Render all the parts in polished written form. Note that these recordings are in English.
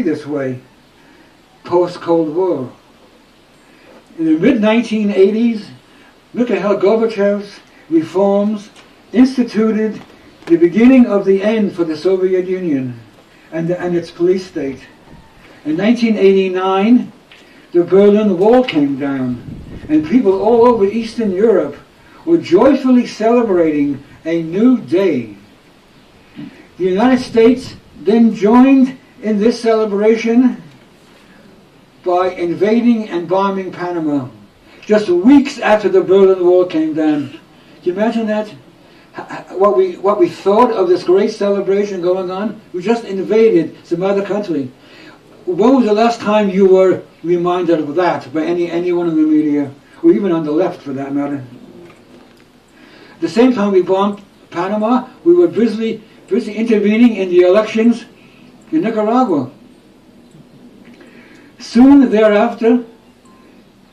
this way, post-Cold War. In the mid-1980s, Mikhail Gorbachev's reforms instituted the beginning of the end for the Soviet Union and its police state. In 1989, the Berlin Wall came down, and people all over Eastern Europe were joyfully celebrating a new day. The United States then joined in this celebration by invading and bombing Panama, just weeks after the Berlin Wall came down. Can you imagine that? What we thought of this great celebration going on? We just invaded some other country. When was the last time you were reminded of that by anyone in the media, or even on the left for that matter? At the same time we bombed Panama, we were busy intervening in the elections in Nicaragua. Soon thereafter,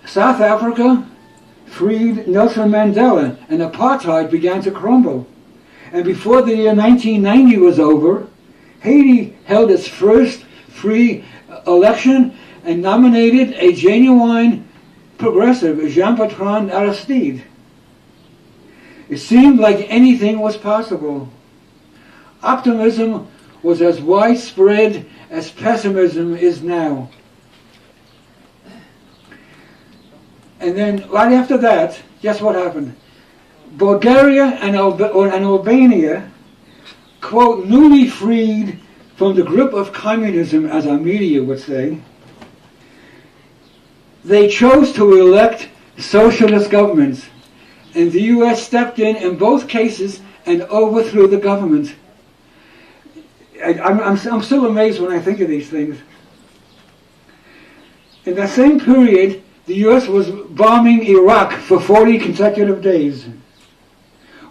South Africa freed Nelson Mandela, and apartheid began to crumble. And before the year 1990 was over, Haiti held its first free election and nominated a genuine progressive, Jean-Bertrand Aristide. It seemed like anything was possible. Optimism was as widespread as pessimism is now. And then right after that, guess what happened? Bulgaria and Albania, quote, newly freed from the grip of communism, as our media would say, they chose to elect socialist governments. And the U.S. stepped in both cases and overthrew the government. I'm still amazed when I think of these things. In that same period, the U.S. was bombing Iraq for 40 consecutive days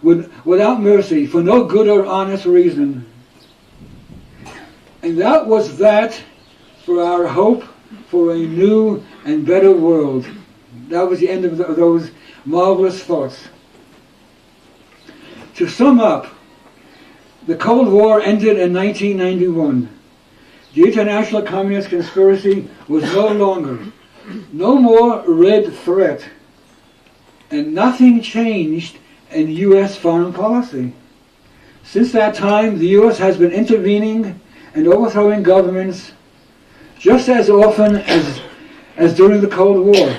without mercy, for no good or honest reason. And that was that for our hope for a new and better world. That was the end of those marvelous thoughts. To sum up, the Cold War ended in 1991. The international communist conspiracy was no more red threat, and nothing changed in U.S. foreign policy. Since that time, the U.S. has been intervening and overthrowing governments just as often as during the Cold War.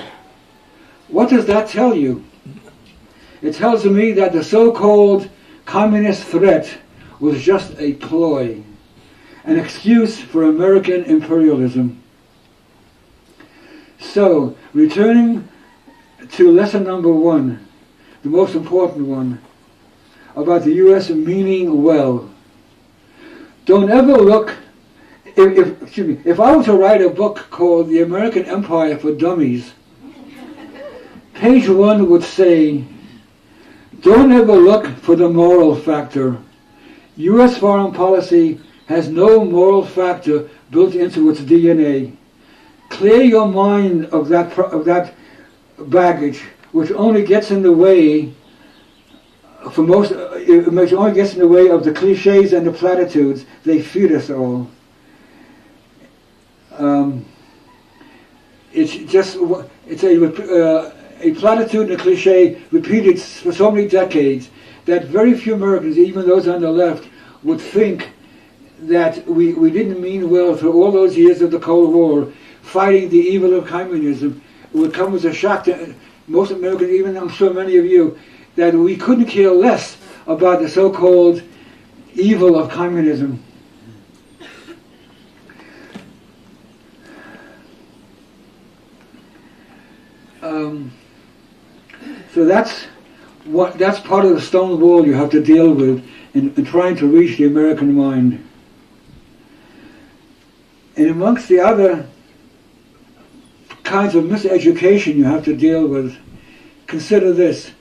What does that tell you? It tells me that the so-called communist threat was just a ploy, an excuse for American imperialism. So, returning to lesson number 1, the most important one, about the U.S. meaning well. Don't ever look, if I were to write a book called The American Empire for Dummies, page 1 would say, don't ever look for the moral factor. U.S. foreign policy has no moral factor built into its DNA. Clear your mind of that baggage, which only gets in the way it only gets in the way of the cliches and the platitudes. They feed us all. It's a platitude and a cliche repeated for so many decades that very few Americans, even those on the left, would think that we didn't mean well through all those years of the Cold War, fighting the evil of communism. It would come as a shock to most Americans, even I'm sure many of you, that we couldn't care less about the so-called evil of communism. So that's part of the stone wall you have to deal with in trying to reach the American mind. And amongst the other kinds of miseducation you have to deal with, consider this: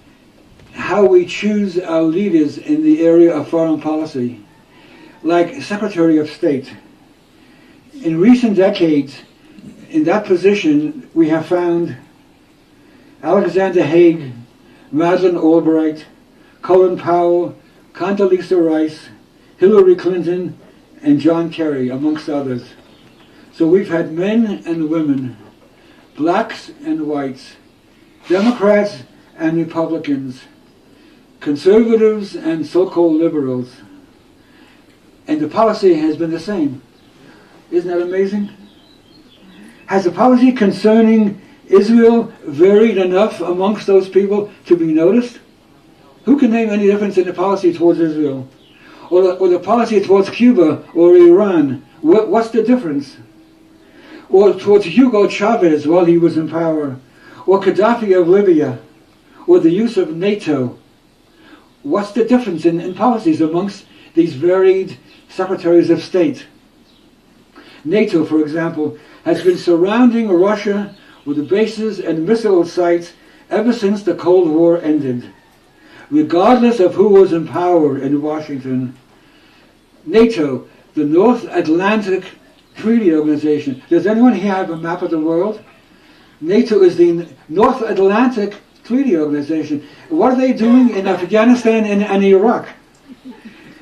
how we choose our leaders in the area of foreign policy, like Secretary of State. In recent decades, in that position, we have found Alexander Haig, Madeleine Albright, Colin Powell, Condoleezza Rice, Hillary Clinton, and John Kerry, amongst others. So we've had men and women, blacks and whites, Democrats and Republicans, conservatives and so-called liberals. And the policy has been the same. Isn't that amazing? Has the policy concerning Israel varied enough amongst those people to be noticed? Who can name any difference in the policy towards Israel? Or the policy towards Cuba or Iran? What's the difference? Or towards Hugo Chavez while he was in power? Or Gaddafi of Libya? Or the use of NATO? What's the difference in policies amongst these varied secretaries of state? NATO, for example, has been surrounding Russia with the bases and missile sites ever since the Cold War ended. Regardless of who was in power in Washington, NATO, the North Atlantic Treaty Organization. Does anyone here have a map of the world? NATO is the North Atlantic Treaty Organization. What are they doing in Afghanistan and Iraq?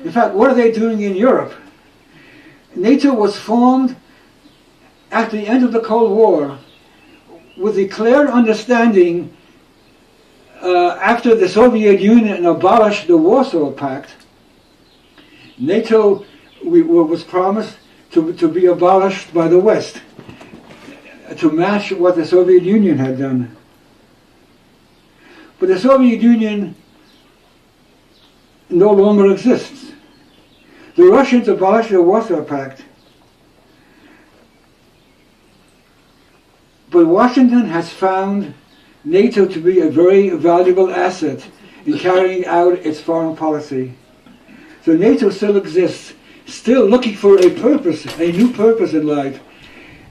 In fact, what are they doing in Europe? NATO was formed at the end of the Cold War with the clear understanding after the Soviet Union abolished the Warsaw Pact. NATO was promised to be abolished by the West, to match what the Soviet Union had done. But the Soviet Union no longer exists. The Russians abolished the Warsaw Pact. But Washington has found NATO to be a very valuable asset in carrying out its foreign policy. So NATO still exists, still looking for a purpose, a new purpose in life.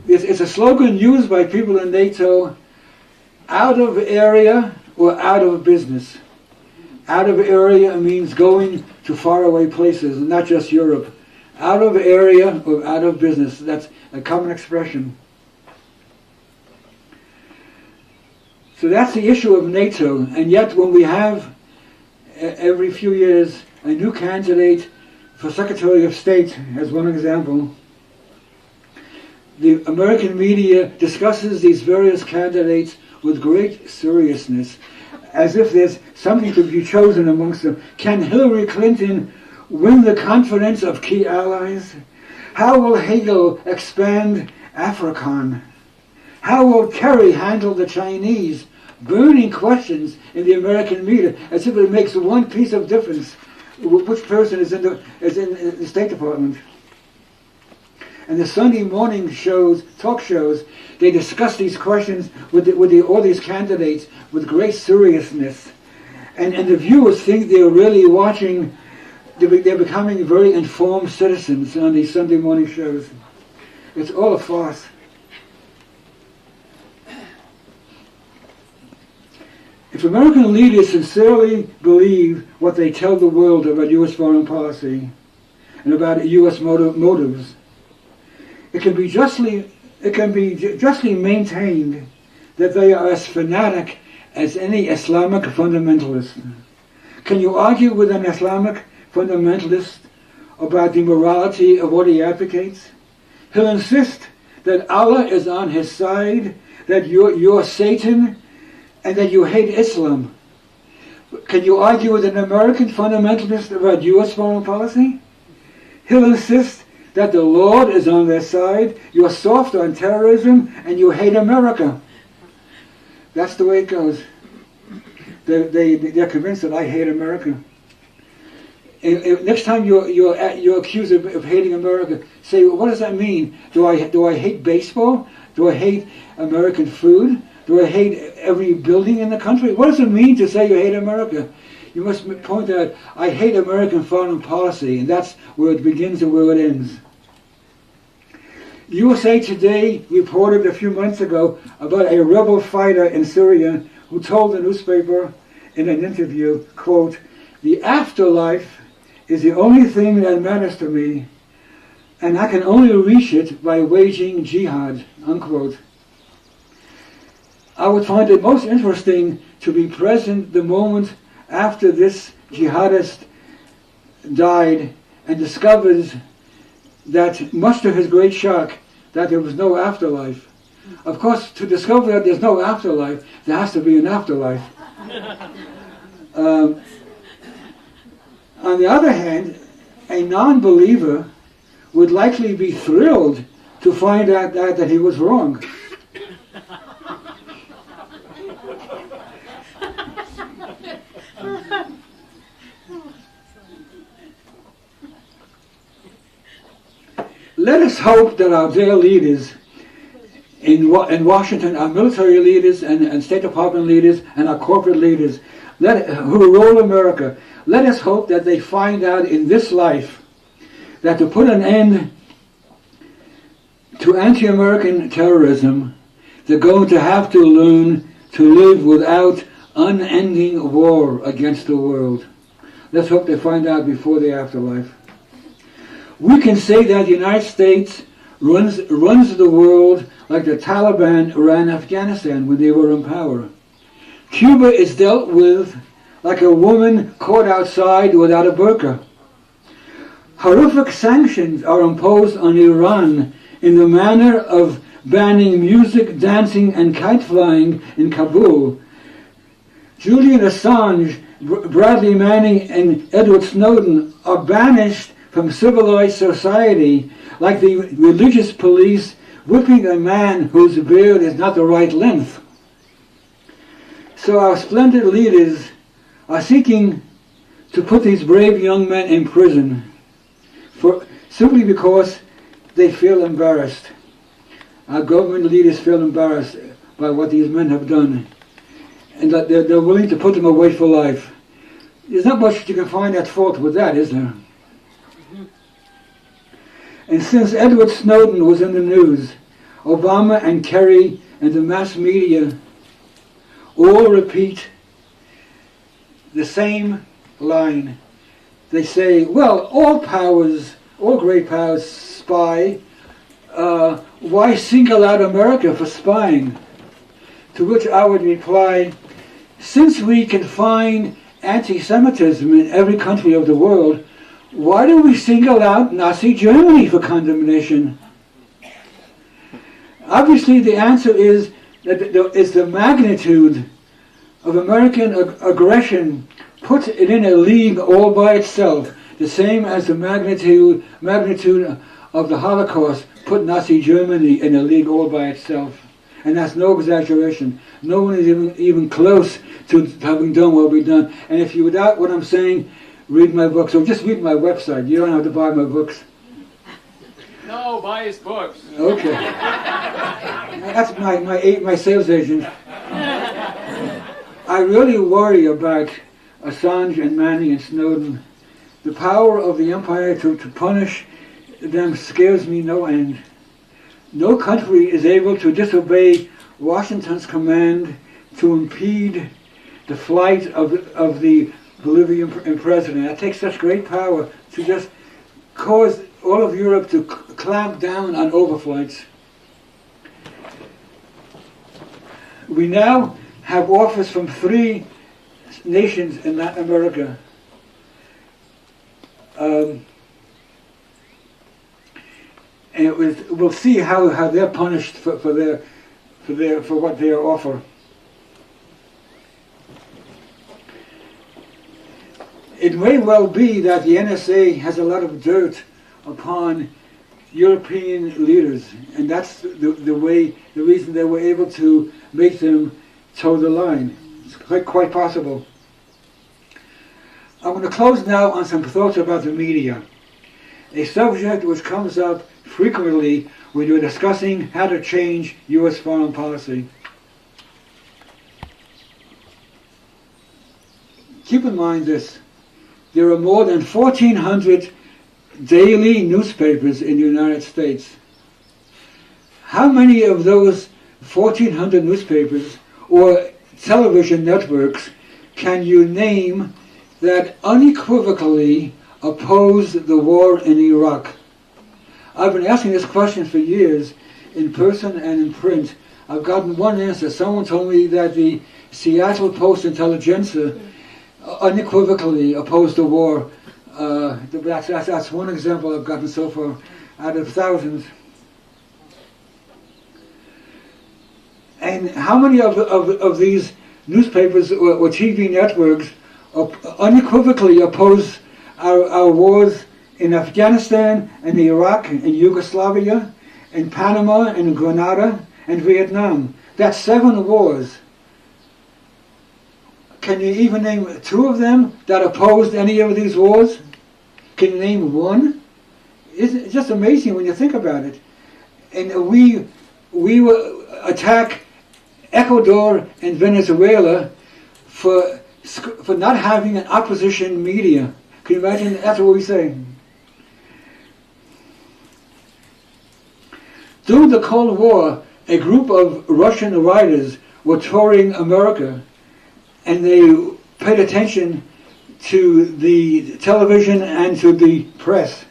It's a slogan used by people in NATO: out of area or out of business. Out of area means going to faraway places, not just Europe. Out of area or out of business. That's a common expression. So that's the issue of NATO. And yet when we have every few years a new candidate for Secretary of State, as one example, the American media discusses these various candidates with great seriousness, as if there's something to be chosen amongst them. Can Hillary Clinton win the confidence of key allies? How will Hegel expand Afrikaan? How will Kerry handle the Chinese? Burning questions in the American media, as if it makes one piece of difference which person is in the State Department. And the Sunday morning shows, talk shows, they discuss these questions with all these candidates with great seriousness. And the viewers think they're really watching, they're becoming very informed citizens on these Sunday morning shows. It's all a farce. If American leaders sincerely believe what they tell the world about U.S. foreign policy and about U.S. motives, it can be justly maintained that they are as fanatic as any Islamic fundamentalist. Can you argue with an Islamic fundamentalist about the morality of what he advocates? He'll insist that Allah is on his side, that you're Satan, and that you hate Islam. Can you argue with an American fundamentalist about U.S. foreign policy? He'll insist that the Lord is on their side, you're soft on terrorism, and you hate America. That's the way it goes. They're convinced that I hate America. Next time you're accused of hating America, say, what does that mean? Do I hate baseball? Do I hate American food? Do I hate every building in the country? What does it mean to say you hate America? You must point out, I hate American foreign policy, and that's where it begins and where it ends. USA Today reported a few months ago about a rebel fighter in Syria who told the newspaper in an interview, quote, "The afterlife is the only thing that matters to me, and I can only reach it by waging jihad," unquote. I would find it most interesting to be present the moment after this jihadist died and discovers that, much to his great shock, that there was no afterlife. Of course, to discover that there's no afterlife, there has to be an afterlife. On the other hand, a non-believer would likely be thrilled to find out that he was wrong. Let us hope that our dear leaders in Washington, our military leaders and State Department leaders and our corporate leaders who rule America, let us hope that they find out in this life that to put an end to anti-American terrorism, they're going to have to learn to live without unending war against the world. Let's hope they find out before the afterlife. We can say that the United States runs the world like the Taliban ran Afghanistan when they were in power. Cuba is dealt with like a woman caught outside without a burqa. Horrific sanctions are imposed on Iran in the manner of banning music, dancing, and kite flying in Kabul. Julian Assange, Bradley Manning, and Edward Snowden are banished from civilized society like the religious police whipping a man whose beard is not the right length. So our splendid leaders are seeking to put these brave young men in prison simply because they feel embarrassed. Our government leaders feel embarrassed by what these men have done, and that they're willing to put them away for life. There's not much you can find at fault with that, is there? And since Edward Snowden was in the news, Obama and Kerry and the mass media all repeat the same line. They say, well, all great powers spy. Why single out America for spying? To which I would reply, since we can find anti-Semitism in every country of the world, why do we single out Nazi Germany for condemnation? Obviously, the answer is that it's the magnitude of American aggression puts it in a league all by itself, the same as the magnitude of the Holocaust put Nazi Germany in a league all by itself. And that's no exaggeration. No one is even close to having done what we've done. And if you doubt what I'm saying, read my books, or just read my website. You don't have to buy my books. No, buy his books. Okay. That's my sales agent. I really worry about Assange and Manning and Snowden. The power of the empire to punish them scares me no end. No country is able to disobey Washington's command to impede the flight of the Bolivian president. That takes such great power to just cause all of Europe to clamp down on overflights. We now have offers from 3 nations in Latin America. And we'll see how they're punished for what they offer. It may well be that the NSA has a lot of dirt upon European leaders, and that's the reason they were able to make them toe the line. It's quite possible. I'm going to close now on some thoughts about the media, a subject which comes up frequently when you're discussing how to change U.S. foreign policy. Keep in mind this. There are more than 1,400 daily newspapers in the United States. How many of those 1,400 newspapers or television networks can you name that unequivocally oppose the war in Iraq? I've been asking this question for years, in person and in print. I've gotten one answer. Someone told me that the Seattle Post-Intelligencer unequivocally opposed the war. That's one example I've gotten so far out of thousands. And how many of these newspapers or TV networks unequivocally oppose our wars in Afghanistan and Iraq and Yugoslavia and Panama and Grenada and Vietnam? That's 7 wars. Can you even name 2 of them that opposed any of these wars? Can you name 1? It's just amazing when you think about it. And we attack Ecuador and Venezuela for not having an opposition media. Can you imagine? That's what we say. During the Cold War, a group of Russian writers were touring America, and they paid attention to the television and to the press.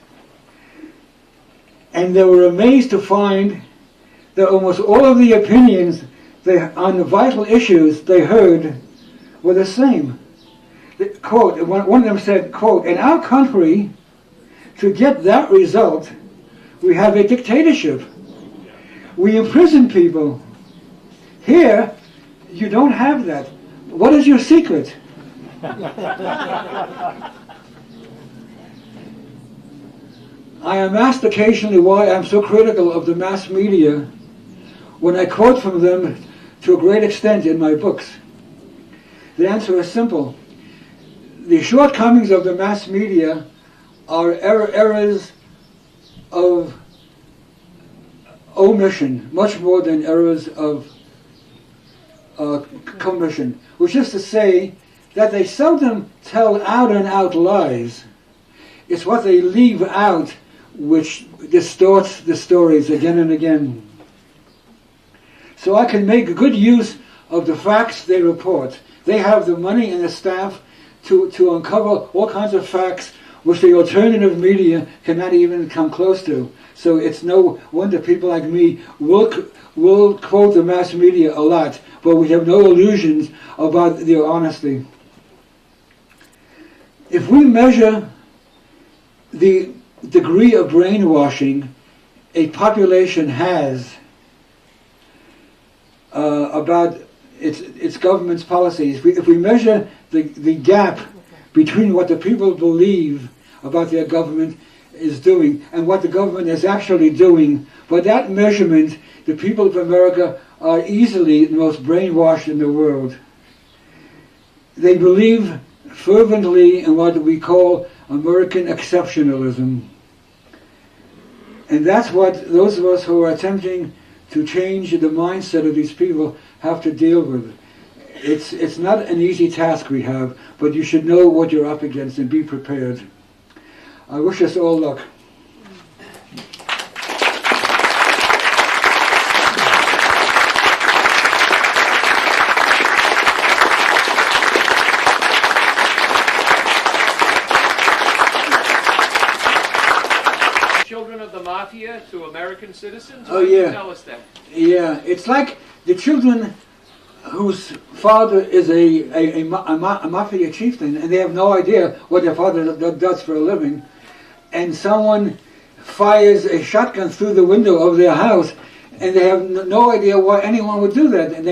And they were amazed to find that almost all of the opinions on the vital issues they heard were the same. Quote, one of them said, quote, "In our country, to get that result, we have a dictatorship. We imprison people. Here, you don't have that. What is your secret?" I am asked occasionally why I'm so critical of the mass media when I quote from them to a great extent in my books. The answer is simple. The shortcomings of the mass media are errors of omission, much more than errors of commission, which is to say that they seldom tell out and out lies. It's what they leave out which distorts the stories again and again. So I can make good use of the facts they report. They have the money and the staff to uncover all kinds of facts which the alternative media cannot even come close to. So it's no wonder people like me will quote the mass media a lot, but we have no illusions about their honesty. If we measure the degree of brainwashing a population has about its government's policies, if we measure the gap between what the people believe about their government is doing and what the government is actually doing, by that measurement, the people of America are easily the most brainwashed in the world. They believe fervently in what we call American exceptionalism. And that's what those of us who are attempting to change the mindset of these people have to deal with. It's not an easy task we have, but you should know what you're up against and be prepared. I wish us all luck. Children of the mafia to American citizens? Oh, yeah. Tell us that. Yeah, it's like the children whose father is a mafia chieftain, and they have no idea what their father does for a living, and someone fires a shotgun through the window of their house, and they have no idea why anyone would do that. And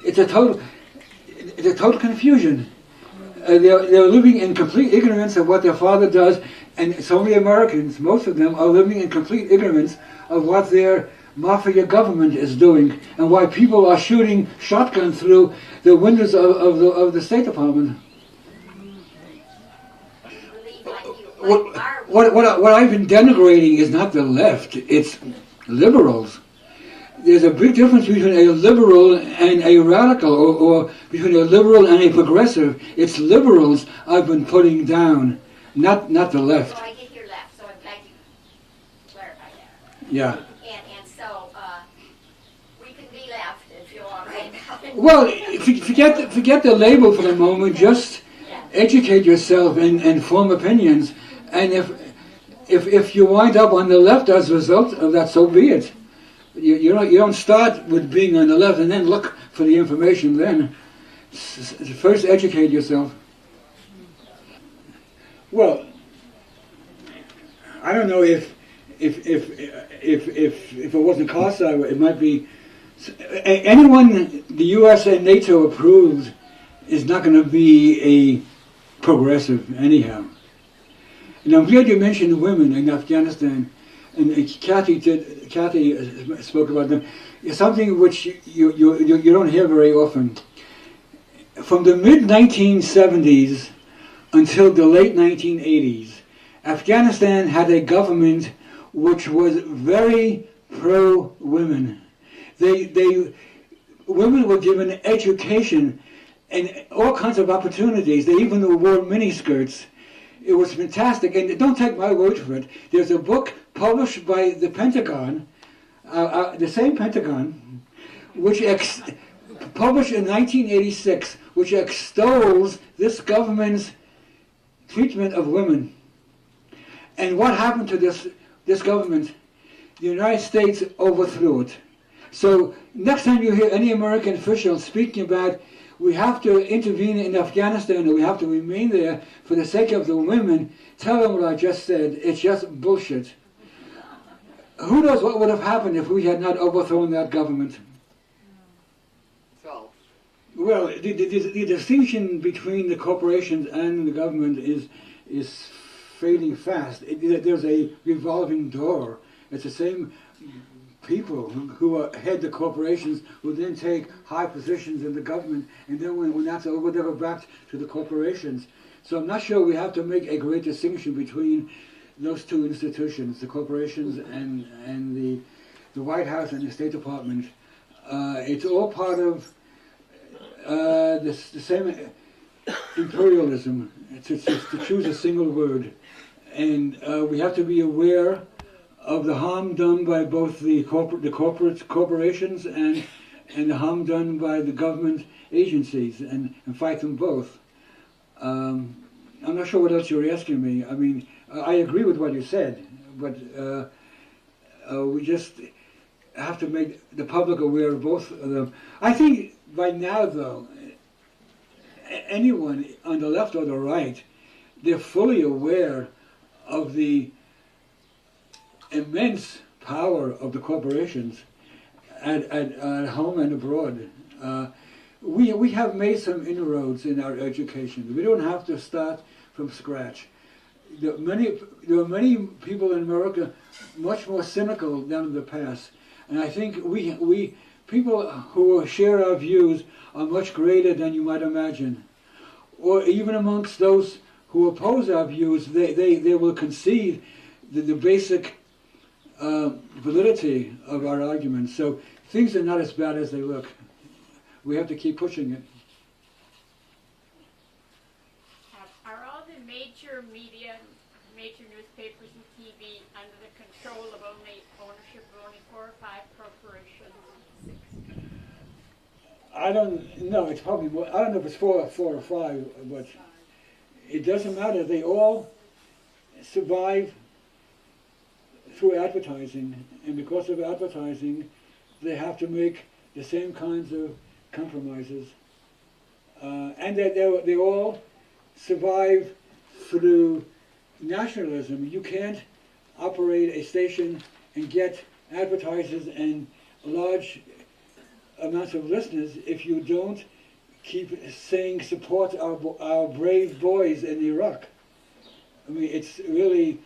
it's a total confusion. They're living in complete ignorance of what their father does, and so many Americans, most of them, are living in complete ignorance of what their mafia government is doing, and why people are shooting shotguns through the windows of the State Department. What I've been denigrating is not the left, it's liberals. There's a big difference between a liberal and a radical, or between a liberal and a progressive. It's liberals I've been putting down, not the left. So I get your left, so I'm glad you clarified that. Yeah. And so we can be left if you're all right. Well, forget the label for the moment. Just educate yourself and form opinions. And if you wind up on the left as a result of that, so be it. You don't start with being on the left and then look for the information. Then first educate yourself. Well, I don't know if it wasn't Costa, it might be Anyone the U.S. and NATO approves is not going to be a progressive anyhow. And I'm glad you mentioned women in Afghanistan, and Kathy spoke about them. It's something which you don't hear very often. From the mid-1970s until the late 1980s, Afghanistan had a government which was very pro-women. Women were given education and all kinds of opportunities. They even wore miniskirts. It was fantastic. And don't take my word for it. There's a book published by the Pentagon, the same Pentagon, which published in 1986, which extols this government's treatment of women. And what happened to this government? The United States overthrew it. So next time you hear any American official speaking about we have to intervene in Afghanistan or we have to remain there for the sake of the women, tell them what I just said. It's just bullshit. Who knows what would have happened if we had not overthrown that government? So, Well, the distinction between the corporations and the government is fading fast. There's a revolving door. It's the same people who head the corporations who then take high positions in the government, and then when that's over, they're back to the corporations. So I'm not sure we have to make a great distinction between those two institutions, the corporations and the White House and the State Department. It's all part of the same imperialism, to choose a single word. And we have to be aware of the harm done by both the corporations and the harm done by the government agencies, and fight them both. I'm not sure what else you're asking me. I mean, I agree with what you said, but we just have to make the public aware of both of them. I think by now, though, anyone on the left or the right, they're fully aware of the immense power of the corporations at home and abroad. We have made some inroads in our education. We don't have to start from scratch. There are many people in America much more cynical than in the past, and I think we people who share our views are much greater than you might imagine. Or even amongst those who oppose our views, they will concede the basic validity of our arguments. So things are not as bad as they look. We have to keep pushing it. Are all the major media, major newspapers and TV under the control of ownership of only 4 or 5 corporations? 6? I don't know. It's probably more. I don't know if it's 4 or 5, but it doesn't matter. They all survive through advertising, and because of advertising, they have to make the same kinds of compromises, and they all survive through nationalism. You can't operate a station and get advertisers and large amounts of listeners if you don't keep saying support our brave boys in Iraq. I mean, it's really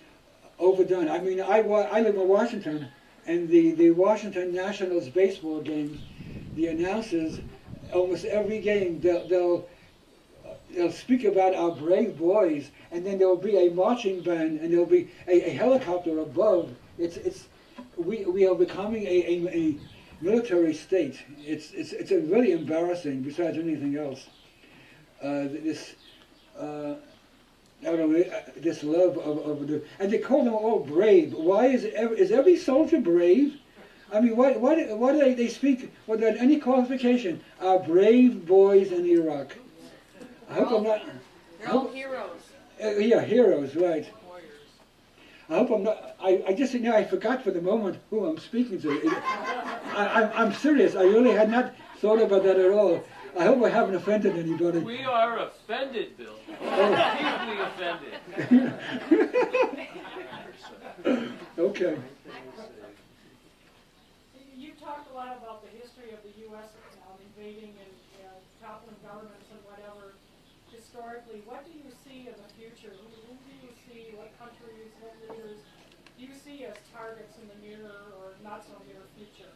overdone. I mean, I live in Washington, and the Washington Nationals baseball games, the announcers, almost every game, they'll speak about our brave boys, and then there'll be a marching band, and there'll be a helicopter above. We are becoming a military state. It's a really embarrassing, besides anything else. I don't know, this love of the, and they call them all brave. Why is every soldier brave? I mean, why do they speak without any qualification? Our brave boys in Iraq. I hope I'm not. They're all heroes. Yeah, heroes, right. I hope I'm not. I just I forgot for the moment who I'm speaking to. I'm serious. I really had not thought about that at all. I hope I haven't offended anybody. we are offended, Bill. Deeply offended. Okay. You talk talked a lot about the history of the U.S. Invading and toppling governments and whatever historically. What do you see in the future? Who do you see, what countries, what leaders do you see as targets in the near or not so near future?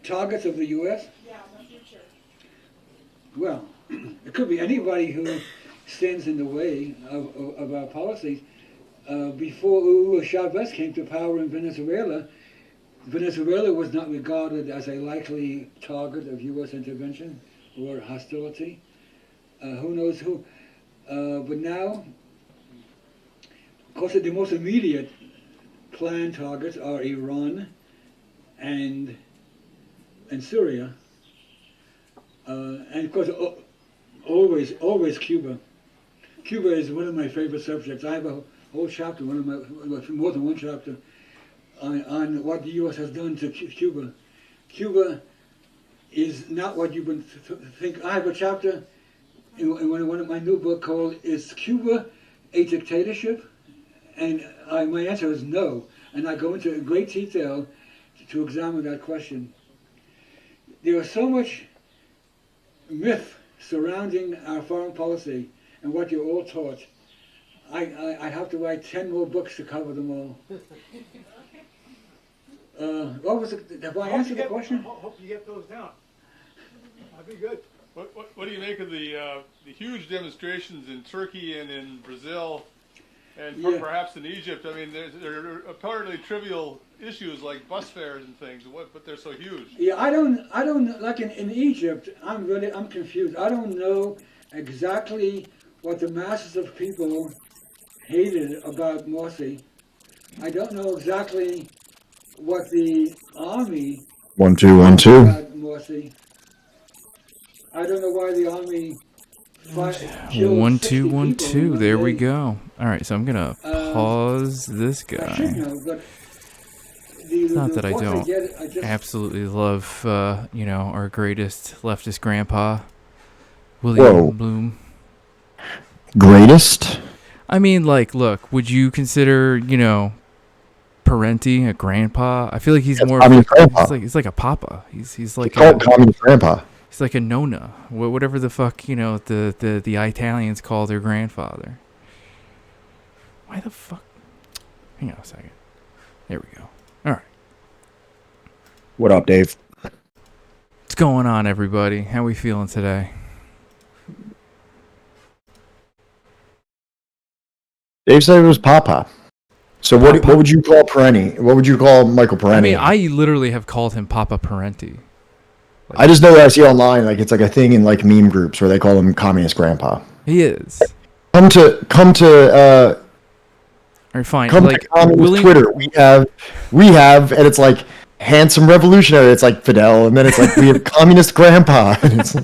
Targets of the U.S.? Yeah, in the future. Well, it could be anybody who stands in the way of our policies. Before Hugo Chavez came to power in Venezuela, Venezuela was not regarded as a likely target of U.S. intervention or hostility. Who knows who? But now, of course, the most immediate planned targets are Iran and Syria. And of course, always Cuba. Cuba is one of my favorite subjects. I have a whole chapter, more than one chapter, on what the U.S. has done to Cuba. Cuba is not what you would think. I have a chapter in one of my new book called "Is Cuba a Dictatorship?" And my answer is no. And I go into great detail to examine that question. There is so much myth surrounding our foreign policy and what you're all taught. I have to write 10 more books to cover them all. What was it? Have I answered the question? Hope you get those down. That'd be good. What do you make of the huge demonstrations in Turkey and in Brazil, and perhaps in Egypt? I mean, there are apparently trivial issues like bus fares and things, but they're so huge. Yeah, I don't like in Egypt. I'm confused. I don't know exactly what the masses of people hated about Morsi. I don't know exactly what the army 1 2 1 2 about Morsi. I don't know why the army killed 1 60 2 1 people 2. in There one we day. go. All right, so I'm gonna pause this I should guy. know, but Not that I reports don't get, I just, absolutely love, our greatest leftist grandpa, William Blum. Greatest? I mean, like, look, would you consider, Parenti a grandpa? I feel like he's more. Communist grandpa. He's like a papa. He's like Call communist grandpa. he's like a nonna. Whatever the fuck the Italians call their grandfather. Why the fuck? Hang on a second. There we go. All right. What up, Dave? What's going on, everybody? How we feeling today? Dave said it was Papa. So what would you call Parenti? What would you call Michael Parenti? I mean, I literally have called him Papa Parenti. I just know that I see online, like it's like a thing in like meme groups where they call him communist grandpa. He is. Come to All right, fine. come Like to communist Twitter. We have, and it's like handsome revolutionary. It's like Fidel, and then it's like we have communist grandpa. And it's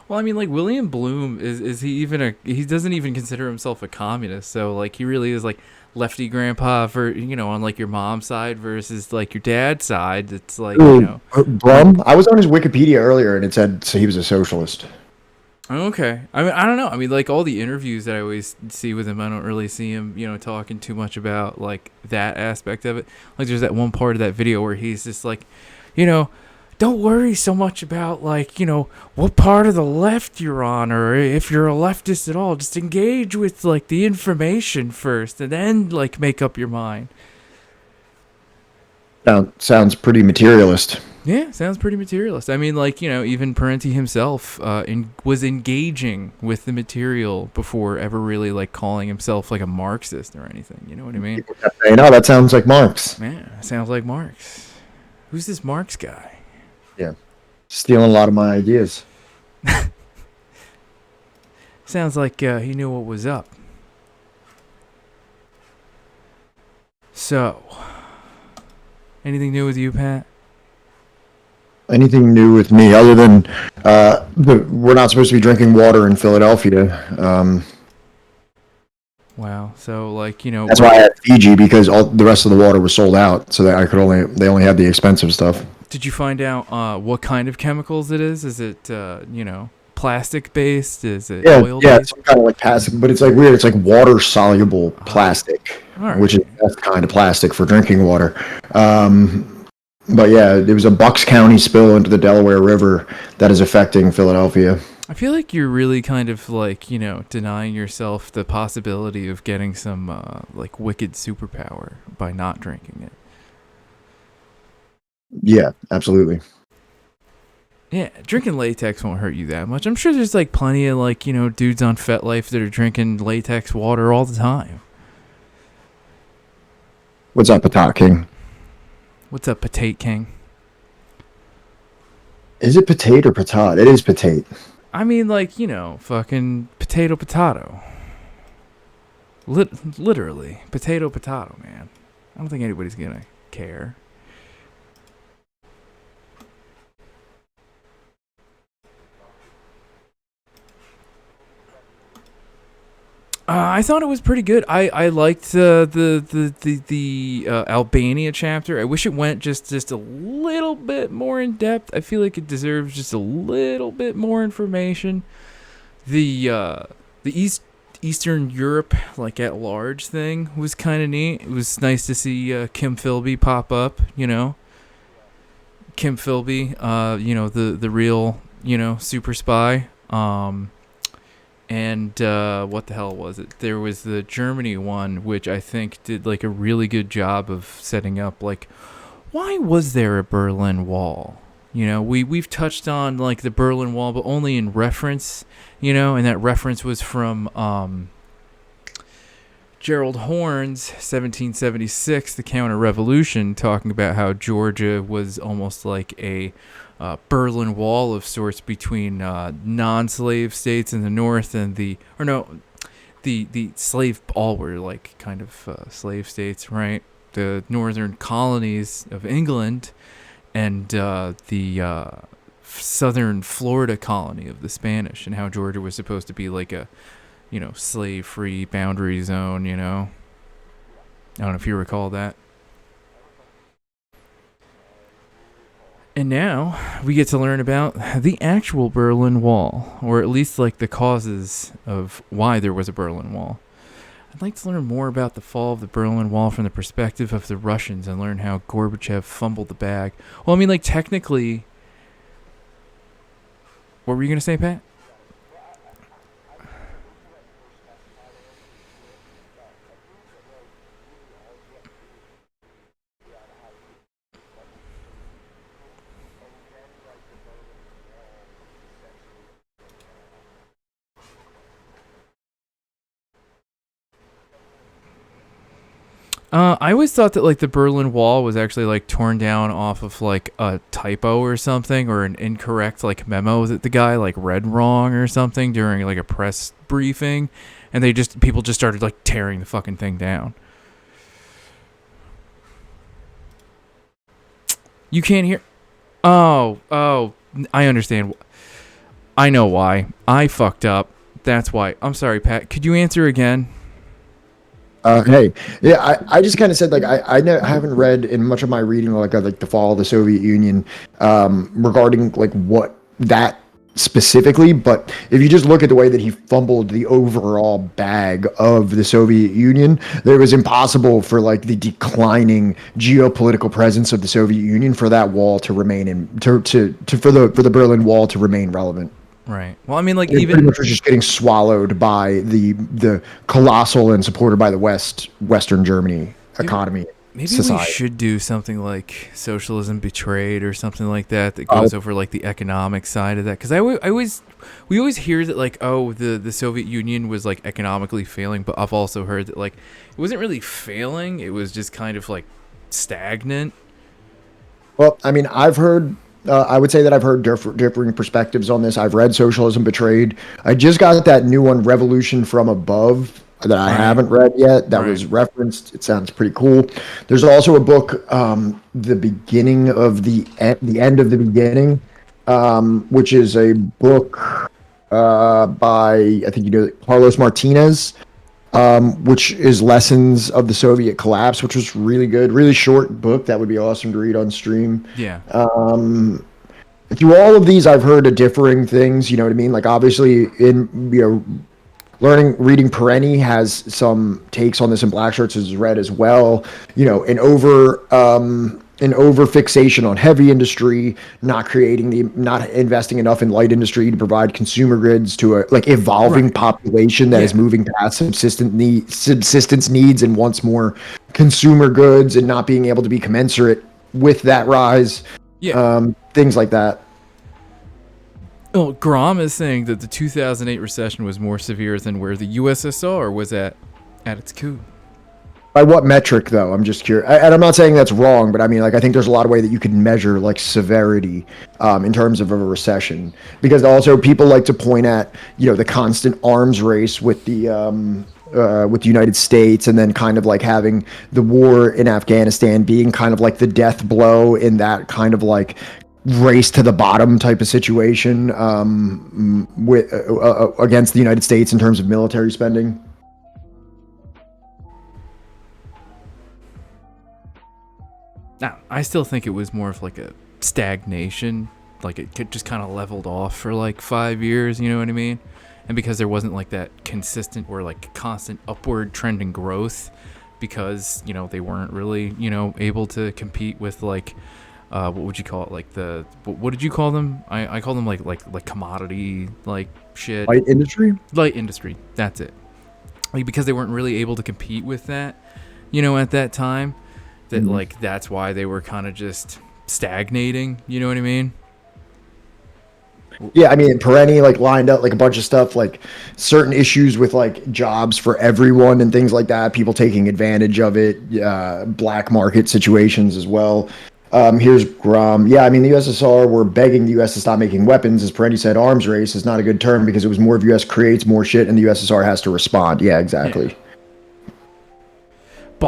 Well, I mean, like William Blum is he even he doesn't even consider himself a communist. So like he really is like lefty grandpa for on like your mom's side versus like your dad's side. It's like Blum. I was on his Wikipedia earlier, and it said he was a socialist. Okay. I mean, I don't know. I mean, like all the interviews that I always see with him, I don't really see him, talking too much about like that aspect of it. Like there's that one part of that video where he's just like, don't worry so much about like, what part of the left you're on or if you're a leftist at all. Just engage with like the information first and then like make up your mind. Sounds pretty materialist. Yeah, sounds pretty materialist. I mean, like, even Parenti himself was engaging with the material before ever really, like, calling himself, like, a Marxist or anything. You know what I mean? People kept saying, that sounds like Marx. Yeah, sounds like Marx. Who's this Marx guy? Yeah. Stealing a lot of my ideas. Sounds like he knew what was up. So, anything new with you, Pat? Anything new with me other than we're not supposed to be drinking water in Philadelphia. Wow. So, like, that's why I had Fiji, because all the rest of the water was sold out, so that they only had the expensive stuff. Did you find out what kind of chemicals it is? Is it plastic based? Is it oil based? Yeah, it's kind of like plastic, but it's like weird. It's like water soluble plastic, right. which is the best kind of plastic for drinking water. But yeah, it was a Bucks County spill into the Delaware River that is affecting Philadelphia. I feel like you're really kind of like, denying yourself the possibility of getting some like wicked superpower by not drinking it. Yeah, absolutely. Yeah, drinking latex won't hurt you that much. I'm sure there's like plenty of like, dudes on FetLife that are drinking latex water all the time. What's up, Patat King? What's up, Patate King? Is it patate or patat? It is patate. I mean, like, fucking potato. Literally. Potato, man. I don't think anybody's gonna care. I thought it was pretty good. I liked the Albania chapter. I wish it went just a little bit more in depth. I feel like it deserves just a little bit more information. The Eastern Europe, like at large thing, was kind of neat. It was nice to see Kim Philby pop up. Kim Philby, the real super spy. And what the hell was it? There was the Germany one, which I think did like a really good job of setting up like, why was there a Berlin Wall? We've touched on like the Berlin Wall, but only in reference, and that reference was from Gerald Horne's 1776, The Counter-Revolution, talking about how Georgia was almost like a Berlin Wall of sorts between non-slave states in the north and the slave, all were like kind of slave states, right? The northern colonies of England and the southern Florida colony of the Spanish, and how Georgia was supposed to be like a slave-free boundary zone. I don't know if you recall that. And now we get to learn about the actual Berlin Wall, or at least like the causes of why there was a Berlin Wall. I'd like to learn more about the fall of the Berlin Wall from the perspective of the Russians and learn how Gorbachev fumbled the bag. Well, I mean, like technically, what were you going to say, Pat? I always thought that like the Berlin Wall was actually like torn down off of like a typo or something, or an incorrect like memo that the guy like read wrong or something during like a press briefing, and people just started like tearing the fucking thing down. You can't hear. Oh, I understand. I know why. I fucked up. That's why. I'm sorry, Pat. Could you answer again? Hey, yeah, I just kind of said like I haven't read in much of my reading like the fall of the Soviet Union regarding like what that specifically, but if you just look at the way that he fumbled the overall bag of the Soviet Union, it was impossible for like the declining geopolitical presence of the Soviet Union for that wall to remain for the Berlin Wall to remain relevant. Right. Well, I mean, like, it even pretty much was just getting swallowed by the colossal and supported by the Western Germany economy. Maybe society. we should do something like Socialism Betrayed or something like that goes over like the economic side of that. Because we always hear that like, oh, the Soviet Union was like economically failing, but I've also heard that like it wasn't really failing; it was just kind of like stagnant. Well, I mean, I've heard. I would say that I've heard differing perspectives on this. I've read Socialism Betrayed. I just got that new one, Revolution from Above, that I haven't read yet. That was referenced. It sounds pretty cool. There's also a book, The Beginning of the End of the Beginning, which is a book by, I think Carlos Martinez, which is Lessons of the Soviet Collapse, which was really good. Really short book. That would be awesome to read on stream. Yeah. Through all of these, I've heard of differing things. You know what I mean? Like, obviously, reading Perenni has some takes on this, and Black Shirts has read as well. And over an over fixation on heavy industry, not investing enough in light industry to provide consumer goods to a like evolving population that is moving past subsistence needs and wants more consumer goods and not being able to be commensurate with that rise. Things like that. Oh, Grom is saying that the 2008 recession was more severe than where the USSR was at its coup. By what metric, though? I'm just curious. And I'm not saying that's wrong, but I mean, like, I think there's a lot of way that you could measure, like, severity in terms of a recession. Because also people like to point at, the constant arms race with the United States, and then kind of like having the war in Afghanistan being kind of like the death blow in that kind of like race to the bottom type of situation with against the United States in terms of military spending. Now, I still think it was more of like a stagnation, like it just kind of leveled off for like 5 years, you know what I mean? And because there wasn't like that consistent or like constant upward trending growth, because, they weren't really, able to compete with like, what would you call it? Like what did you call them? I call them like commodity, like shit. Light industry? Light industry, that's it. Like, because they weren't really able to compete with that, at that time. That like that's why they were kind of just stagnating, you know what I mean? Yeah, I mean, Perenni like lined up like a bunch of stuff, like certain issues with like jobs for everyone and things like that, people taking advantage of it, black market situations as well. Here's Grom. Yeah, I mean, the USSR were begging the US to stop making weapons. As Perenni said, arms race is not a good term because it was more of US creates more shit and the USSR has to respond. Yeah, exactly. Yeah.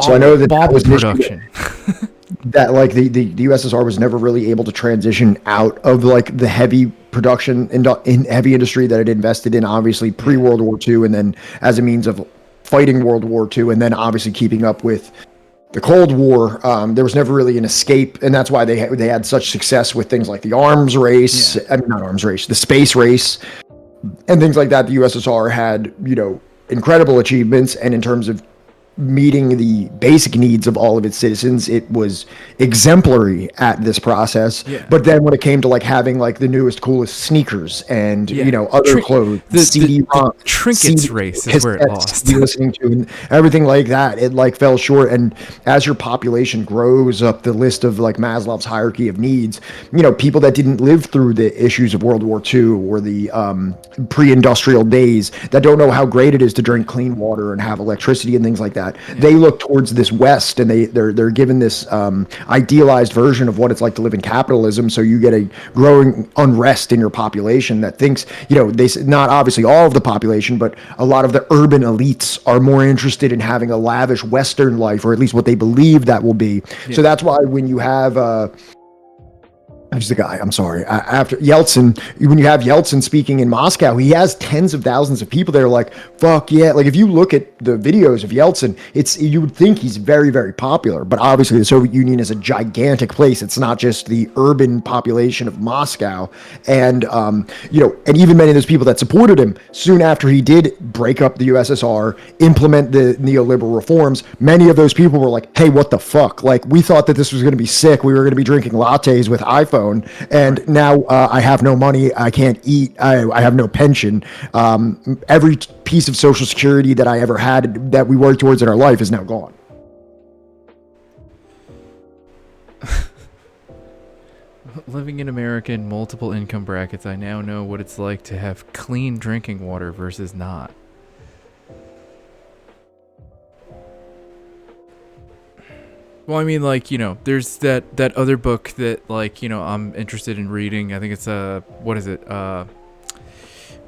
So I know that was production. That like the USSR was never really able to transition out of like the heavy production in heavy industry that it invested in, obviously pre-World War II, and then as a means of fighting World War II, and then obviously keeping up with the Cold War. There was never really an escape, and that's why they had such success with things like the arms race. I mean, not arms race, the space race, and things like that. The USSR had incredible achievements, and in terms of meeting the basic needs of all of its citizens, it was exemplary at this process. But then when it came to like having like the newest coolest sneakers and other clothes, the trinkets race is where it lost. Listening to and everything like that, it like fell short. And as your population grows up the list of like Maslow's hierarchy of needs, people that didn't live through the issues of World War II or the pre-industrial days, that don't know how great it is to drink clean water and have electricity and things like that, they look towards this West, and they're given this idealized version of what it's like to live in capitalism. So you get a growing unrest in your population that thinks, they not obviously all of the population, but a lot of the urban elites are more interested in having a lavish Western life, or at least what they believe that will be. So that's why when you have who's the guy? I'm sorry. After Yeltsin, when you have Yeltsin speaking in Moscow, he has tens of thousands of people there like, fuck yeah. Like if you look at the videos of Yeltsin, you would think he's very, very popular, but obviously the Soviet Union is a gigantic place. It's not just the urban population of Moscow. And, and even many of those people that supported him soon after he did break up the USSR, implement the neoliberal reforms, many of those people were like, hey, what the fuck? Like we thought that this was going to be sick. We were going to be drinking lattes with iPhone. And now I have no money. I can't eat. I have no pension. Every piece of Social Security that I ever had that we worked towards in our life is now gone. Living in America in multiple income brackets, I now know what it's like to have clean drinking water versus not. Well, I mean, like, there's that other book that, like, I'm interested in reading. I think it's, what is it?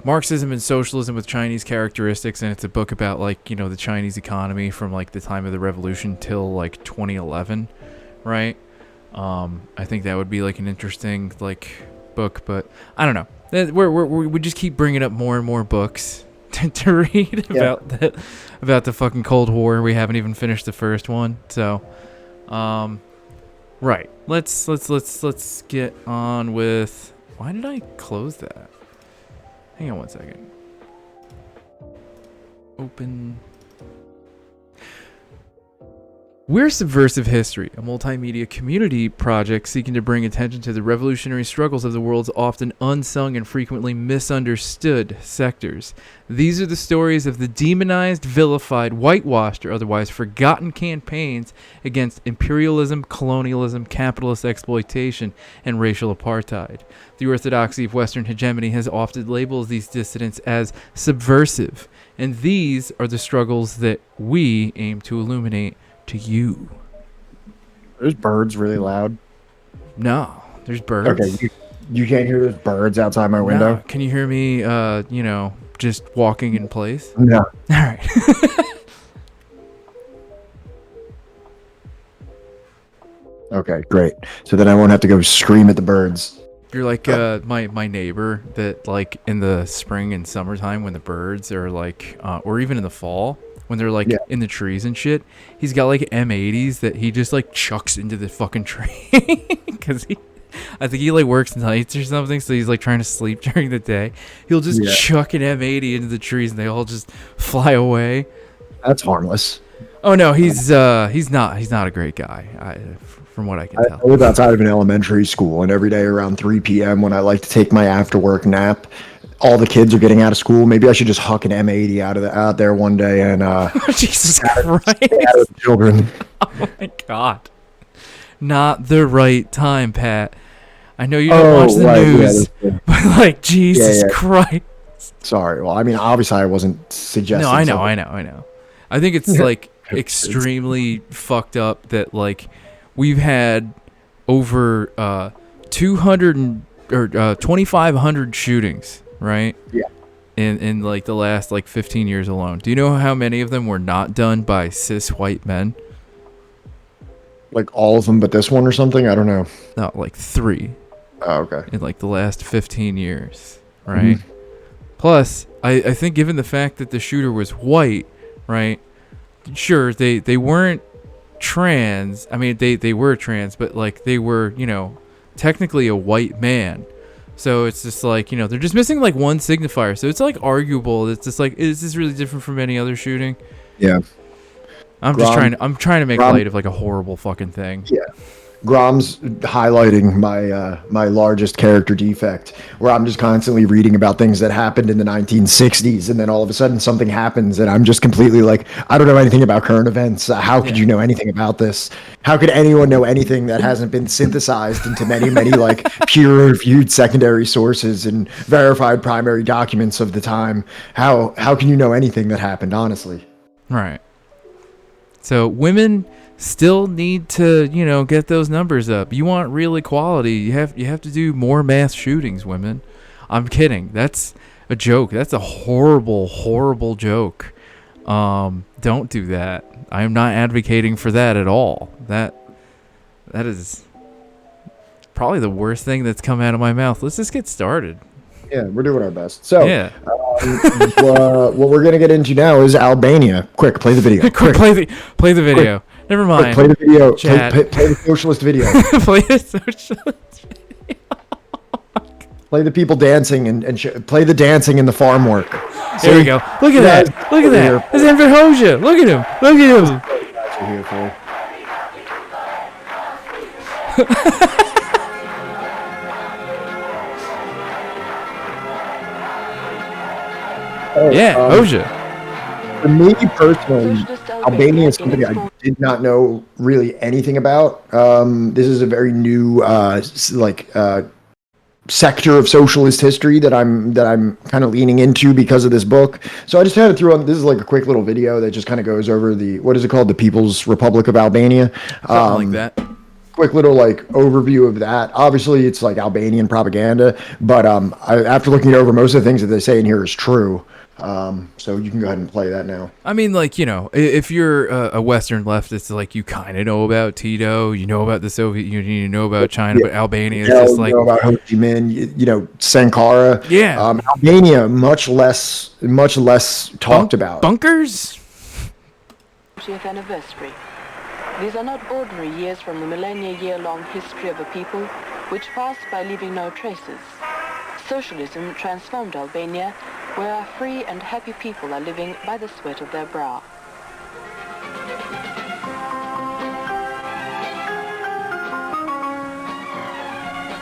Marxism and Socialism with Chinese Characteristics, and it's a book about, like, the Chinese economy from, like, the time of the revolution till, like, 2011, right? I think that would be, like, an interesting, like, book, but I don't know. We just keep bringing up more and more books to read about the fucking Cold War. We haven't even finished the first one, so... right. Let's get on with. Why did I close that? Hang on one second. Open. We're Subversive History, a multimedia community project seeking to bring attention to the revolutionary struggles of the world's often unsung and frequently misunderstood sectors. These are the stories of the demonized, vilified, whitewashed, or otherwise forgotten campaigns against imperialism, colonialism, capitalist exploitation, and racial apartheid. The orthodoxy of Western hegemony has often labeled these dissidents as subversive, and these are the struggles that we aim to illuminate to you. There's birds really loud. No, there's birds. Okay, you can't hear those birds outside my window? No. Can you hear me, just walking in place? No. All right. Okay, great. So then I won't have to go scream at the birds. You're like my neighbor that, like, in the spring and summertime when the birds are like, or even in the fall when they're like in the trees and shit, he's got like M80s that he just like chucks into the fucking tree because I think he like works nights or something, so he's like trying to sleep during the day. He'll just chuck an M80 into the trees and they all just fly away. That's harmless. Oh no, he's not a great guy. From what I can tell. I live outside of an elementary school, and every day around 3 p.m. when I like to take my after-work nap, all the kids are getting out of school. Maybe I should just huck an M80 out there one day and Jesus Christ, out of children. Oh my God, not the right time, Pat. I know you don't watch the news, but like Jesus Christ. Sorry. Well, I mean, obviously I wasn't suggesting. No, I know. I think it's like extremely fucked up that like we've had over 2,500 shootings, right? Yeah. In like the last like 15 years alone. Do you know how many of them were not done by cis white men? Like all of them, but this one or something? I don't know. No, like 3. Oh, okay. In like the last 15 years, right? Mm-hmm. Plus, I think given the fact that the shooter was white, right? Sure, they weren't trans. I mean, they were trans, but like they were, technically a white man. So it's just like, they're just missing like one signifier. So it's like arguable. It's just like, is this really different from any other shooting? Yeah. I'm trying to make light of like a horrible fucking thing. Yeah. Grom's highlighting my largest character defect, where I'm just constantly reading about things that happened in the 1960s, and then all of a sudden something happens, and I'm just completely like, I don't know anything about current events. How could you know anything about this? How could anyone know anything that hasn't been synthesized into many, many like peer-reviewed secondary sources and verified primary documents of the time? How can you know anything that happened, honestly? Right. So women still need to, get those numbers up. You want real equality, you have to do more mass shootings, women. I'm kidding. That's a joke. That's a horrible, horrible joke. Don't do that. I am not advocating for that at all. That is probably the worst thing that's come out of my mouth. Let's just get started. Yeah, we're doing our best. So, yeah. What we're gonna get into now is Albania. Quick, play the video. Quick, play the video. Quick. Never mind. Play the video. Play the socialist video. Play the socialist video. Play the people dancing and play the dancing in the farm work. So, there we go. Look at that. Look at that. There's Enver Hoxha. Look at him. Look at him. Yeah, Hoxha. For me personally, Albania is something I did not know really anything about. This is a very new sector of socialist history that I'm kind of leaning into because of this book. So I just had to throw on. This is like a quick little video that just kind of goes over what is it called? The People's Republic of Albania. Something like that. Quick little like overview of that. Obviously, it's like Albanian propaganda, but after looking over, most of the things that they say in here is true. So you can go ahead and play that now. I mean, like, if you're a Western leftist, like, you kind of know about Tito, you know about the Soviet Union, you know about China, but Albania is just like... You know about Ho Chi Minh, Sankara. Yeah. Albania, much less talked about. Bunkers? 40th anniversary. These are not ordinary years from the millennia-year-long history of a people which passed by leaving no traces. Socialism transformed Albania, where our free and happy people are living by the sweat of their brow.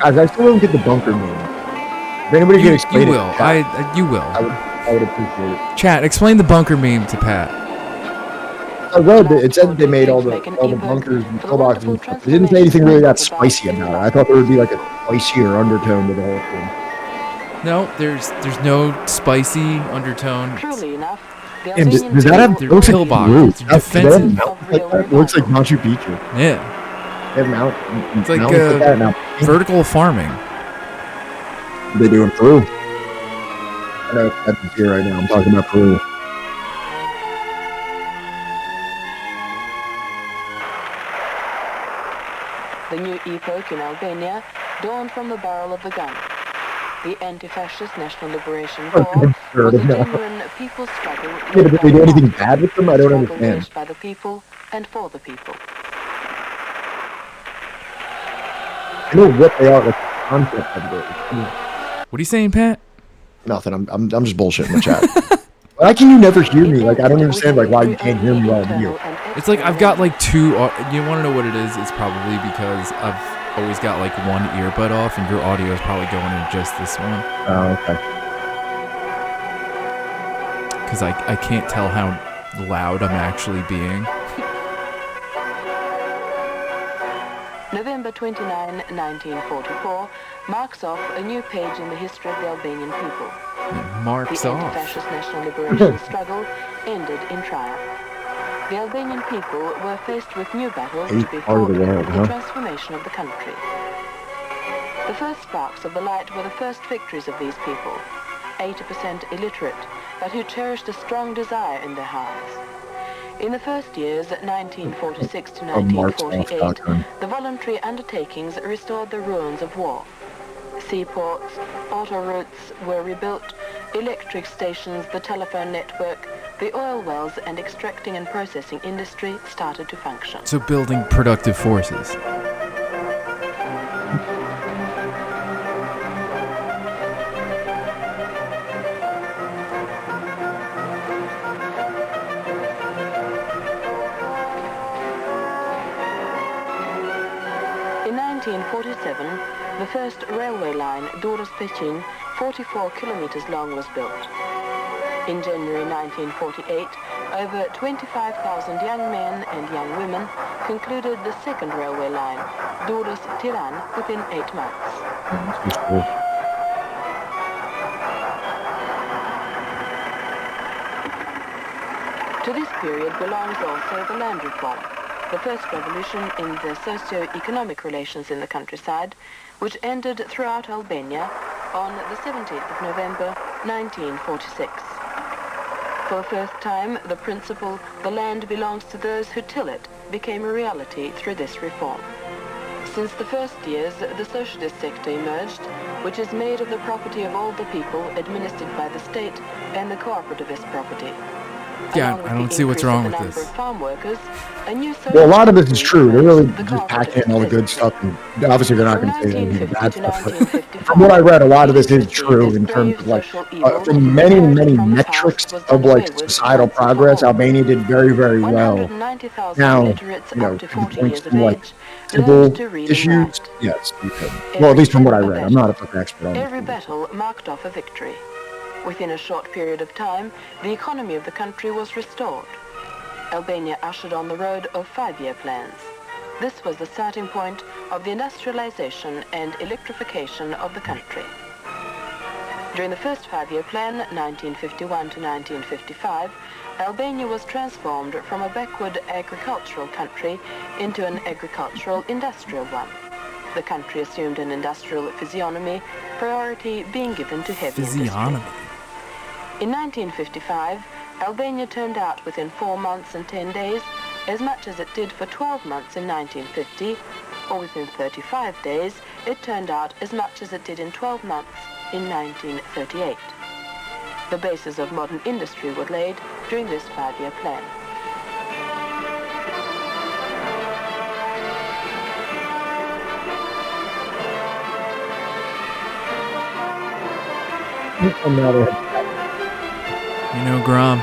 Guys, I still don't get the bunker meme. If anybody can explain You it, will. You will. I would appreciate it. Chat, explain the bunker meme to Pat. I read that it said that they made all the bunkers and pillboxes and stuff. It didn't say anything really that spicy about it. I thought there would be like a spicier undertone to the whole thing. No, there's no spicy undertone. Truly enough, the And does Albanian that have people looks like pillbox. roots? It's defensive. It looks like Machu Picchu. Yeah. They have It's like mountains that now. vertical farming. They do in Peru. I know that's here right now. I'm talking about Peru. The new epoch in Albania dawned from the barrel of the gun. The anti-fascist National Liberation War was a genuine people's struggle. Yeah, but did they do anything bad with them? I don't understand. Waged by the people and for the people. I know what they are, like the concept of it. What are you saying, Pat? Nothing. I'm just bullshitting in the chat. Why can you never hear me? Like, I don't understand like why you can't hear me while I'm here. It's like I've got like two. You want to know what it is? It's probably because I've always got like one earbud off, and your audio is probably going in just this one. Oh, okay. Because I can't tell how loud I'm actually being. November 29, 1944 marks off a new page in the history of the Albanian people. It marks The off. anti-fascist national liberation struggle ended in triumph. The Albanian people were faced with new battles to be part of fought the world, for huh? the transformation of the country. The first sparks of the light were the first victories of these people, 80% illiterate, but who cherished a strong desire in their hearts. In the first years, 1946 to 1948, the voluntary undertakings restored the ruins of war. Seaports, autoroutes were rebuilt, electric stations, the telephone network, the oil wells and extracting and processing industry started to function. So building productive forces. In 1947, the first railway line, Durrës-Peqin, 44 kilometers long, was built. In January 1948, over 25,000 young men and young women concluded the second railway line, Durrës-Tiran, within 8 months. To this period belongs also the land reform, the first revolution in the socio-economic relations in the countryside, which ended throughout Albania on the 17th of November 1946. For the first time, the principle, the land belongs to those who till it, became a reality through this reform. Since the first years, the socialist sector emerged, which is made of the property of all the people, administered by the state, and the cooperativist property. Yeah, I don't see what's wrong with this. Farm workers, well, a lot of this is true. They're really just packing in all the good stuff, and obviously they're not going to say any of the bad stuff. But from what I read, a lot of this is true in terms of like, from many, many metrics of like societal progress, Albania did very, very well. Now, you know, to the points to like civil issues, yes, you could. Well, at least from what I read. I'm not a fucking expert on Every it. battle marked off a victory. Within a short period of time, the economy of the country was restored. Albania ushered on the road of 5-year plans. This was the starting point of the industrialization and electrification of the country. During the first 5-year plan, 1951 to 1955, Albania was transformed from a backward agricultural country into an agricultural industrial one. The country assumed an industrial physiognomy, priority being given to heavy industry. In 1955, Albania turned out within 4 months and 10 days as much as it did for 12 months in 1950, or within 35 days, it turned out as much as it did in 12 months in 1938. The basis of modern industry were laid during this 5-year plan. You know, Grom,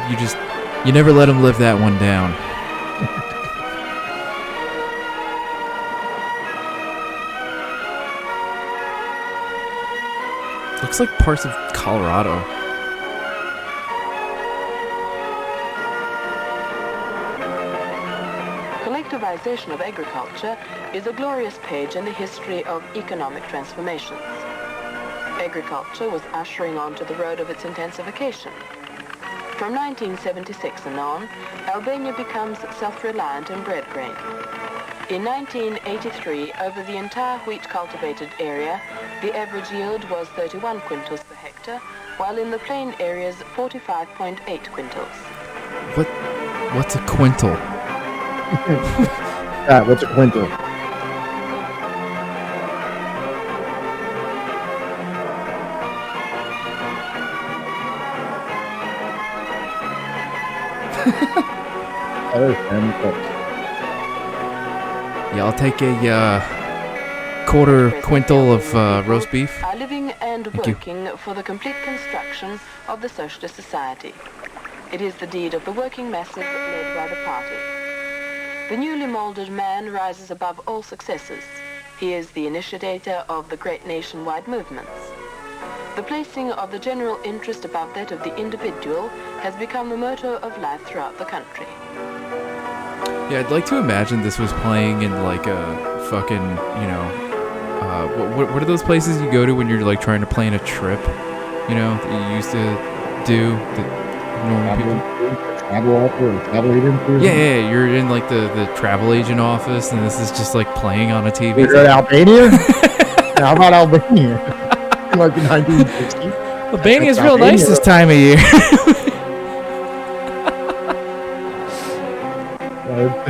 you never let him live that one down. Looks like parts of Colorado. Collectivization of agriculture is a glorious page in the history of economic transformations. Agriculture was ushering onto the road of its intensification. From 1976 and on, Albania becomes self-reliant in bread grain. In 1983, over the entire wheat cultivated area, the average yield was 31 quintals per hectare, while in the plain areas 45.8 quintals. What's a quintal? What's a quintal? Yeah, I'll take a quarter quintal of roast beef. Are living and Thank you. working for the complete construction of the socialist society. It is the deed of the working masses led by the party. The newly molded man rises above all successes. He is the initiator of the great nationwide movements. The placing of the general interest above that of the individual has become the motto of life throughout the country. Yeah, I'd like to imagine this was playing in like a fucking, you know, what are those places you go to when you're like trying to plan a trip, you know, that you used to do, that normal people. Travel agent? Yeah, you're in like the travel agent office, and this is just like playing on a TV. You're in Albania? How about Albania? Like the 1960s? Albania's real nice this time of year.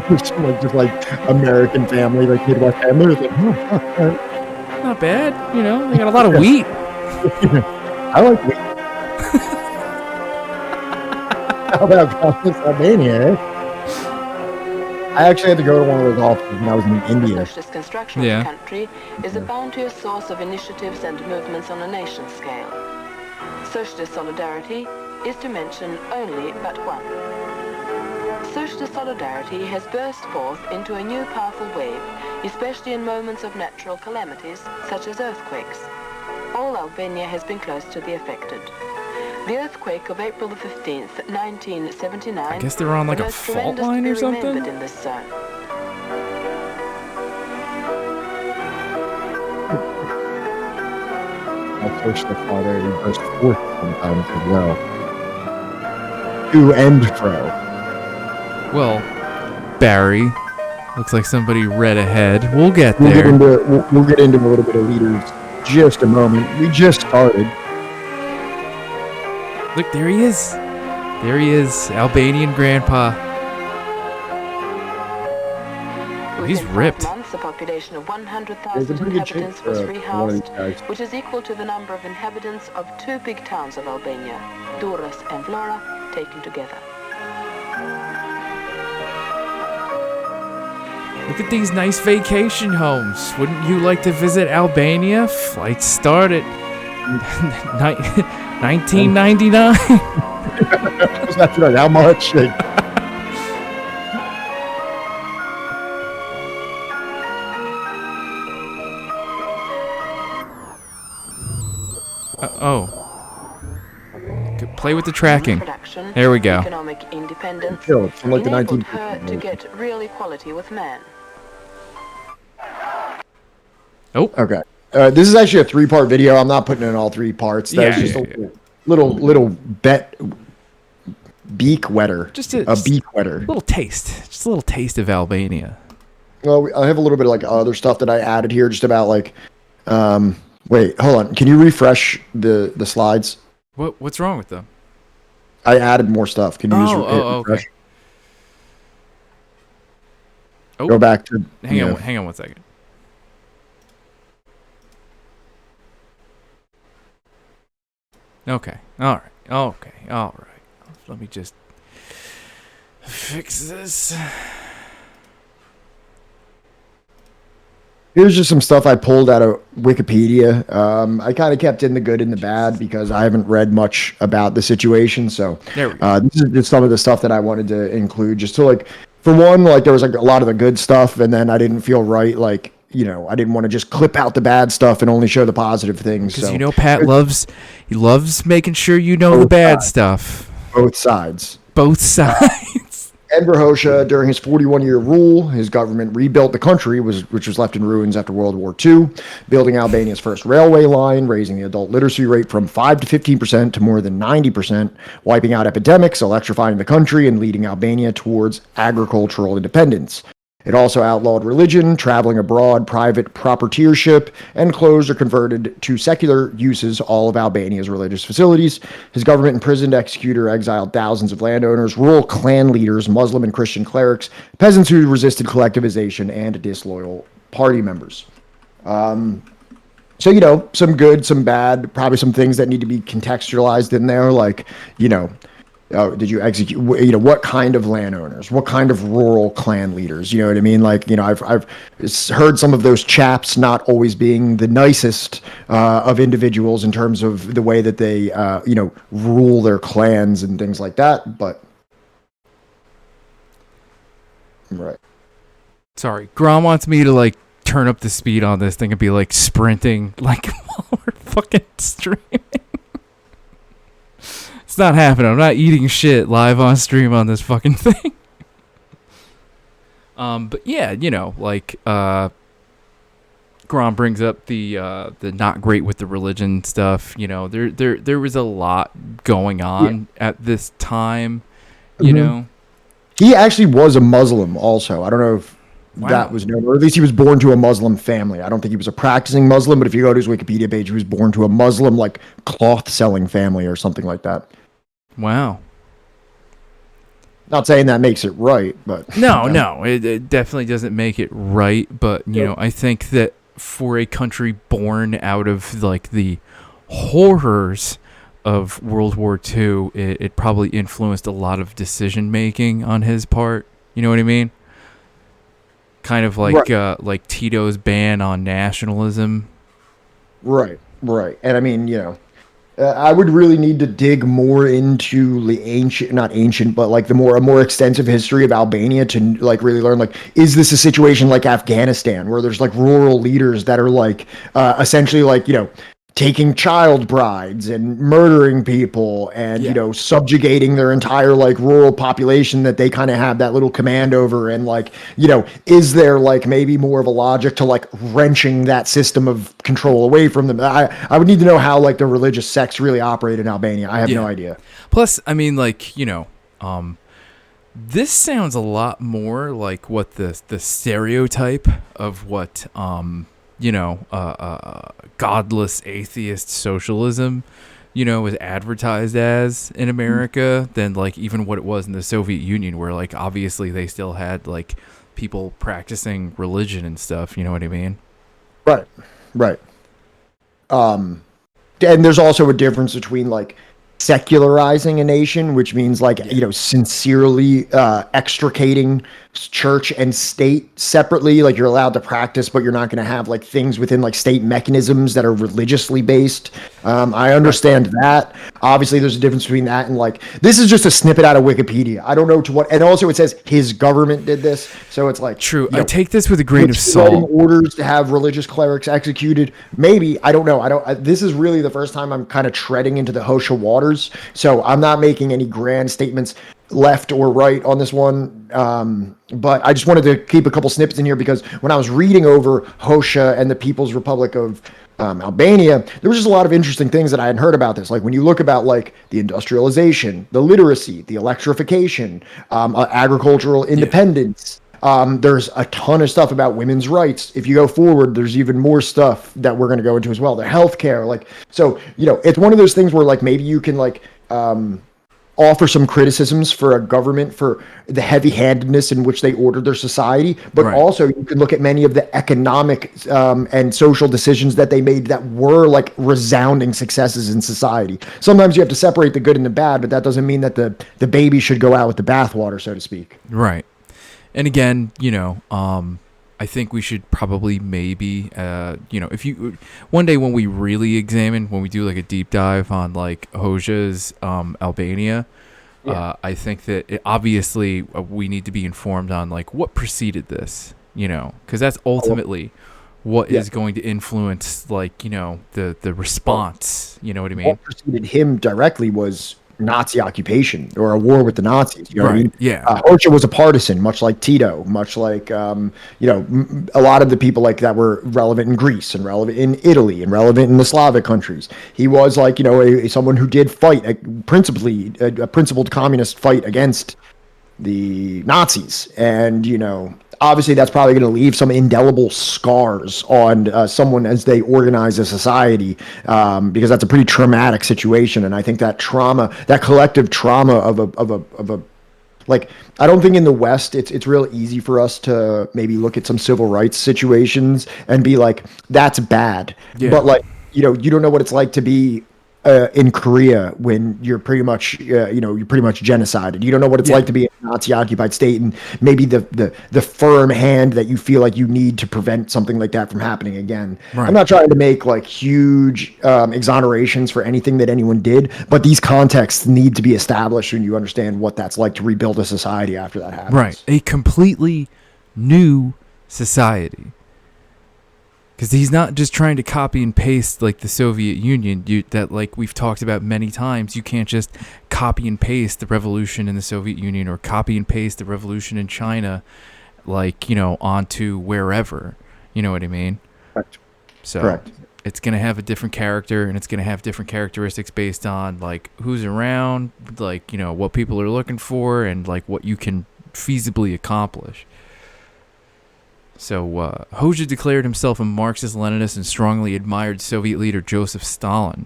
Just like American family, like Midwest family. Like, Not bad, you know, they got a lot of wheat. I like wheat. How about Albania, eh? I actually had to go to one of those offices when I was in India. Socialist construction of the country is a bounteous source of initiatives and movements on a nation scale. Socialist solidarity is to mention only but one. Socialist solidarity has burst forth into a new powerful wave, especially in moments of natural calamities such as earthquakes. All Albania has been close to the affected. The earthquake of April the 15th, 1979. I guess they were on like a fault line or something. In this zone. I'll push the father burst forth sometimes as well. To and fro. Well, Barry, looks like somebody read ahead. We'll get We'll there. we'll get into a little bit of leaders just a moment. We just started. Look, there he is. There he is, Albanian grandpa. Oh, he's ripped. Within 5 months, a population of 100,000 There's a pretty good inhabitants chance was for one of these rehoused, guys. which is equal to the number of inhabitants of 2 big towns of Albania, Durrës and Vlora, taken together. Look at these nice vacation homes. Wouldn't you like to visit Albania? Flights start at 1999. That's right. How much? Play with the tracking. There we go. Economic independence from like the enabled 1950s. her to get real equality with man. Oh. Okay. This is actually a 3-part video. I'm not putting in all 3 parts. That's just a little beak wetter. Just a beak wetter. Little taste. Just a little taste of Albania. Well, I have a little bit of like other stuff that I added here, just about like. Wait, hold on. Can you refresh the slides? What's wrong with them? I added more stuff. Can you refresh? Okay. Oh, go back to. Hang on 1 second. Okay. All right. Let me just fix this. Here's just some stuff I pulled out of Wikipedia. I kind of kept in the good and the bad because I haven't read much about the situation. So there we go. This is just some of the stuff that I wanted to include. Just to like, for one, like there was like a lot of the good stuff, and then I didn't feel right like I didn't want to just clip out the bad stuff and only show the positive things. Because So Pat loves making sure you know the bad stuff. both sides. Both sides. Enver Hoxha, during his 41-year rule, his government rebuilt the country, which was left in ruins after World War II, building Albania's first railway line, raising the adult literacy rate from 5 to 15% to more than 90%, wiping out epidemics, electrifying the country, and leading Albania towards agricultural independence. It also outlawed religion, traveling abroad, private proprietorship, and closed or converted to secular uses all of Albania's religious facilities. His government imprisoned, executed, or exiled thousands of landowners, rural clan leaders, Muslim and Christian clerics, peasants who resisted collectivization, and disloyal party members. So, some good, some bad, probably some things that need to be contextualized in there, like, did you execute, what kind of landowners, what kind of rural clan leaders, you know what I mean? Like, I've heard some of those chaps not always being the nicest of individuals in terms of the way that they, rule their clans and things like that. But, right. Sorry, Grom wants me to turn up the speed on this thing and be sprinting while we're fucking streaming. It's not happening. I'm not eating shit live on stream on this fucking thing. But yeah, Grom brings up the not great with the religion stuff. There was a lot going on at this time. He actually was a Muslim also. I don't know if that was known, or at least he was born to a Muslim family. I don't think he was a practicing Muslim, but if you go to his Wikipedia page, he was born to a Muslim cloth selling family or something like that. Wow. Not saying that makes it right, but no, it definitely doesn't make it right. But I think that for a country born out of the horrors of World War II, it probably influenced a lot of decision making on his part. You know what I mean? Kind of like Tito's ban on nationalism. Right. And I mean, I would really need to dig more into the not ancient, but the more extensive history of Albania to really learn, is this a situation like Afghanistan where there's rural leaders that are essentially taking child brides and murdering people and subjugating their entire rural population that they kind of have that little command over, and is there maybe more of a logic to wrenching that system of control away from them? I would need to know how the religious sects really operate in Albania. I have no idea. Plus, I mean, this sounds a lot more like what the stereotype of what godless atheist socialism, was advertised as in America than even what it was in the Soviet Union, where obviously they still had people practicing religion and stuff. You know what I mean? Right. And there's also a difference between secularizing a nation, which means sincerely extricating church and state separately. You're allowed to practice, but you're not going to have things within state mechanisms that are religiously based. I understand that. Obviously there's a difference between that and this is just a snippet out of Wikipedia. I don't know to what, and also it says his government did this, so it's true. I take this with a grain of salt. Orders to have religious clerics executed, maybe. I don't know. This is really the first time I'm kind of treading into the Hoxha waters, so I'm not making any grand statements left or right on this one, but I just wanted to keep a couple snippets in here because when I was reading over Hoxha and the People's Republic of Albania, there was just a lot of interesting things that I hadn't heard about this. When you look about the industrialization, the literacy, the electrification, agricultural independence. There's a ton of stuff about women's rights. If you go forward, there's even more stuff that we're going to go into as well. The healthcare, so it's one of those things where maybe you can offer some criticisms for a government for the heavy-handedness in which they ordered their society, but also you can look at many of the economic and social decisions that they made that were resounding successes in society. Sometimes you have to separate the good and the bad, but that doesn't mean that the baby should go out with the bathwater, so to speak. Right. And again, I think we should probably maybe, if you one day when we really examine, when we do a deep dive on Hoxha's Albania, I think that obviously we need to be informed on what preceded this, because that's ultimately what is going to influence, like, you know, the response. You know what I mean? What preceded him directly was Nazi occupation or a war with the Nazis. You know what I mean? Yeah. Hoxha was a partisan, much like Tito, much like you know, a lot of the people like that were relevant in Greece and relevant in Italy and relevant in the Slavic countries. He was like, you know, someone who did fight principally a principled communist fight against the Nazis, and you know, obviously that's probably going to leave some indelible scars on someone as they organize a society, because that's a pretty traumatic situation. And I think that trauma, that collective trauma of a like, I don't think in the West it's real easy for us to maybe look at some civil rights situations and be like, that's bad. Yeah. But like, you know, you don't know what it's like to be in Korea when you're pretty much, you know, you're pretty much genocided. You don't know what it's like to be in a Nazi-occupied state, and maybe the firm hand that you feel like you need to prevent something like that from happening again. Right. I'm not trying to make like huge exonerations for anything that anyone did, but these contexts need to be established when you understand what that's like to rebuild a society after that happens. Right. A completely new society. Because he's not just trying to copy and paste like the Soviet Union, that like we've talked about many times. You can't just copy and paste the revolution in the Soviet Union or copy and paste the revolution in China, like, you know, onto wherever. You know what I mean? Correct. So Correct. It's going to have a different character, and it's going to have different characteristics based on like who's around, like, you know, what people are looking for, and like what you can feasibly accomplish. So, Hoxha declared himself a Marxist-Leninist and strongly admired Soviet leader Joseph Stalin.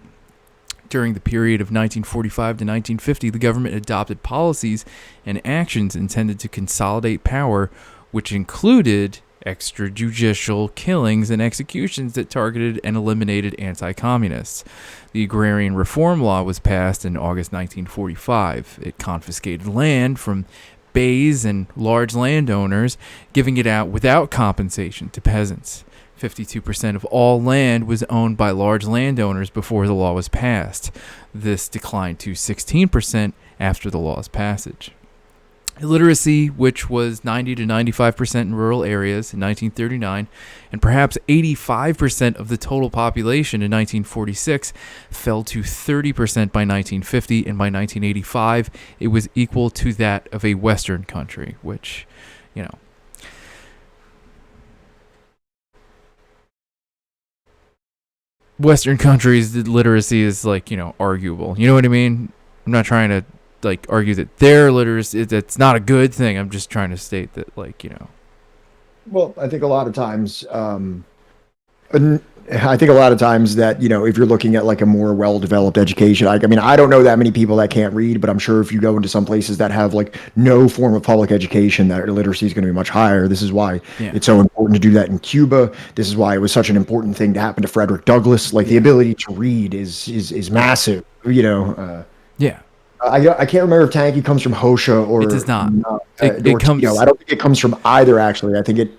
During the period of 1945 to 1950, the government adopted policies and actions intended to consolidate power, which included extrajudicial killings and executions that targeted and eliminated anti-communists. The Agrarian Reform Law was passed in August 1945. It confiscated land from bays and large landowners, giving it out without compensation to peasants. 52% of all land was owned by large landowners before the law was passed. This declined to 16% after the law's passage. Illiteracy, which was 90 to 95% in rural areas in 1939, and perhaps 85% of the total population in 1946, fell to 30% by 1950, and by 1985, it was equal to that of a Western country, which, you know. Western countries, the literacy is, like, you know, arguable. You know what I mean? I'm not trying to like argue that their literacy, that's not a good thing. I'm just trying to state that, like, you know. Well, I think a lot of times, that, you know, if you're looking at like a more well-developed education, I mean, I don't know that many people that can't read, but I'm sure if you go into some places that have like no form of public education, that literacy is going to be much higher. This is why it's so important to do that in Cuba. This is why it was such an important thing to happen to Frederick Douglass. Like the ability to read is massive, you know. I can't remember if Tanky comes from Hoxha or it does not. It comes. You know, I don't think it comes from either. Actually, I think it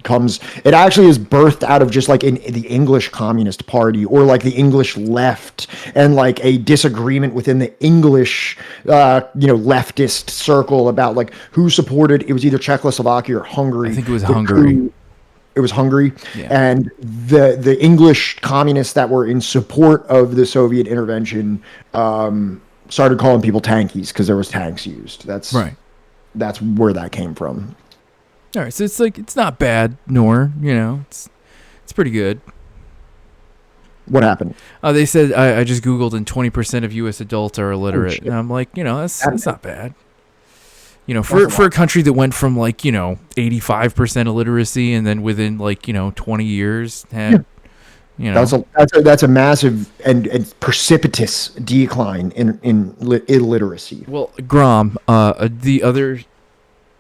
actually is birthed out of just like in the English Communist Party or like the English left, and like a disagreement within the English, you know, leftist circle about like who supported. It was either Czechoslovakia or Hungary. I think it was Hungary. It was Hungary, and the English communists that were in support of the Soviet intervention started calling people tankies because there was tanks used. That's where that came from. All right, so it's like, it's not bad, nor, you know, it's pretty good. What happened? They said, I just Googled, and 20% of U.S. adults are illiterate. And I'm like, you know, that's not bad. You know, for a country that went from like, you know, 85% illiteracy, and then within like, you know, 20 years had... You know. That's a massive and precipitous decline in illiteracy. Well, Grom, the other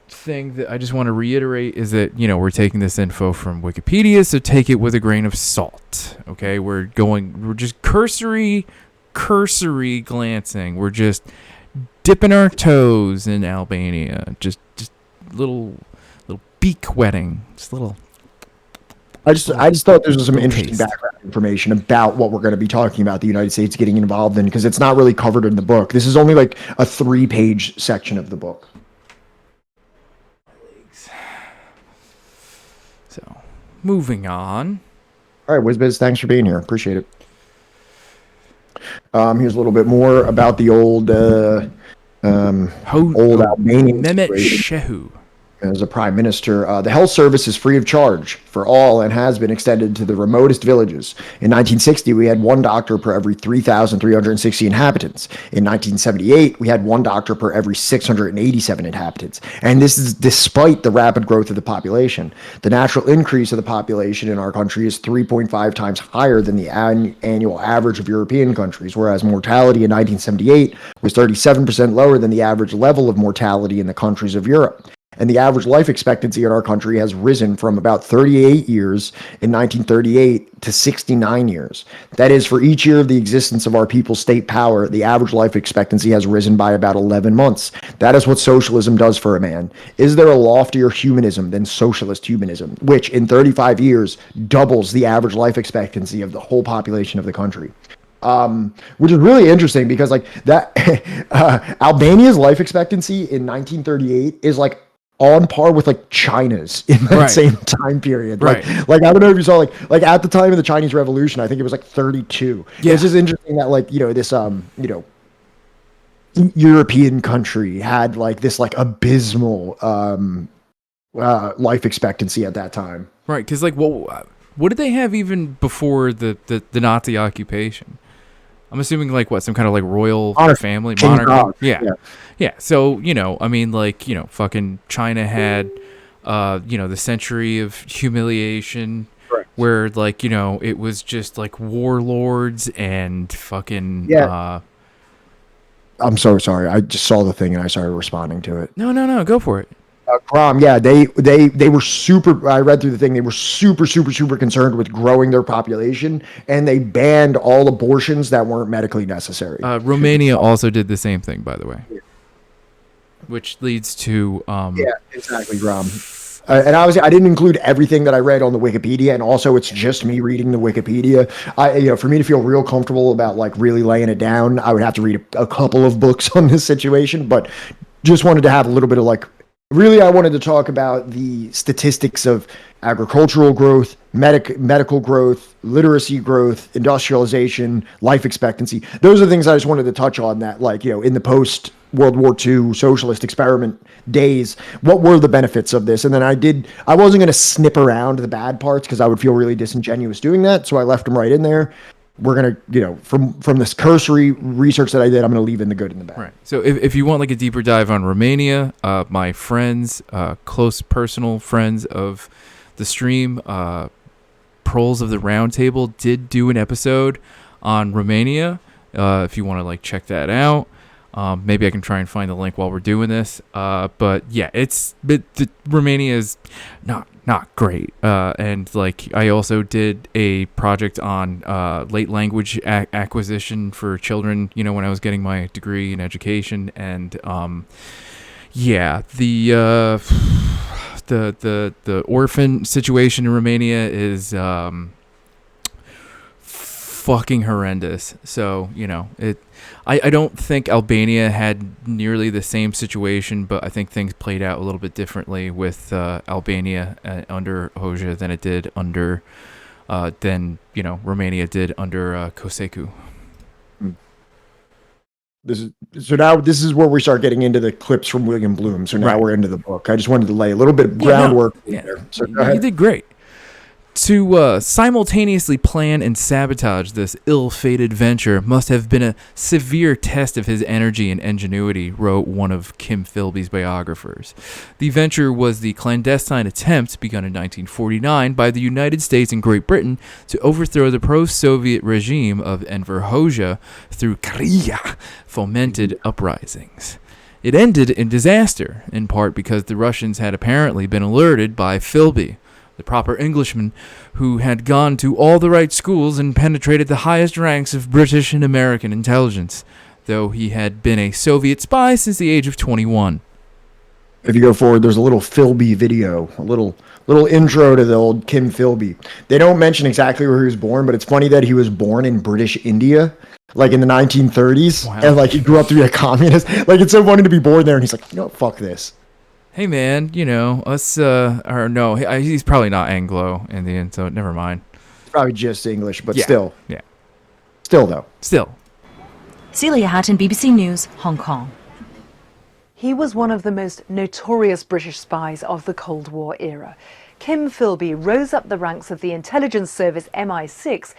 thing that I just want to reiterate is that, you know, we're taking this info from Wikipedia, so take it with a grain of salt. Okay, we're just cursory glancing. We're just dipping our toes in Albania, just little beak wetting, just little. I just thought there was some interesting background information about what we're going to be talking about the United States getting involved in, because it's not really covered in the book. This is only like a 3-page section of the book. So, moving on. All right, WizBiz, thanks for being here. Appreciate it. Here's a little bit more about the old Albanian Mehmet situation. Shehu. As a prime minister, the health service is free of charge for all and has been extended to the remotest villages. In 1960, we had one doctor per every 3,360 inhabitants. In 1978, we had one doctor per every 687 inhabitants. And this is despite the rapid growth of the population. The natural increase of the population in our country is 3.5 times higher than the annual average of European countries, whereas mortality in 1978 was 37% lower than the average level of mortality in the countries of Europe. And the average life expectancy in our country has risen from about 38 years in 1938 to 69 years. That is, for each year of the existence of our people's state power, the average life expectancy has risen by about 11 months. That is what socialism does for a man. Is there a loftier humanism than socialist humanism, which in 35 years doubles the average life expectancy of the whole population of the country? Which is really interesting because like that Albania's life expectancy in 1938 is like on par with like China's in that same time period. Like I don't know if you saw like at the time of the Chinese Revolution, I think it was like 32. Yeah. It's just interesting that like, this European country had like this like abysmal life expectancy at that time. Right, because like what did they have even before the Nazi occupation? I'm assuming like what, some kind of like royal family monarchy. Yeah. So, I mean, like, fucking China had, the century of humiliation where like, it was just like warlords and fucking, I'm so sorry. I just saw the thing and I started responding to it. No, go for it. Grom, yeah, they were super. I read through the thing. They were super concerned with growing their population, and they banned all abortions that weren't medically necessary. Romania also did the same thing, by the way, which leads to yeah, exactly, Grom. And I didn't include everything that I read on the Wikipedia, and also it's just me reading the Wikipedia. For me to feel real comfortable about like really laying it down, I would have to read a couple of books on this situation, but just wanted to have a little bit of like. Really, I wanted to talk about the statistics of agricultural growth, medical growth, literacy growth, industrialization, life expectancy. Those are the things I just wanted to touch on that, like, in the post-World War II socialist experiment days, what were the benefits of this? And then I wasn't going to snip around the bad parts because I would feel really disingenuous doing that, so I left them right in there. We're going to, from this cursory research that I did, I'm going to leave in the good and the bad. Right. So if you want like a deeper dive on Romania, my friends, close personal friends of the stream, Proles of the Round Table did do an episode on Romania. If you want to like check that out. Maybe I can try and find the link while we're doing this. But yeah, Romania is not great. And like I also did a project on late language acquisition for children, when I was getting my degree in education. And the orphan situation in Romania is fucking horrendous. So, I don't think Albania had nearly the same situation, but I think things played out a little bit differently with Albania under Hoxha than it did under Romania did under Koseku. This is where we start getting into the clips from William Blum. So now we're into the book. I just wanted to lay a little bit of groundwork there. So go ahead. You did great. To simultaneously plan and sabotage this ill-fated venture must have been a severe test of his energy and ingenuity, wrote one of Kim Philby's biographers. The venture was the clandestine attempt, begun in 1949, by the United States and Great Britain to overthrow the pro-Soviet regime of Enver Hoxha through fomented uprisings. It ended in disaster, in part because the Russians had apparently been alerted by Philby, the proper Englishman who had gone to all the right schools and penetrated the highest ranks of British and American intelligence, though he had been a Soviet spy since the age of 21. If you go forward, there's a little Philby video, a little intro to the old Kim Philby. They don't mention exactly where he was born, but it's funny that he was born in British India, like in the 1930s, and like he grew up to be a communist. Like it's so funny to be born there, and he's like, fuck this. Hey man, us, he's probably not Anglo-Indian, so never mind. probably just English, but Yeah. still. Yeah. Still, though. Still. Celia Hatton, BBC News, Hong Kong. He was one of the most notorious British spies of the Cold War era. Kim Philby rose up the ranks of the intelligence service MI6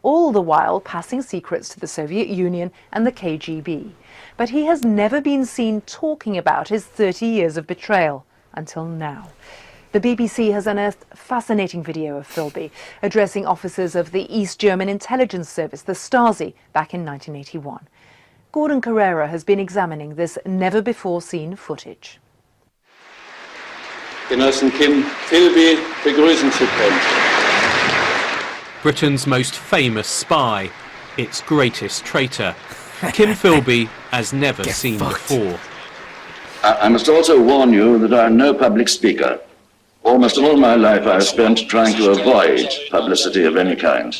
all the while passing secrets to the Soviet Union and the KGB. But he has never been seen talking about his 30 years of betrayal until now. The BBC has unearthed a fascinating video of Philby addressing officers of the East German intelligence service, the Stasi, back in 1981. Gordon Carrera has been examining this never-before-seen footage. Genossen Kim Philby begrüßen zu können. Britain's most famous spy, its greatest traitor. Kim Philby as never seen before. I must also warn you that I am no public speaker. Almost all my life I have spent trying to avoid publicity of any kind.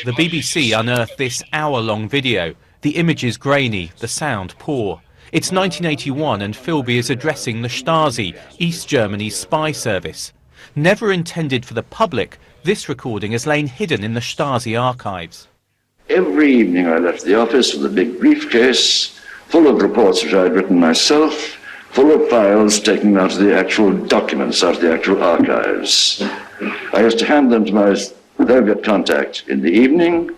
The BBC unearthed this hour-long video. The image is grainy, the sound poor. It's 1981 and Philby is addressing the Stasi, East Germany's spy service. Never intended for the public, this recording has lain hidden in the Stasi archives. Every evening I left the office with a big briefcase full of reports which I had written myself, full of files taken out of the actual documents, out of the actual archives. I used to hand them to my Soviet contact in the evening.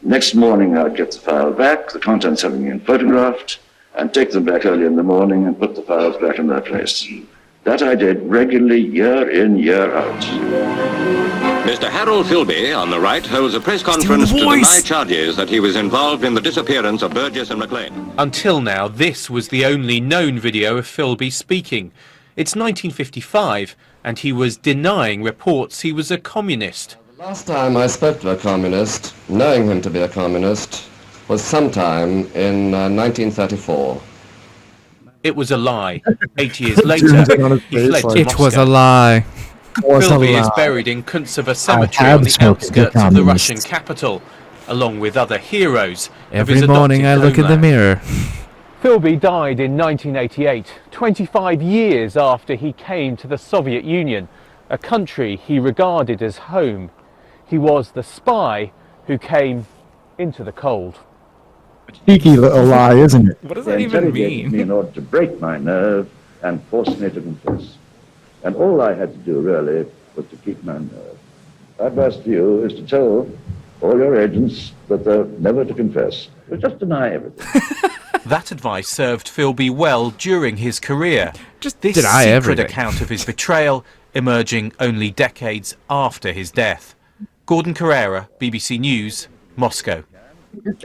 Next morning I'd get the file back, the contents having been photographed, and take them back early in the morning and put the files back in their place. That I did regularly, year in, year out. Mr. Harold Philby, on the right, holds a press conference to deny charges that he was involved in the disappearance of Burgess and McLean. Until now, this was the only known video of Philby speaking. It's 1955, and he was denying reports he was a communist. The last time I spoke to a communist, knowing him to be a communist, was sometime in 1934. It was a lie. 8 years later, he fled to It Moscow. was a lie. Philby is buried in Kuntsevo Cemetery on the outskirts of the Russian capital, along with other heroes. Every morning I look in the mirror. Philby died in 1988, 25 years after he came to the Soviet Union, a country he regarded as home. He was the spy who came into the cold. Cheeky little lie, isn't it? What does that even mean? Me in order to break my nerve and force me to confess. And all I had to do, really, was to keep my nerve. My advice to you is to tell all your agents that they're never to confess. But just deny everything. That advice served Philby well during his career. Just this deny secret everything. account of his betrayal emerging only decades after his death. Gordon Carrera, BBC News, Moscow.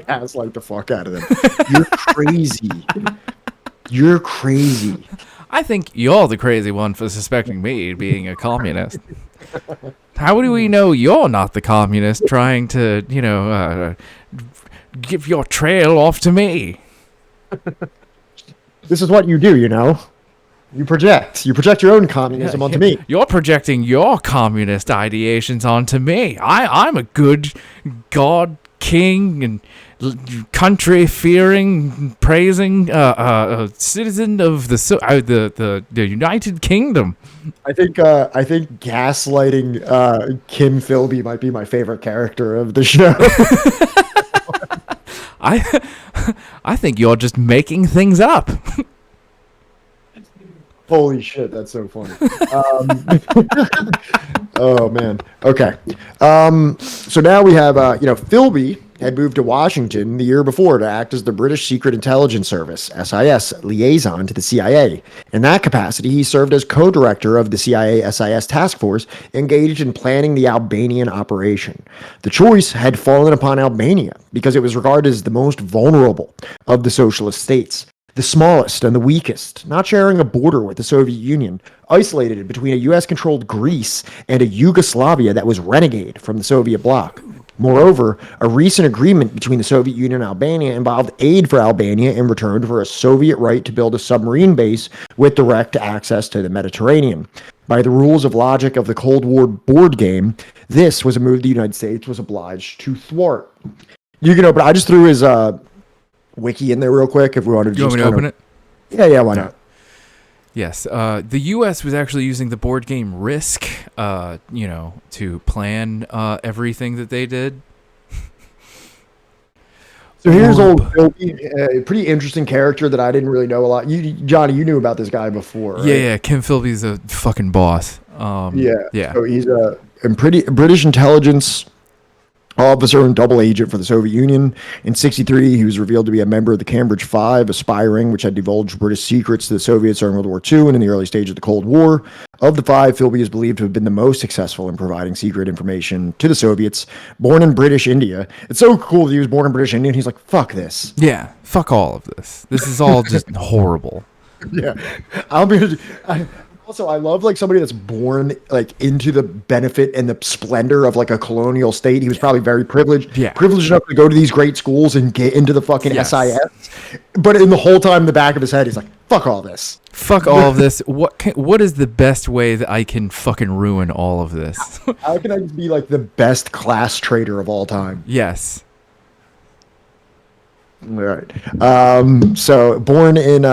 Gaslight the fuck out of them. You're crazy. You're crazy. I think you're the crazy one for suspecting me being a communist. How do we know you're not the communist trying to, give your trail off to me? This is what you do, you know. You project. You project your own communism onto me. You're projecting your communist ideations onto me. I'm a good God king and country-fearing, praising citizen of the United Kingdom. I think gaslighting Kim Philby might be my favorite character of the show. I think you're just making things up. Holy shit, that's so funny. Oh man. Okay. So now we have Philby had moved to Washington the year before to act as the British Secret Intelligence Service, SIS, liaison to the CIA. In that capacity, he served as co-director of the CIA SIS task force engaged in planning the Albanian operation. The choice had fallen upon Albania because it was regarded as the most vulnerable of the socialist states. The smallest and the weakest, not sharing a border with the Soviet Union, isolated between a US-controlled Greece and a Yugoslavia that was renegade from the Soviet bloc. Moreover, a recent agreement between the Soviet Union and Albania involved aid for Albania in return for a Soviet right to build a submarine base with direct access to the Mediterranean. By the rules of logic of the Cold War board game, this was a move the United States was obliged to thwart. But I just threw his wiki in there real quick if we wanted to. You want me to open it? Yeah, why not? Yes, the U.S. was actually using the board game Risk, to plan everything that they did. So here's old Philby, a pretty interesting character that I didn't really know a lot. Johnny, you knew about this guy before, right? Yeah, Kim Philby's a fucking boss. Yeah. So he's a British intelligence officer and double agent for the Soviet Union. In 1963, he was revealed to be a member of the Cambridge Five, a spy ring which had divulged British secrets to the Soviets during World War II and in the early stage of the Cold War. Of the five, Philby is believed to have been the most successful in providing secret information to the Soviets. Born in British India. It's so cool that he was born in British India, and he's like, fuck this. Yeah, fuck all of this. This is all just horrible. Yeah. Also, I love like somebody that's born like into the benefit and the splendor of like a colonial state. He was probably very privileged, privileged enough to go to these great schools and get into the fucking SIS. But in the whole time, in the back of his head, he's like, "Fuck all this. Fuck all of this. What is the best way that I can fucking ruin all of this? How can I be like the best class traitor of all time?" Yes. All right. So born in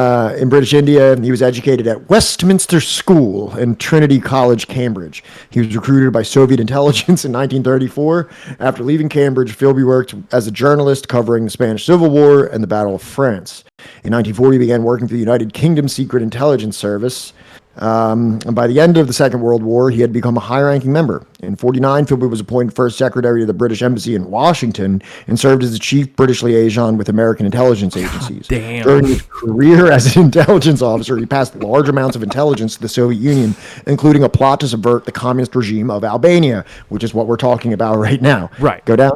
British India, he was educated at Westminster School and Trinity College, Cambridge. He was recruited by Soviet intelligence in 1934. After leaving Cambridge, Philby worked as a journalist covering the Spanish Civil War and the Battle of France. In 1940, he began working for the United Kingdom Secret Intelligence Service. And by the end of the Second World War, he had become a high-ranking member. In 1949, Philby was appointed first secretary of the British Embassy in Washington and served as the chief British liaison with American intelligence agencies. Damn. During his career as an intelligence officer, he passed large amounts of intelligence to the Soviet Union, including a plot to subvert the communist regime of Albania, which is what we're talking about right now. Right. Go down.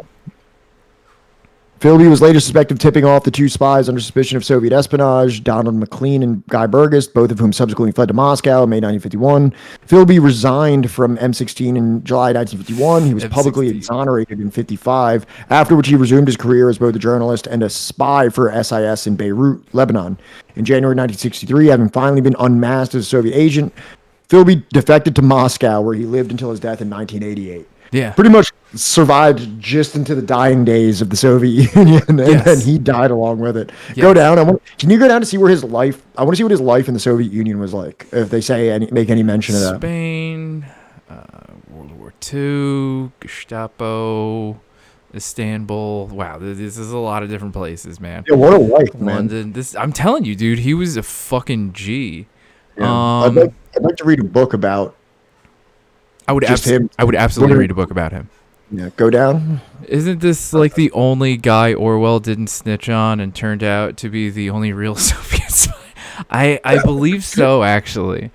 Philby was later suspected of tipping off the two spies under suspicion of Soviet espionage, Donald McLean and Guy Burgess, both of whom subsequently fled to Moscow in May 1951. Philby resigned from M16 in July 1951. He was publicly exonerated in 1955, after which he resumed his career as both a journalist and a spy for SIS in Beirut, Lebanon. In January 1963, having finally been unmasked as a Soviet agent, Philby defected to Moscow, where he lived until his death in 1988. Yeah. Pretty much survived just into the dying days of the Soviet Union, and then he died along with it. Yes. Go down. Can you go down to see where his life? I want to see what his life in the Soviet Union was like. If they make any mention of that. Spain, World War II, Gestapo, Istanbul. Wow, this is a lot of different places, man. Yeah, what a life, man. London. I'm telling you, dude, he was a fucking G. Yeah. I'd like to read a book about. I would absolutely read a book about him. Yeah, go down. Isn't this like the only guy Orwell didn't snitch on and turned out to be the only real Soviet spy? I believe so, actually.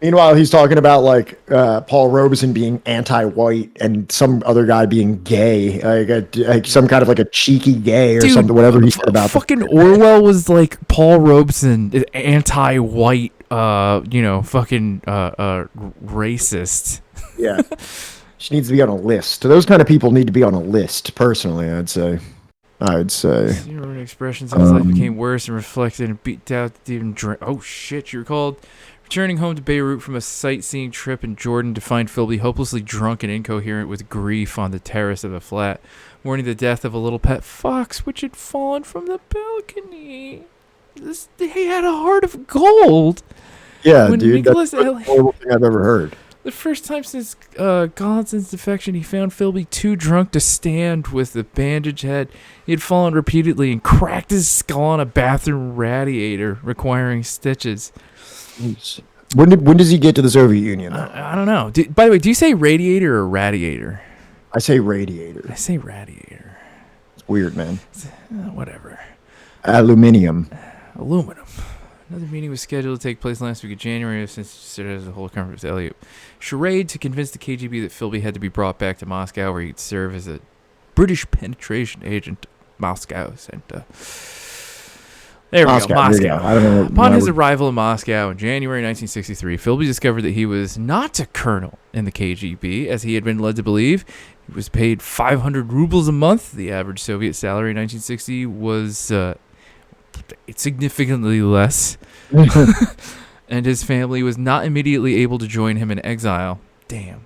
Meanwhile, he's talking about like Paul Robeson being anti-white and some other guy being gay, like some kind of like a cheeky gay or something. Whatever he said about fucking Orwell was like Paul Robeson, anti-white, fucking racist. Yeah, she needs to be on a list. Those kind of people need to be on a list. Personally, I'd say. Zero expressions of his life became worse and reflected and beat out even drink. Oh shit! You recalled returning home to Beirut from a sightseeing trip in Jordan to find Philby hopelessly drunk and incoherent with grief on the terrace of a flat, mourning the death of a little pet fox which had fallen from the balcony. He had a heart of gold. Yeah, dude, that's the most horrible thing I've ever heard. The first time since Gollinson's defection, he found Philby too drunk to stand with a bandaged head. He had fallen repeatedly and cracked his skull on a bathroom radiator, requiring stitches. When does he get to the Soviet Union? I don't know. By the way, do you say radiator or radiator? I say radiator. I say radiator. It's weird, man. Whatever. Aluminum. Another meeting was scheduled to take place last week of January, since it served as a whole conference with Elliot. Charade to convince the KGB that Philby had to be brought back to Moscow, where he'd serve as a British penetration agent. Moscow Center. There we go, Moscow. I don't know. Upon his arrival in Moscow in January 1963, Philby discovered that he was not a colonel in the KGB, as he had been led to believe. He was paid 500 rubles a month. The average Soviet salary in 1960 was significantly less. And his family was not immediately able to join him in exile. Damn.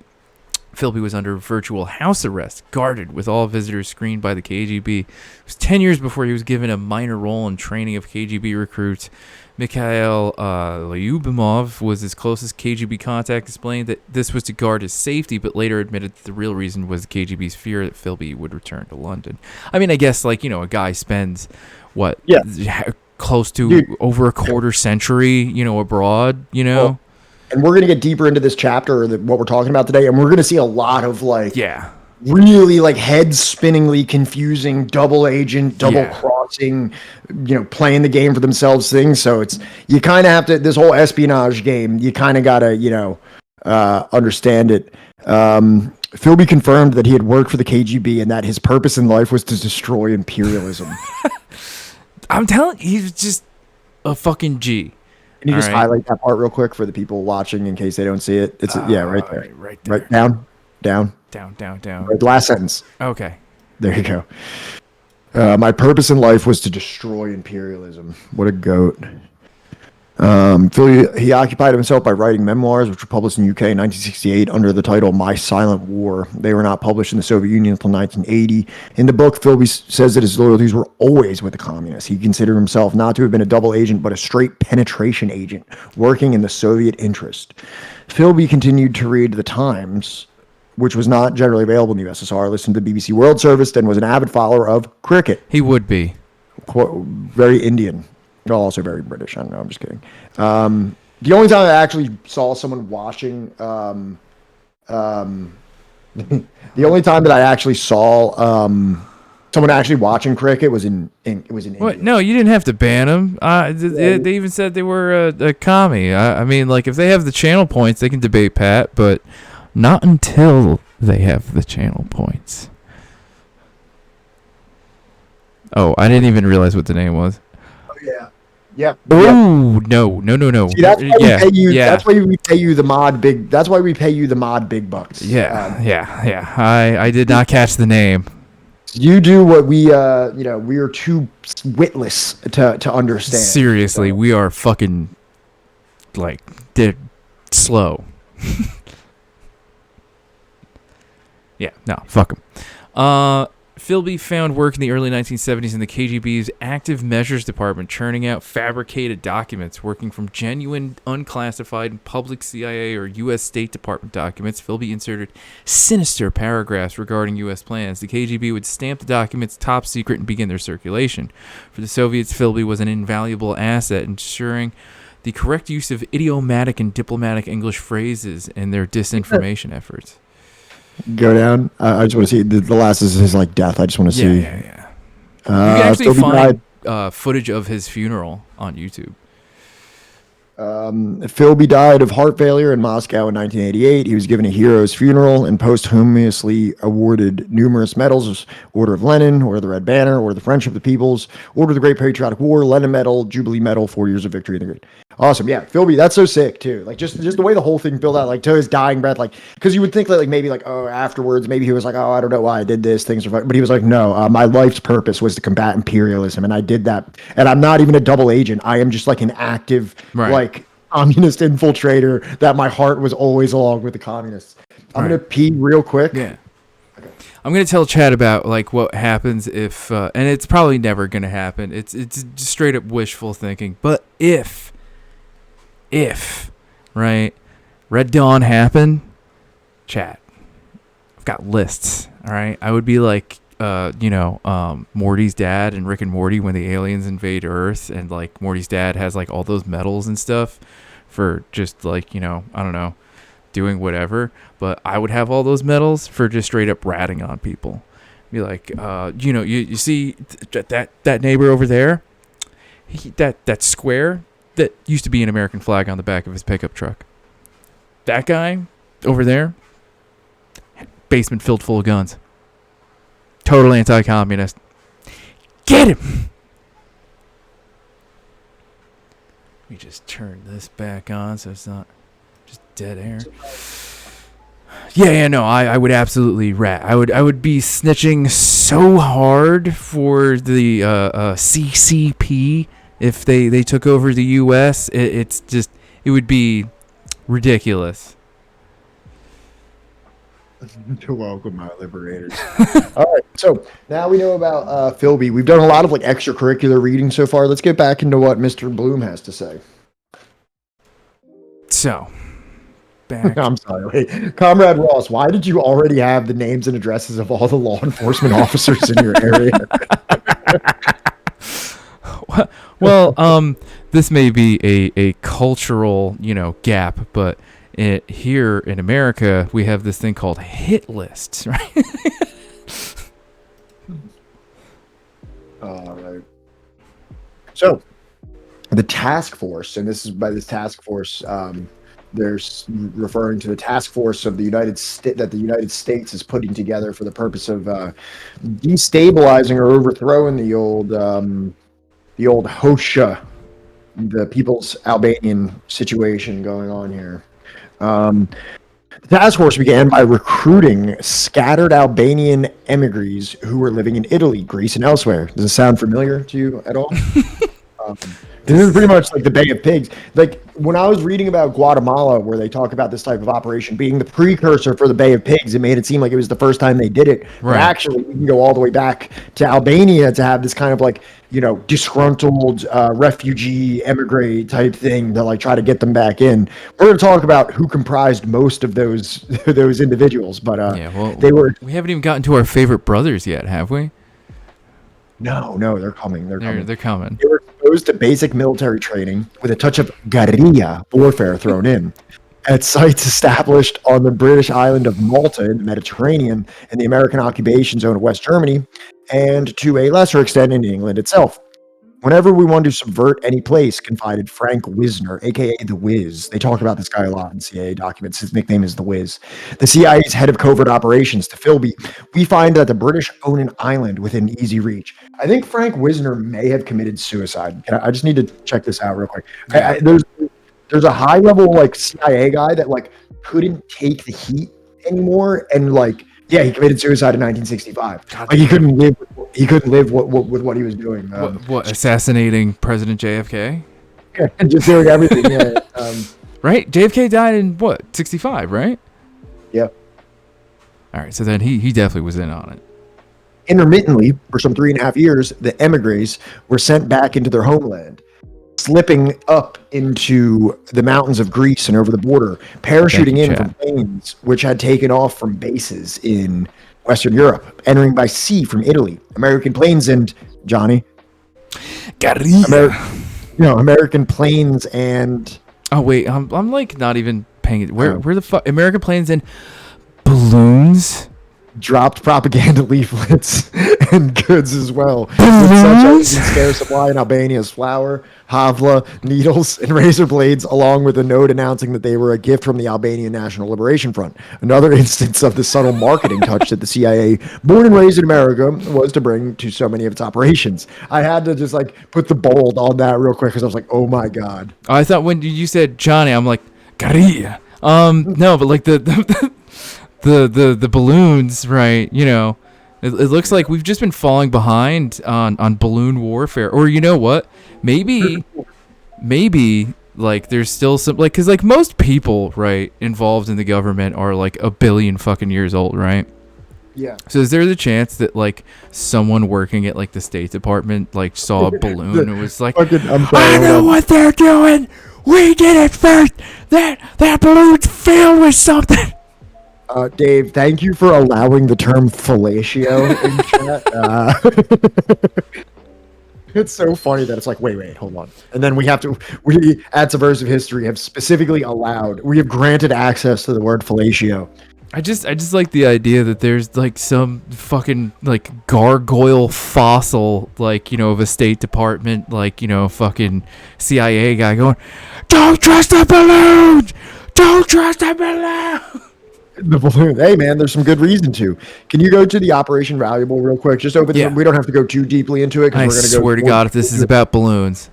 Philby was under virtual house arrest, guarded with all visitors screened by the KGB. It was 10 years before he was given a minor role in training of KGB recruits. Mikhail Lyubimov was his closest KGB contact, explained that this was to guard his safety, but later admitted that the real reason was the KGB's fear that Philby would return to London. I mean, I guess, like, you know, a guy spends, what, close to over a quarter century, you know, abroad, you know? Well, and we're going to get deeper into this chapter, what we're talking about today, and we're going to see a lot of, like, really, like, head-spinningly confusing double agent, double crossing, you know, playing the game for themselves things. So it's, you kind of have to, this whole espionage game, you kind of got to, you know, understand it. Philby confirmed that he had worked for the KGB and that his purpose in life was to destroy imperialism. I'm telling you, he's just a fucking G. Can you just highlight that part real quick for the people watching in case they don't see it? It's right there. Right there. Right down. Down. Right, last sentence. Okay. There you go. My purpose in life was to destroy imperialism. What a goat. He occupied himself by writing memoirs, which were published in the UK in 1968 under the title My Silent War. They were not published in the Soviet Union until 1980. In the book, Philby says that his loyalties were always with the communists. He considered himself not to have been a double agent, but a straight penetration agent, working in the Soviet interest. Philby continued to read The Times, which was not generally available in the USSR, listened to the BBC World Service, and was an avid follower of cricket. He would be. Very Indian. Also very British. I don't know. I'm just kidding. The only time I actually saw someone watching, the only time that I actually saw someone actually watching cricket was in India. What? No, you didn't have to ban them. They even said they were a commie. I mean, like, if they have the channel points, they can debate Pat, but not until they have the channel points. Oh, I didn't even realize what the name was. Oh, yeah. Yeah. Oh, no. See, that's why we pay you. That's why we pay you the mod big. That's why we pay you the mod big bucks. Yeah. I did not catch the name. You do what we, we are too witless to understand. Seriously, we are fucking, like, slow. Yeah, no, fuck him. Philby found work in the early 1970s in the KGB's Active Measures Department, churning out fabricated documents, working from genuine, unclassified, and public CIA or U.S. State Department documents. Philby inserted sinister paragraphs regarding U.S. plans. The KGB would stamp the documents top secret and begin their circulation. For the Soviets, Philby was an invaluable asset, ensuring the correct use of idiomatic and diplomatic English phrases in their disinformation efforts. Go down. I just want to see the last is his like death. I just want to see. Yeah. You can actually find footage of his funeral on YouTube. Philby died of heart failure in Moscow in 1988. He was given a hero's funeral and posthumously awarded numerous medals: Order of Lenin, Order of the Red Banner, Order of the Friendship of the Peoples, Order of the Great Patriotic War, Lenin Medal, Jubilee Medal, 4 years of victory in the Great. Awesome. Yeah, Philby, that's so sick too. Like just the way the whole thing built out, like to his dying breath, like because you would think like maybe like afterwards maybe he was like I don't know why I did this, things are fine. But he was like no, my life's purpose was to combat imperialism, and I did that. And I'm not even a double agent. I am just like an active like communist infiltrator that my heart was always along with the communists. I'm gonna pee real quick. Yeah. Okay. I'm gonna tell Chad about like what happens if, and it's probably never gonna happen. It's just straight up wishful thinking. But if right, Red Dawn happened, Chad, I've got lists. All right, I would be like, Morty's dad and Rick and Morty when the aliens invade Earth, and like Morty's dad has like all those medals and stuff for just like I don't know, doing whatever. But I would have all those medals for just straight up ratting on people. Be like, you see that neighbor over there, that square that used to be an American flag on the back of his pickup truck. That guy over there, basement filled full of guns. Total anti-communist. Get him! Let me just turn this back on so it's not just dead air. Yeah, no, I would absolutely rat. I would be snitching so hard for the CCP if they took over the U.S. It would be ridiculous. To welcome my liberators. All right, so now we know about Philby. We've done a lot of like extracurricular reading so far. Let's get back into what Mr. Blum has to say. So, back. I'm sorry, wait. Comrade Ross, why did you already have the names and addresses of all the law enforcement officers in your area? Well, this may be a cultural, gap, but here in America, we have this thing called hit lists, right? All right. So, the task force, and this is by this task force, there's referring to the task force of the United States that the United States is putting together for the purpose of destabilizing or overthrowing the old Hosha, the People's Albanian situation going on here. The task force began by recruiting scattered Albanian emigres who were living in Italy, Greece, and elsewhere. Does it sound familiar to you at all? This is pretty much like the Bay of Pigs. Like when I was reading about Guatemala, where they talk about this type of operation being the precursor for the Bay of Pigs, it made it seem like it was the first time they did it. Right. But actually, we can go all the way back to Albania to have this kind of like, disgruntled refugee emigre type thing to like try to get them back in. We're going to talk about who comprised most of those individuals, but we haven't even gotten to our favorite brothers yet, have we? No, they're coming. They're coming. They were exposed to basic military training with a touch of guerrilla warfare thrown in. At sites established on the British island of Malta in the Mediterranean and the American occupation zone of West Germany, and to a lesser extent in England itself. Whenever we want to subvert any place, confided Frank Wisner, a.k.a. The Wiz. They talk about this guy a lot in CIA documents. His nickname is The Wiz. The CIA's head of covert operations to Philby. We find that the British own an island within easy reach. I think Frank Wisner may have committed suicide. I just need to check this out real quick. There's a high-level like CIA guy that like couldn't take the heat anymore, and like he committed suicide in 1965. Like he couldn't live. He couldn't live with what he was doing. What assassinating President JFK? Yeah, just doing everything. Right? JFK died in 65, right? Yeah. All right, so then he definitely was in on it. Intermittently, for some 3.5 years, the emigres were sent back into their homeland, slipping up into the mountains of Greece and over the border, parachuting in from planes which had taken off from bases in Western Europe, entering by sea from Italy. American planes and Johnny. American planes and. Oh wait, I'm like not even paying it. Where the fuck? American planes and balloons. Dropped propaganda leaflets and goods as well. With such a scarce supply in Albania's flour, havla, needles, and razor blades, along with a note announcing that they were a gift from the Albanian National Liberation Front. Another instance of the subtle marketing touch that the CIA, born and raised in America, was to bring to so many of its operations. I had to just like put the bold on that real quick because I was like, oh my god. I thought when you said Johnny, I'm like, Garia. No, but like the balloons, right? It looks like we've just been falling behind on balloon warfare. Or you know what? Maybe like there's still some like because like most people right involved in the government are like a billion fucking years old, right? Yeah. So is there the chance that like someone working at like the State Department like saw a balloon and was like, I know what they're doing. We did it first. That balloon's filled with something. Dave, thank you for allowing the term fellatio in chat. It's so funny that it's like, wait, hold on. And then we at Subversive History have specifically we have granted access to the word fellatio. I just like the idea that there's like some fucking like gargoyle fossil like, of a State Department, like, fucking CIA guy going, don't trust the balloons! Don't trust the balloon! The balloon. Hey man, there's some good reason to. Can you go to the Operation Valuable real quick? Just open we don't have to go too deeply into it. I swear to God, if this is about balloons.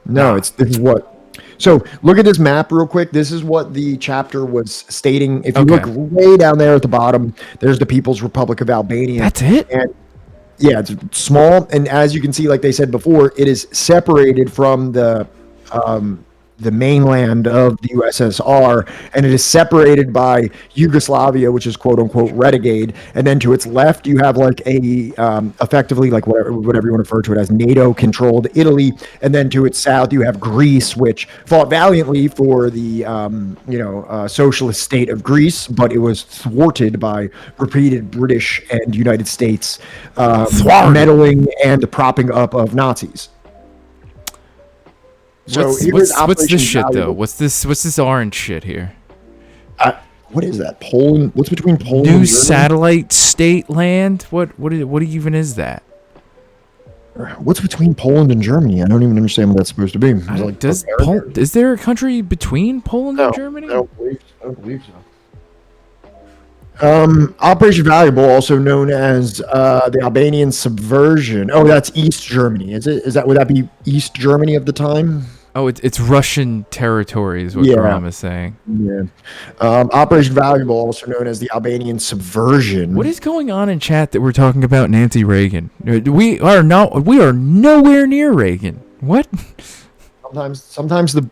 No, this is what. So look at this map real quick. This is what the chapter was stating. If you look way down there at the bottom, there's the People's Republic of Albania. That's it? And yeah, it's small. And as you can see, like they said before, it is separated from the the mainland of the USSR, and it is separated by Yugoslavia, which is quote unquote renegade, and then to its left you have like a effectively like whatever you want to refer to it as NATO controlled Italy, and then to its south you have Greece, which fought valiantly for the socialist state of Greece, but it was thwarted by repeated British and United States meddling and propping up of Nazis. So what's this shit though? What's this orange shit here? What is that? Poland? What's between Poland New and Germany? satellite state land? What even is that? What's between Poland and Germany? I don't even understand what that's supposed to be. Is there a country between Poland and Germany? I don't believe so. Operation Valuable, also known as the Albanian subversion. Oh, that's East Germany. Would that be East Germany of the time? Oh, it's Russian territory is what Graham is saying. Yeah. Operation Valuable, also known as the Albanian subversion. What is going on in chat that we're talking about Nancy Reagan? We are nowhere near Reagan. What? Sometimes the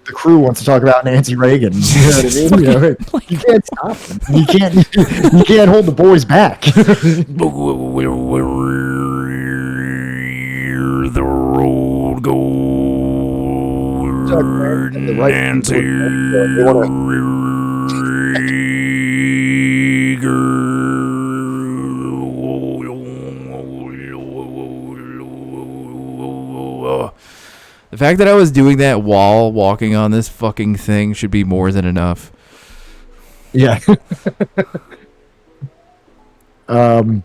crew wants to talk about Nancy Reagan. You know what I mean? You can't stop them. You can't hold the boys back. Where the road goes, Nancy Reagan. The fact that I was doing that while walking on this fucking thing should be more than enough. Yeah. The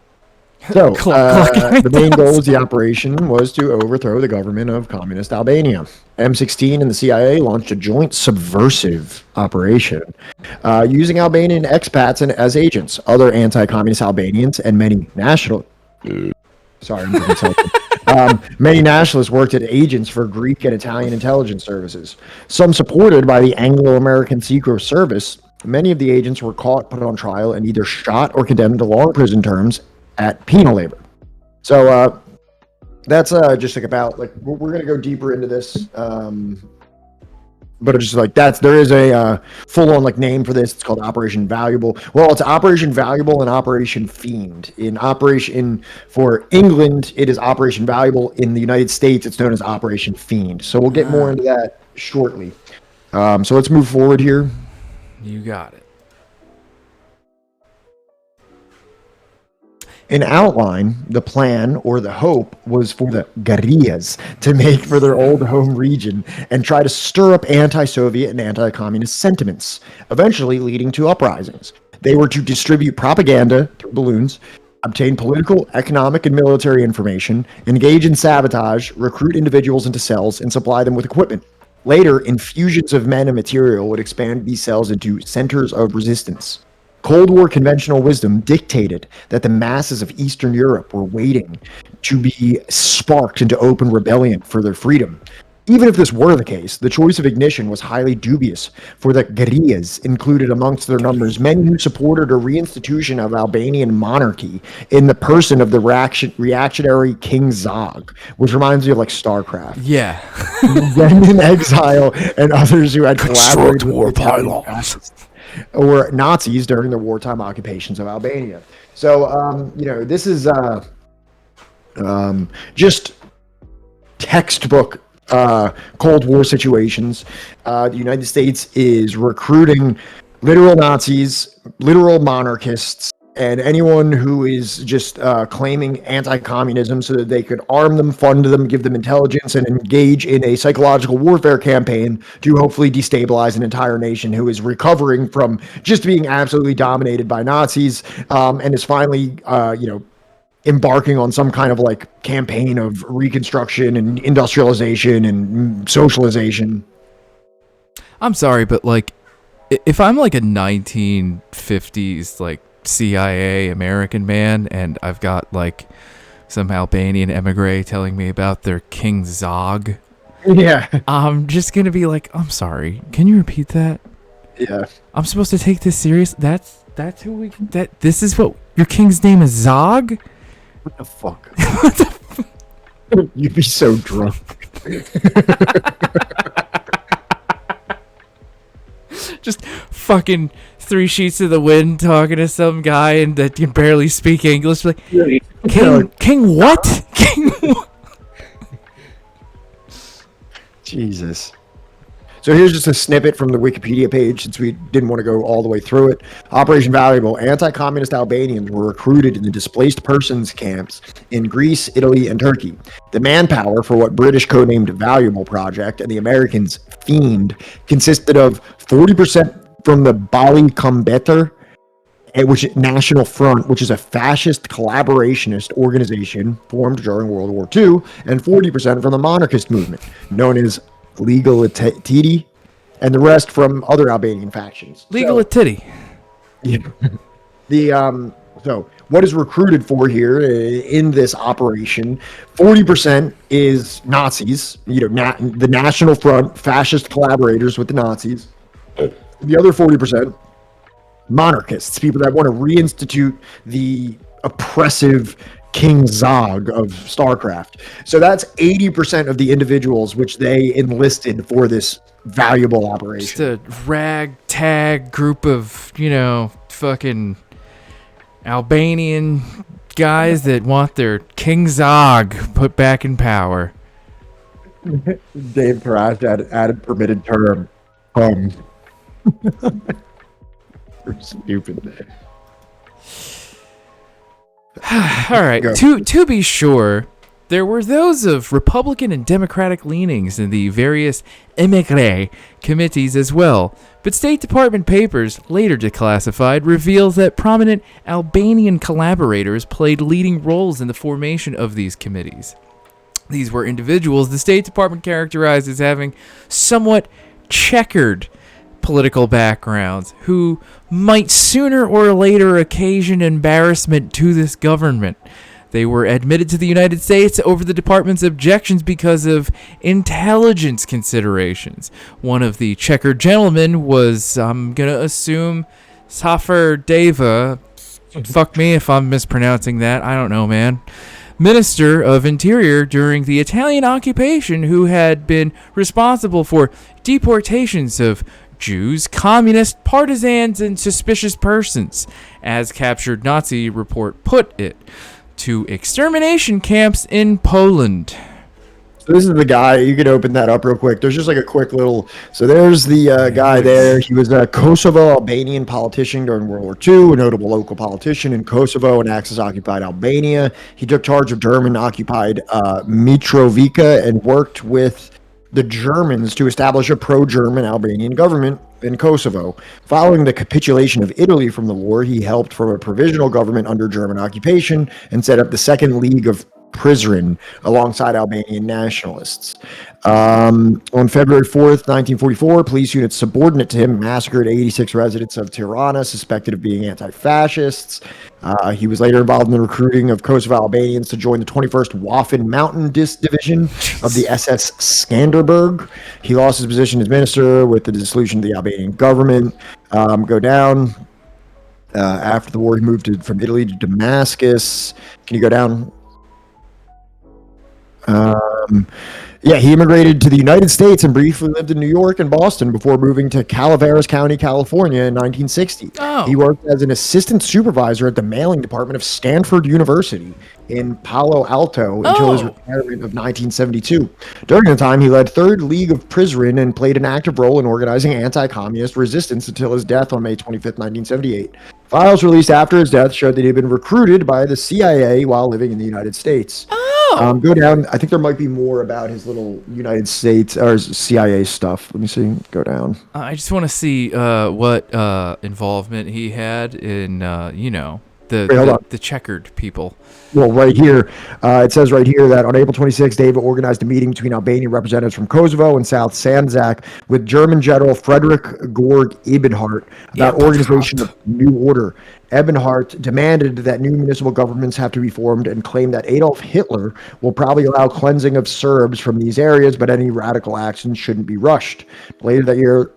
main goal of the operation was to overthrow the government of communist Albania. M16 and the CIA launched a joint subversive operation using Albanian expats as agents. Other anti-communist Albanians and many nationalists worked as agents for Greek and Italian intelligence services. Some supported by the Anglo-American Secret Service. Many of the agents were caught, put on trial, and either shot or condemned to long prison terms at penal labor. So that's just like about like we're gonna go deeper into this, but it's just like there is a full-on like name for this. It's called Operation Valuable. Well, it's Operation Valuable and Operation Fiend. For England, it is Operation Valuable. In the United States, it's known as Operation Fiend. So we'll get more into that shortly. So let's move forward here. You got it. In outline, the plan or the hope was for the guerrillas to make for their old home region and try to stir up anti-Soviet and anti-communist sentiments, eventually leading to uprisings. They were to distribute propaganda through balloons, obtain political, economic, and military information, engage in sabotage, recruit individuals into cells, and supply them with equipment. Later, infusions of men and material would expand these cells into centers of resistance. Cold War conventional wisdom dictated that the masses of Eastern Europe were waiting to be sparked into open rebellion for their freedom. Even if this were the case, the choice of ignition was highly dubious, for the guerrillas included amongst their numbers many who supported a reinstitution of Albanian monarchy in the person of the reactionary King Zog, which reminds me of like StarCraft. Yeah. Men in exile and others who had collaborated with pylons or Nazis during the wartime occupations of Albania. So, this is just textbook Cold War situations. The United States is recruiting literal Nazis, literal monarchists, and anyone who is just claiming anti-communism so that they could arm them, fund them, give them intelligence, and engage in a psychological warfare campaign to hopefully destabilize an entire nation who is recovering from just being absolutely dominated by Nazis, and is finally, embarking on some kind of like campaign of reconstruction and industrialization and socialization. I'm sorry, but like, if I'm like a 1950s like CIA American man and I've got like some Albanian emigre telling me about their King Zog, yeah, I'm just gonna be like, I'm sorry, can you repeat that? Yeah, I'm supposed to take this serious? That's who this is what your king's name is? Zog? What the fuck? What the fuck? You'd be so drunk. fucking 3 Sheets of the Wind talking to some guy and that can barely speak English. Like, King what? King what? Jesus. So here's just a snippet from the Wikipedia page, since we didn't want to go all the way through it. Operation Valuable. Anti-communist Albanians were recruited in the displaced persons camps in Greece, Italy, and Turkey. The manpower for what British codenamed Valuable Project and the Americans Fiend consisted of 40% from the Bali Combeter, which National Front, which is a fascist collaborationist organization formed during World War II, and 40% from the monarchist movement, known as Legal Titty, and the rest from other Albanian factions. Legal Titty. Yeah. So what is recruited for here in this operation? 40% is Nazis, the National Front, fascist collaborators with the Nazis. The other 40%, monarchists, people that want to reinstitute the oppressive King Zog of StarCraft. So that's 80% of the individuals which they enlisted for this valuable operation. Just a ragtag group of, fucking Albanian guys that want their King Zog put back in power. Dave Taraj added permitted term. We're stupid. All right. To be sure, there were those of Republican and Democratic leanings in the various émigré committees as well. But State Department papers, later declassified, reveal that prominent Albanian collaborators played leading roles in the formation of these committees. These were individuals the State Department characterized as having somewhat checkered political backgrounds who might sooner or later occasion embarrassment to this government. They were admitted to the United States over the department's objections because of intelligence considerations. One of the checkered gentlemen was, I'm going to assume, Safar Deva. Fuck me if I'm mispronouncing that. I don't know, man. Minister of Interior during the Italian occupation, who had been responsible for deportations of Jews, communist partisans, and suspicious persons, as captured Nazi report put it, to extermination camps in Poland. So this is the guy. You can open that up real quick. There's just like a quick little. So there's the guy there. He was a Kosovo Albanian politician during World War II, a notable local politician in Kosovo and Axis-occupied Albania. He took charge of German-occupied Mitrovica and worked with the Germans to establish a pro-German Albanian government in Kosovo. Following the capitulation of Italy from the war, he helped from a provisional government under German occupation and set up the Second League of Prizren alongside Albanian nationalists. On February 4th, 1944, police units subordinate to him massacred 86 residents of Tirana, suspected of being anti-fascists. He was later involved in the recruiting of Kosovo Albanians to join the 21st Waffen Mountain Division of the SS Skanderberg. He lost his position as minister with the dissolution of the Albanian government. Go down. After the war, he moved from Italy to Damascus. Can you go down? He immigrated to the United States and briefly lived in New York and Boston before moving to Calaveras County, California in 1960. Oh. He worked as an assistant supervisor at the mailing department of Stanford University in Palo Alto until his retirement of 1972. During the time, he led Third League of Prizren and played an active role in organizing anti-communist resistance until his death on May 25th, 1978. Files released after his death showed that he had been recruited by the CIA while living in the United States. Go down. I think there might be more about his little United States or CIA stuff. Let me see. Go down. I just want to see what involvement he had in, the checkered people. Well, right here, it says right here that on April 26, David organized a meeting between Albanian representatives from Kosovo and South Sandžak with German General Frederick Georg Ebenhardt about organization of new order. Ebenhardt demanded that new municipal governments have to be formed and claimed that Adolf Hitler will probably allow cleansing of Serbs from these areas, but any radical action shouldn't be rushed. Later that year,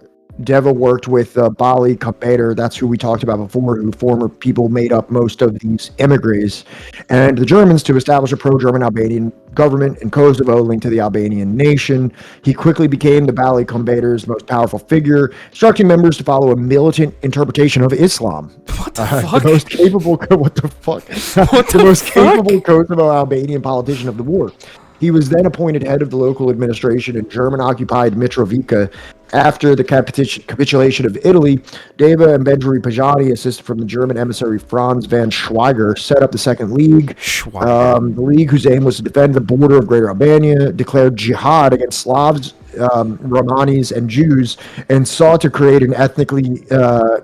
Deva worked with Bali Kampeter, that's who we talked about before, who former people made up most of these emigres, and the Germans to establish a pro-German Albanian government in Kosovo linked to the Albanian nation. He quickly became the Bali Kampeter's most powerful figure, instructing members to follow a militant interpretation of Islam. What the fuck? The most capable, what the fuck? The most capable Kosovo Albanian politician of the war. He was then appointed head of the local administration in German-occupied Mitrovica. After the capitulation of Italy, Deva and Bedri Pajani, assisted from the German emissary Franz van Schweiger, set up the Second League. The league, whose aim was to defend the border of Greater Albania, declared jihad against Slavs, Romanis, and Jews, and sought to create an ethnically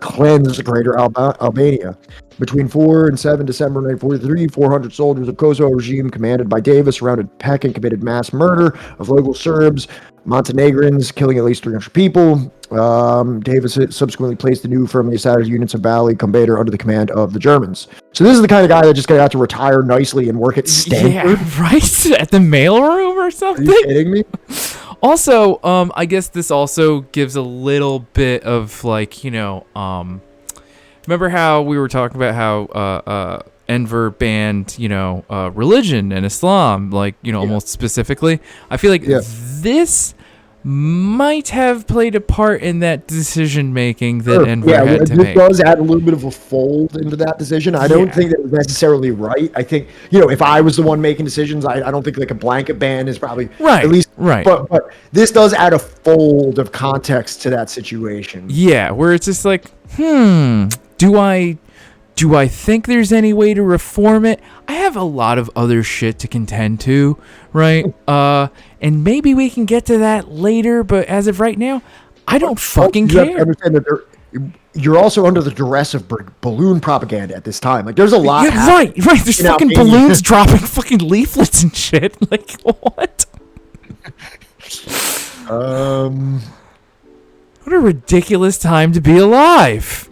cleansed Greater Albania. Between 4 and 7 December 1943, 400 soldiers of Kosovo regime, commanded by Davis, surrounded Pek and committed mass murder of local Serbs, Montenegrins, killing at least 300 people. Davis subsequently placed the new firmly established units of Bali Kampeter under the command of the Germans. So this is the kind of guy that just got to retire nicely and work at Stanford. Yeah, right? At the mailroom or something? Are you kidding me? Also, I guess this also gives a little bit of, like, you know, remember how we were talking about how Enver banned, you know, religion and Islam, like, you know, almost specifically? I feel like this might have played a part in that decision making that Enver had to make. This does add a little bit of a fold into that decision. I don't think that it was necessarily right. I think, you know, if I was the one making decisions, I don't think like a blanket ban is probably right. At least right. But this does add a fold of context to that situation. Yeah, where it's just like, do I think there's any way to reform it? I have a lot of other shit to contend to, right? And maybe we can get to that later, but as of right now, I don't fucking care. You have to understand that you're also under the duress of balloon propaganda at this time. Like, there's a lot. Yeah, right. There's fucking balloons dropping fucking leaflets and shit. Like, what? What a ridiculous time to be alive.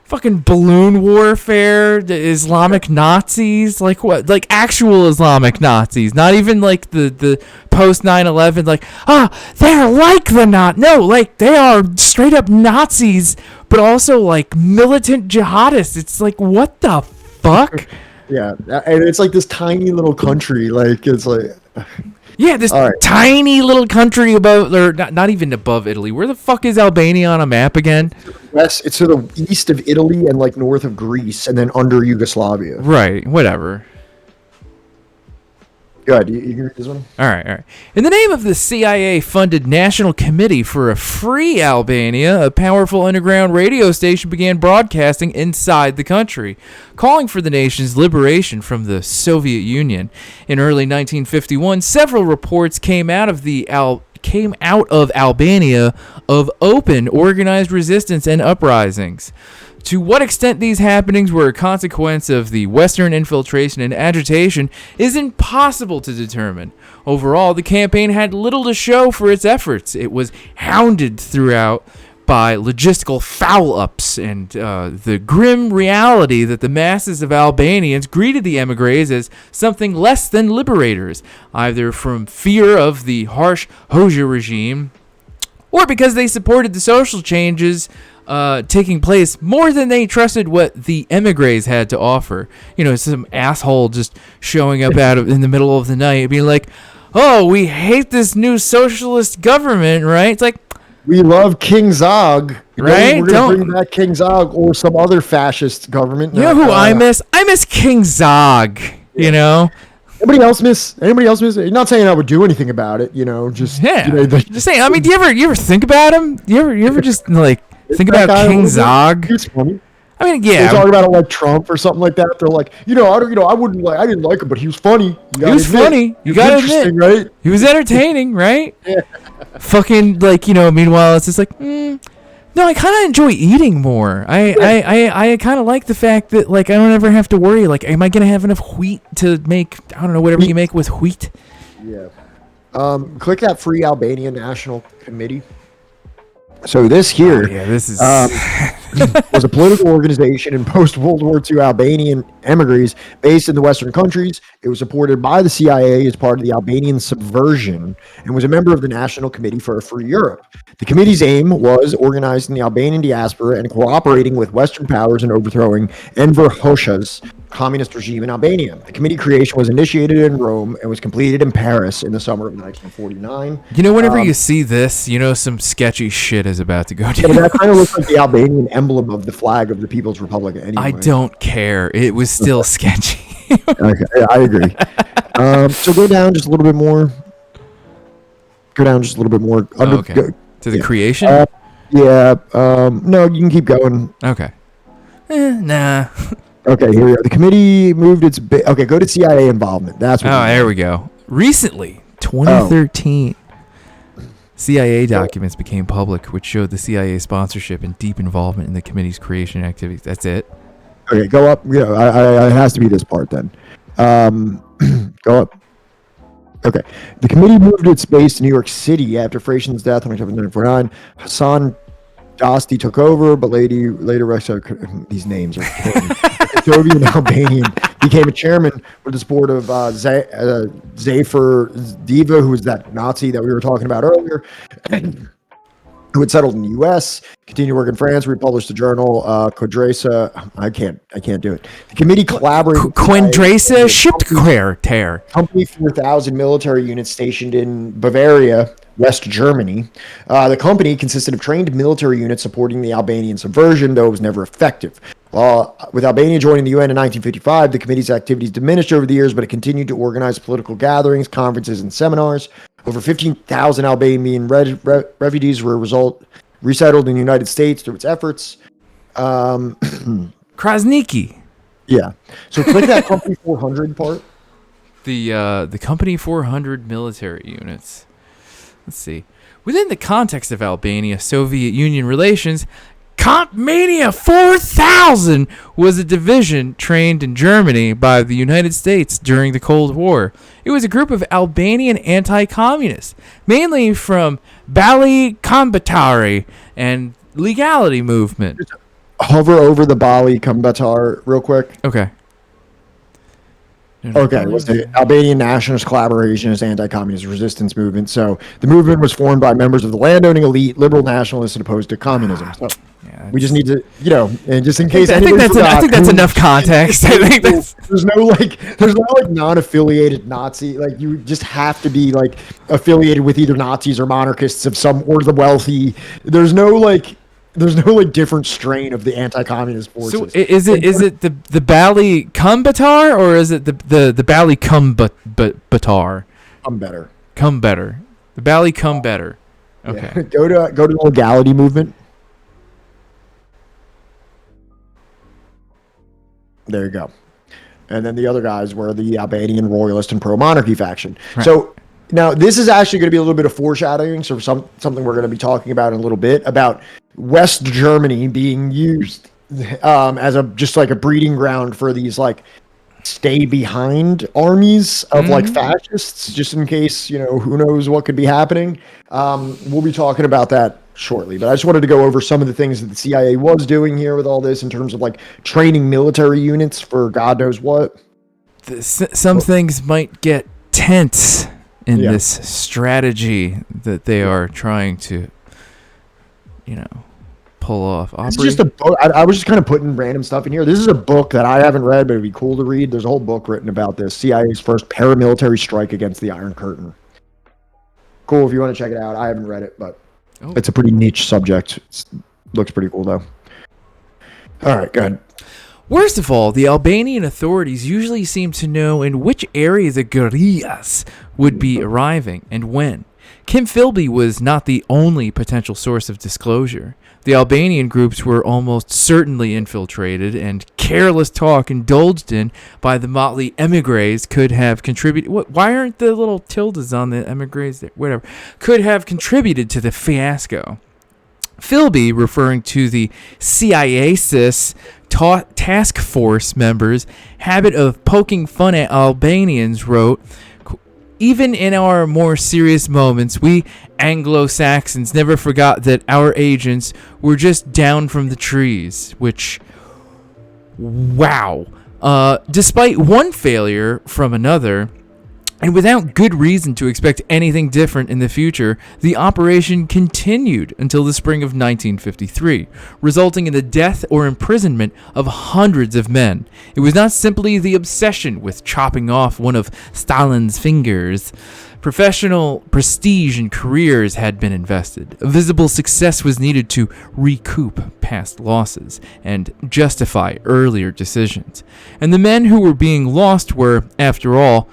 Fucking balloon warfare, the Islamic Nazis, like what? Like actual Islamic Nazis, not even like the post 9/11. Like, they're like the no, like they are straight up Nazis, but also like militant jihadists. It's like, what the fuck? Yeah, and it's like this tiny little country. Like, it's like. Yeah, this tiny little country above, or not even above Italy. Where the fuck is Albania on a map again? West, it's to the east of Italy and like north of Greece, and then under Yugoslavia. Right, whatever. Go ahead, you can read this one? All right. In the name of the CIA-funded National Committee for a Free Albania, a powerful underground radio station began broadcasting inside the country, calling for the nation's liberation from the Soviet Union. In early 1951, several reports came out of Albania of open organized resistance and uprisings. To what extent these happenings were a consequence of the Western infiltration and agitation is impossible to determine. Overall, the campaign had little to show for its efforts. It was hounded throughout by logistical foul-ups and the grim reality that the masses of Albanians greeted the emigres as something less than liberators, either from fear of the harsh Hoxha regime or because they supported the social changes taking place more than they trusted what the emigres had to offer. You know, some asshole just showing up in the middle of the night being like, oh, we hate this new socialist government, right? It's like, we love King Zog, right? We're going to bring back King Zog or some other fascist government. You know who I miss? I miss King Zog, you know? Anybody else miss? You're not saying I would do anything about it, you know, just... Yeah, you know, just saying, I mean, do you ever think about him? You ever just, like... Think about King Zog. It's funny. I mean, yeah. They talk about it like Trump or something like that. They're like, I didn't like him, but he was funny. He was funny. You gotta admit, right? He was entertaining, right? Yeah. Fucking like, you know. Meanwhile, it's just like, no, I kind of enjoy eating more. I kind of like the fact that like I don't ever have to worry. Like, am I gonna have enough wheat to make whatever you make with wheat? Yeah. Click that Free Albania National Committee. So this here, this is was a political organization in post-World War II Albanian emigres based in the Western countries. It was supported by the CIA as part of the Albanian subversion and was a member of the National Committee for a Free Europe. The committee's aim was organizing the Albanian diaspora and cooperating with Western powers in overthrowing Enver Hoxha's communist regime in Albania. The committee creation was initiated in Rome and was completed in Paris in the summer of 1949. You know, whenever you see this, you know some sketchy shit is about to go down. Yeah, that kind of looks like the Albanian emblem of the flag of the People's Republic. Anyway. I don't care. It was still sketchy. Okay, yeah, I agree. So go down just a little bit more. Go down just a little bit more. Okay. To the creation? No, you can keep going. Okay. Nah. Okay, here we are. The committee moved its... okay, go to CIA involvement. That's what there we go. Recently, 2013, CIA documents became public, which showed the CIA sponsorship and deep involvement in the committee's creation activities. That's it. Okay, go up. You know, it has to be this part then. Go up. Okay. The committee moved its base to New York City after Freyshind's death in 1949. Hassan Dosti took over, but later these names are Soviet and Albanian became a chairman with the support of Zafer Diva, who was that Nazi that we were talking about earlier, who had settled in the U.S., continued work in France, republished the journal Quadrasa. I can't do it. The committee collaborated. Quadrasa Shipquare. Company 4,000 military units stationed in Bavaria, West Germany. The company consisted of trained military units supporting the Albanian subversion, though it was never effective. With Albania joining the UN in 1955, the committee's activities diminished over the years, but it continued to organize political gatherings, conferences, and seminars. Over 15,000 Albanian refugees were resettled in the United States through its efforts. Krasniki. Yeah. So click that Company 400 part. The Company 400 military units. Let's see. Within the context of Albania-Soviet Union relations, Compmania 4000 was a division trained in Germany by the United States during the Cold War. It was a group of Albanian anti-communists, mainly from Bali Kombëtari and Legality Movement. Just hover over the Bali Kombëtar real quick. Okay. Okay, it was the Albanian Nationalist Collaborationist Anti-Communist Resistance Movement. So the movement was formed by members of the landowning elite, liberal nationalists, and opposed to communism. So we just need to, and just in case I think that's enough context. I think there's no non-affiliated Nazi. Like you just have to be like affiliated with either Nazis or monarchists or the wealthy. There's no different strain of the anti-communist forces. So is it the Bali Kombëtar or is it the Bali Kombëtar? Come better. The Bali Come Better. Okay. Yeah. Go to the Legality Movement. There you go. And then the other guys were the Albanian royalist and pro-monarchy faction. Right. So now this is actually going to be a little bit of foreshadowing. So something we're going to be talking about in a little bit about West Germany being used as a breeding ground for these like stay behind armies of like fascists, just in case, who knows what could be happening. We'll be talking about that shortly, but I just wanted to go over some of the things that the CIA was doing here with all this in terms of like training military units for God knows what. Some things might get tense in this strategy that they are trying to pull off. It's just a book. I was just kind of putting random stuff in here. This is a book that I haven't read, but it'd be cool to read. There's a whole book written about this. CIA's first paramilitary strike against the Iron Curtain. Cool if you want to check it out. I haven't read it, but it's a pretty niche subject. Looks pretty cool though. All right, go ahead. Worst of all, the Albanian authorities usually seem to know in which area the guerrillas would be arriving and when. Kim Philby was not the only potential source of disclosure. The Albanian groups were almost certainly infiltrated, and careless talk indulged in by the motley emigres could have contributed. Why aren't the little tildes on the emigres there? Whatever. Could have contributed to the fiasco. Philby, referring to the CIA-CIS task force members' habit of poking fun at Albanians, wrote, even in our more serious moments, we Anglo-Saxons never forgot that our agents were just down from the trees, which, wow. Despite one failure from another, and without good reason to expect anything different in the future, the operation continued until the spring of 1953, resulting in the death or imprisonment of hundreds of men. It was not simply the obsession with chopping off one of Stalin's fingers. Professional prestige and careers had been invested. Visible success was needed to recoup past losses and justify earlier decisions. And the men who were being lost were, after all,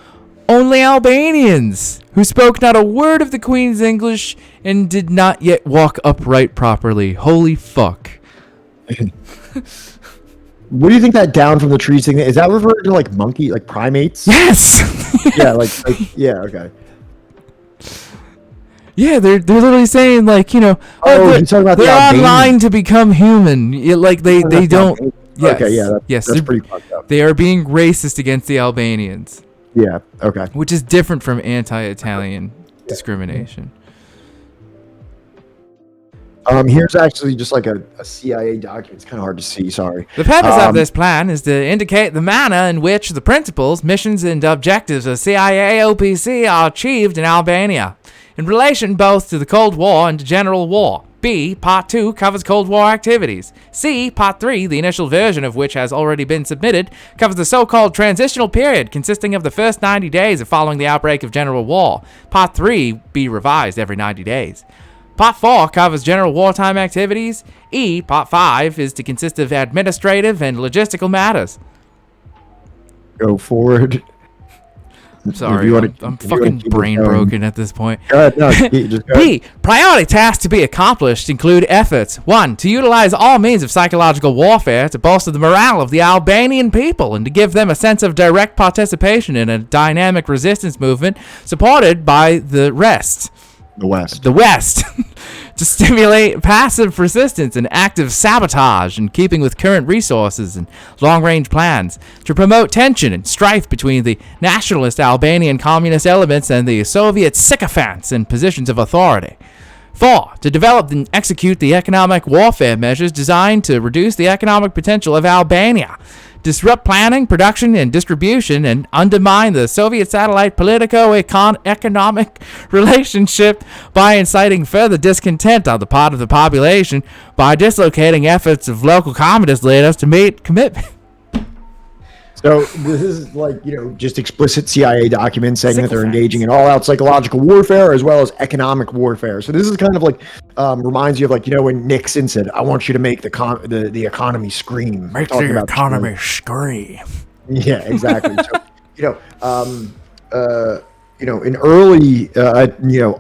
only Albanians, who spoke not a word of the Queen's English and did not yet walk upright properly. Holy fuck. What do you think that down from the trees thing is? That referred to like monkey, like primates? Yes. Yeah, yeah, okay. Yeah, they're literally saying like, you know, you're talking about they're online to become human. Like they don't. Yes, okay, yeah, that's pretty fucked up. They are being racist against the Albanians. Yeah, okay. Which is different from anti-Italian discrimination. Here's actually just like a CIA document. It's kind of hard to see, sorry. The purpose of this plan is to indicate the manner in which the principles, missions, and objectives of CIA OPC are achieved in Albania, in relation both to the Cold War and to general war. B, Part 2 covers Cold War activities. C, Part 3, the initial version of which has already been submitted, covers the so-called transitional period consisting of the first 90 days of following the outbreak of general war. Part 3 be revised every 90 days. Part 4 covers general wartime activities. E, Part 5 is to consist of administrative and logistical matters. Go forward. I'm sorry, I'm fucking brain broken at this point. Go ahead, no, just go B, priority tasks to be accomplished include efforts. 1, to utilize all means of psychological warfare to bolster the morale of the Albanian people and to give them a sense of direct participation in a dynamic resistance movement supported by the West. The West. To stimulate passive resistance and active sabotage in keeping with current resources and long-range plans, to promote tension and strife between the nationalist Albanian communist elements and the Soviet sycophants in positions of authority. 4, to develop and execute the economic warfare measures designed to reduce the economic potential of Albania, disrupt planning, production, and distribution, and undermine the Soviet satellite politico-economic relationship by inciting further discontent on the part of the population by dislocating efforts of local communist leaders to meet commitment. So this is like, you know, just explicit CIA documents saying that they're engaging in all-out psychological warfare as well as economic warfare. So this is kind of like reminds you of like, you know, when Nixon said, "I want you to make the economy scream." Make the economy scream. Yeah, exactly. So an early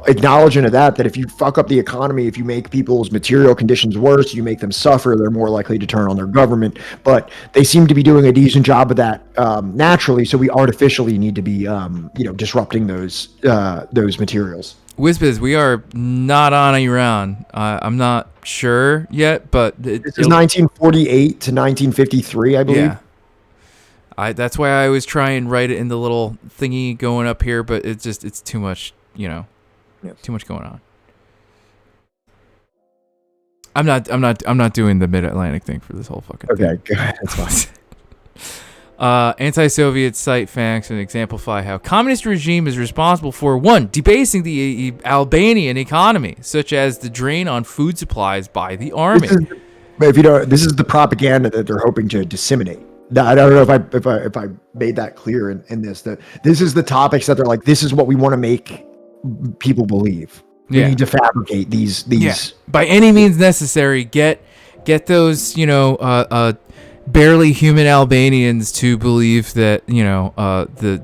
acknowledgement of that if you fuck up the economy, if you make people's material conditions worse, you make them suffer, they're more likely to turn on their government. But they seem to be doing a decent job of that naturally, so we artificially need to be disrupting those materials. Whizbiz, we are not on Iran. I'm not sure yet, but this is 1948 to 1953, I believe. Yeah. That's why I always try and write it in the little thingy going up here, but it's too much, too much going on. I'm not doing the Mid-Atlantic thing for this whole fucking thing. Okay, good. That's fine. Anti-Soviet cite facts and exemplify how communist regime is responsible for 1, debasing the Albanian economy, such as the drain on food supplies by the army. This is the propaganda that they're hoping to disseminate. I don't know if I made that clear in this. That this is the topics that they're like, this is what we want to make people believe. We need to fabricate these. Yeah. By any means necessary, get those barely human Albanians to believe that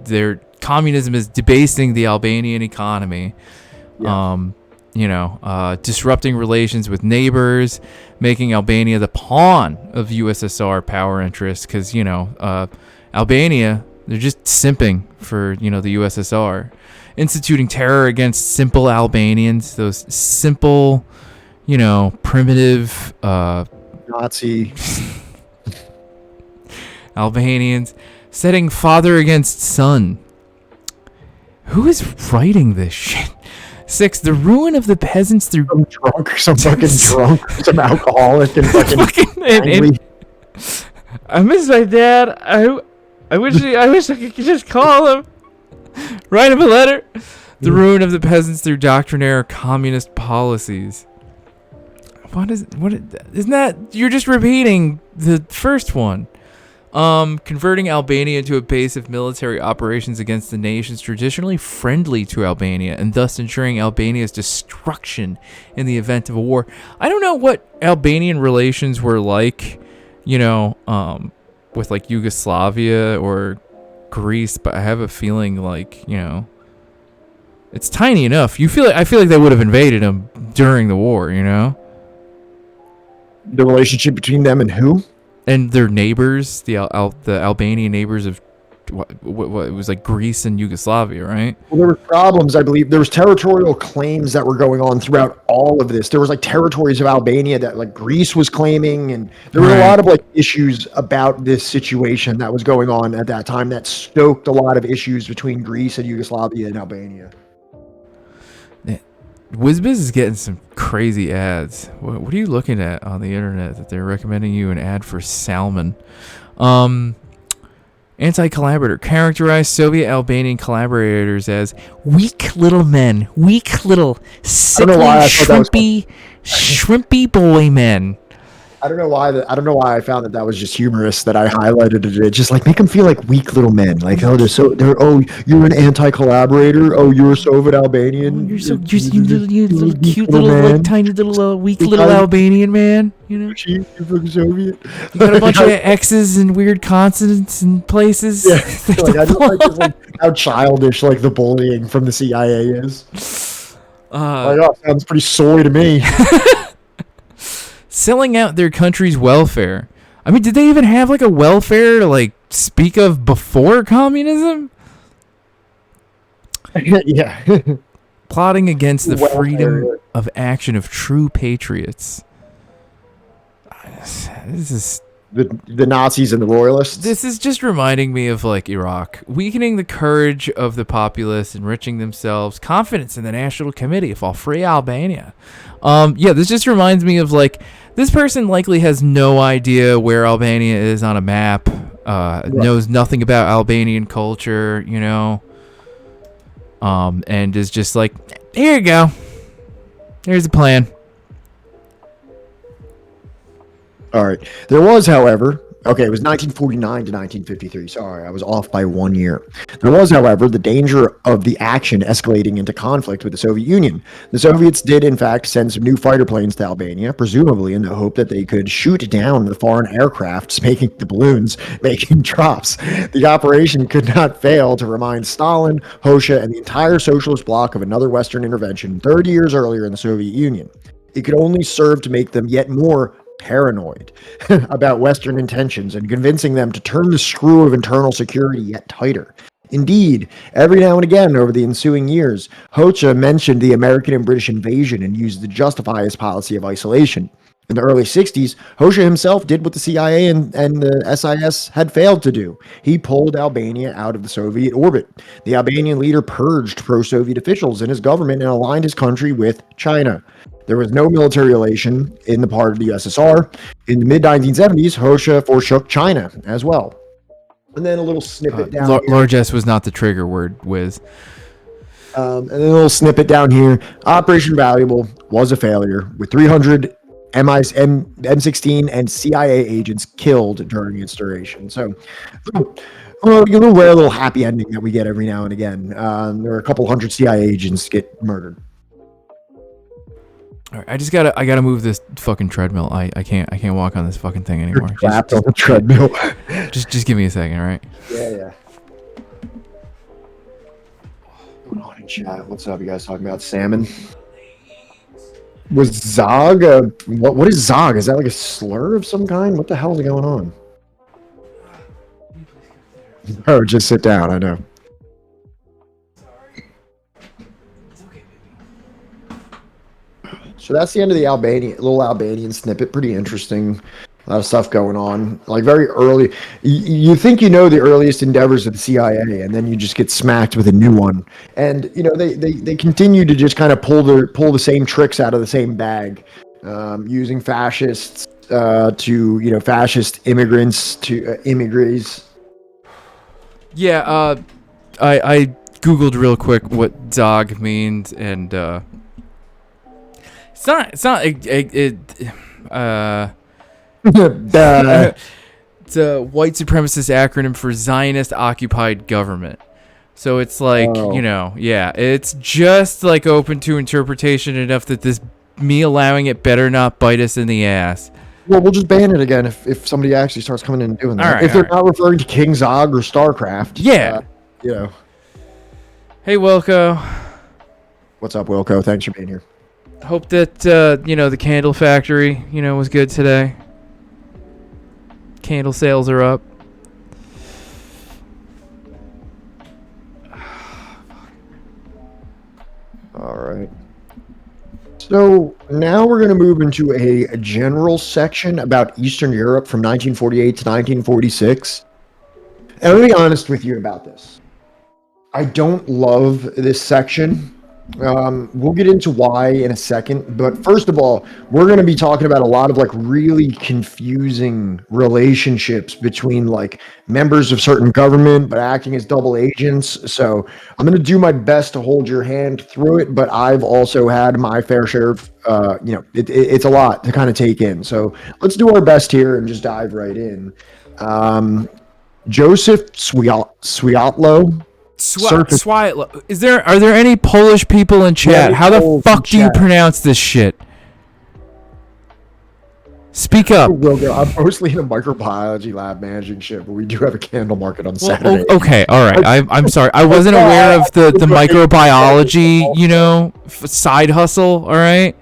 their communism is debasing the Albanian economy. Yeah. Disrupting relations with neighbors, making Albania the pawn of USSR power interests, because, Albania, they're just simping for, the USSR. Instituting terror against simple Albanians, those simple, primitive... Nazi... Albanians, setting father against son. Who is writing this shit? 6. The ruin of the peasants through some drunk, some fucking drunk, some alcoholic, and fucking angry. I miss my dad. I wish I could just call him, write him a letter. The ruin of the peasants through doctrinaire communist policies. Isn't that, you're just repeating the first one. Converting Albania into a base of military operations against the nations traditionally friendly to Albania, and thus ensuring Albania's destruction in the event of a war. I don't know what Albanian relations were like, with like Yugoslavia or Greece, but I have a feeling like, it's tiny enough. I feel like they would have invaded them during the war, The relationship between them and who? And their neighbors, the Albanian neighbors of what it was like Greece and Yugoslavia, right? Well, there were problems, I believe. There was territorial claims that were going on throughout all of this. There was like territories of Albania that like Greece was claiming, and there were a lot of like issues about this situation that was going on at that time that stoked a lot of issues between Greece and Yugoslavia and Albania. WizBiz is getting some crazy ads. What are you looking at on the internet that they're recommending you an ad for salmon? Anti-collaborator characterized Soviet Albanian collaborators as weak little men, weak little sickly shrimpy boy men. I don't know why I found that was just humorous that I highlighted it. Just like make them feel like weak little men. Like, you're an anti-collaborator. Oh, you're a Soviet Albanian. You're so you little cute little like tiny little weak little Albanian man. You're fucking Soviet. You got a bunch of X's and weird consonants and places. Yeah, I just like how childish like the bullying from the CIA is. Sounds pretty soy to me. Selling out their country's welfare. I mean, did they even have like a welfare to like speak of before communism? Yeah. Plotting against the freedom of action of true patriots. This is the Nazis and the Royalists. This is just reminding me of like Iraq, weakening the courage of the populace, enriching themselves, confidence in the National Committee of All Free Albania. This just reminds me of like, this person likely has no idea where Albania is on a map, knows nothing about Albanian culture, and is just like, here you go. Here's the plan. All right. There was, however, it was 1949 to 1953. Sorry, I was off by 1 year. There was, however, the danger of the action escalating into conflict with the Soviet Union. The Soviets did, in fact, send some new fighter planes to Albania, presumably in the hope that they could shoot down the foreign aircrafts, making the balloons, making drops. The operation could not fail to remind Stalin, Hoxha, and the entire socialist bloc of another Western intervention 30 years earlier in the Soviet Union. It could only serve to make them yet more paranoid about Western intentions and convincing them to turn the screw of internal security yet tighter. Indeed, every now and again over the ensuing years, Hoxha mentioned the American and British invasion and used to justify his policy of isolation. In the early 60s, Hoxha himself did what the CIA and the SIS had failed to do. He pulled Albania out of the Soviet orbit. The Albanian leader purged pro-Soviet officials in his government and aligned his country with China. There was no military relation in the part of the USSR. In the mid-1970s, Hoxha forsook China as well. And then a little snippet down here. Largesse was not the trigger word, Wiz. And then a little snippet down here. Operation Valuable was a failure, with 300 M16 and CIA agents killed during its duration. So, a rare little happy ending that we get every now and again. There were a couple hundred CIA agents get murdered. All right, I gotta move this fucking treadmill. I can't walk on this fucking thing anymore. You're trapped on the treadmill. just give me a second, all right? Yeah. What's going on in chat? What's up? You guys talking about salmon? Was Zog what is Zog? Is that like a slur of some kind? What the hell is going on? Oh, just sit down. I know. So that's the end of the little Albanian snippet. Pretty interesting. A lot of stuff going on, like very early. You think you know the earliest endeavors of the CIA, and then you just get smacked with a new one. And they continue to just kind of pull the same tricks out of the same bag, using fascists to fascist immigrants to immigrants. Yeah, I googled real quick what dog means, and it's not it's a white supremacist acronym for Zionist occupied government. So it's like, it's just like open to interpretation enough that me allowing it better not bite us in the ass. Well, we'll just ban it again if somebody actually starts coming in and doing that. If they're not referring to King Zog or StarCraft. Yeah. Hey, Wilco. What's up, Wilco? Thanks for being here. Hope that, the candle factory, was good today. Candle sales are up. All right. So now we're going to move into a general section about Eastern Europe from 1948 to 1946. And I'll be honest with you about this. I don't love this section. We'll get into why in a second, but first of all, we're going to be talking about a lot of like really confusing relationships between like members of certain government but acting as double agents. So I'm going to do my best to hold your hand through it, but I've also had my fair share of it's a lot to kind of take in. So let's do our best here and just dive right in. Joseph Swiatlo. Are there any Polish people in chat? Yeah, how the fuck do you pronounce this shit? Speak up. I'm mostly in a microbiology lab managing shit, but we do have a candle market on Saturday. Okay, all right. I'm sorry. I wasn't aware of the microbiology, side hustle. All right.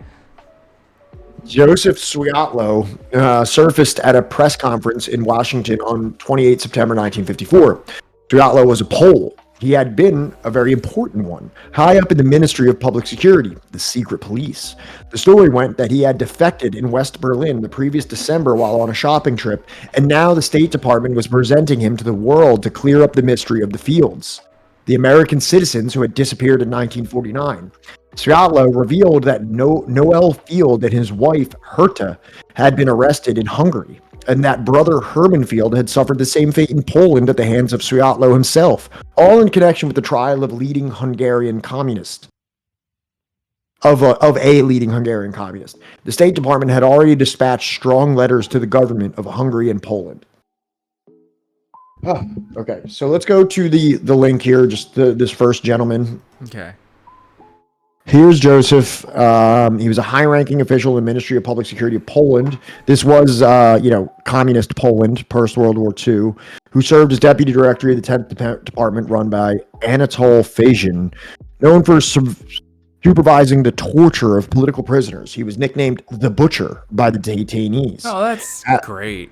Joseph Swiatlo surfaced at a press conference in Washington on 28 September 1954. Swiatlo was a Pole. He had been a very important one, high up in the Ministry of Public Security, the secret police. The story went that he had defected in West Berlin the previous December while on a shopping trip, and now the State Department was presenting him to the world to clear up the mystery of the Fields, the American citizens who had disappeared in 1949. Swiatlo revealed that Noel Field and his wife, Herta, had been arrested in Hungary, and that brother Herman Field had suffered the same fate in Poland at the hands of Swiatlo himself, all in connection with the trial of leading Hungarian communist. Of a leading Hungarian communist. The State Department had already dispatched strong letters to the government of Hungary and Poland. Okay, so let's go to the link here, just this first gentleman. Okay. Here's Joseph. He was a high-ranking official in the Ministry of Public Security of Poland. This was, communist Poland, post-World War II, who served as deputy director of the 10th Department run by Anatol Fejin, known for supervising the torture of political prisoners. He was nicknamed the Butcher by the detainees. Oh, that's great.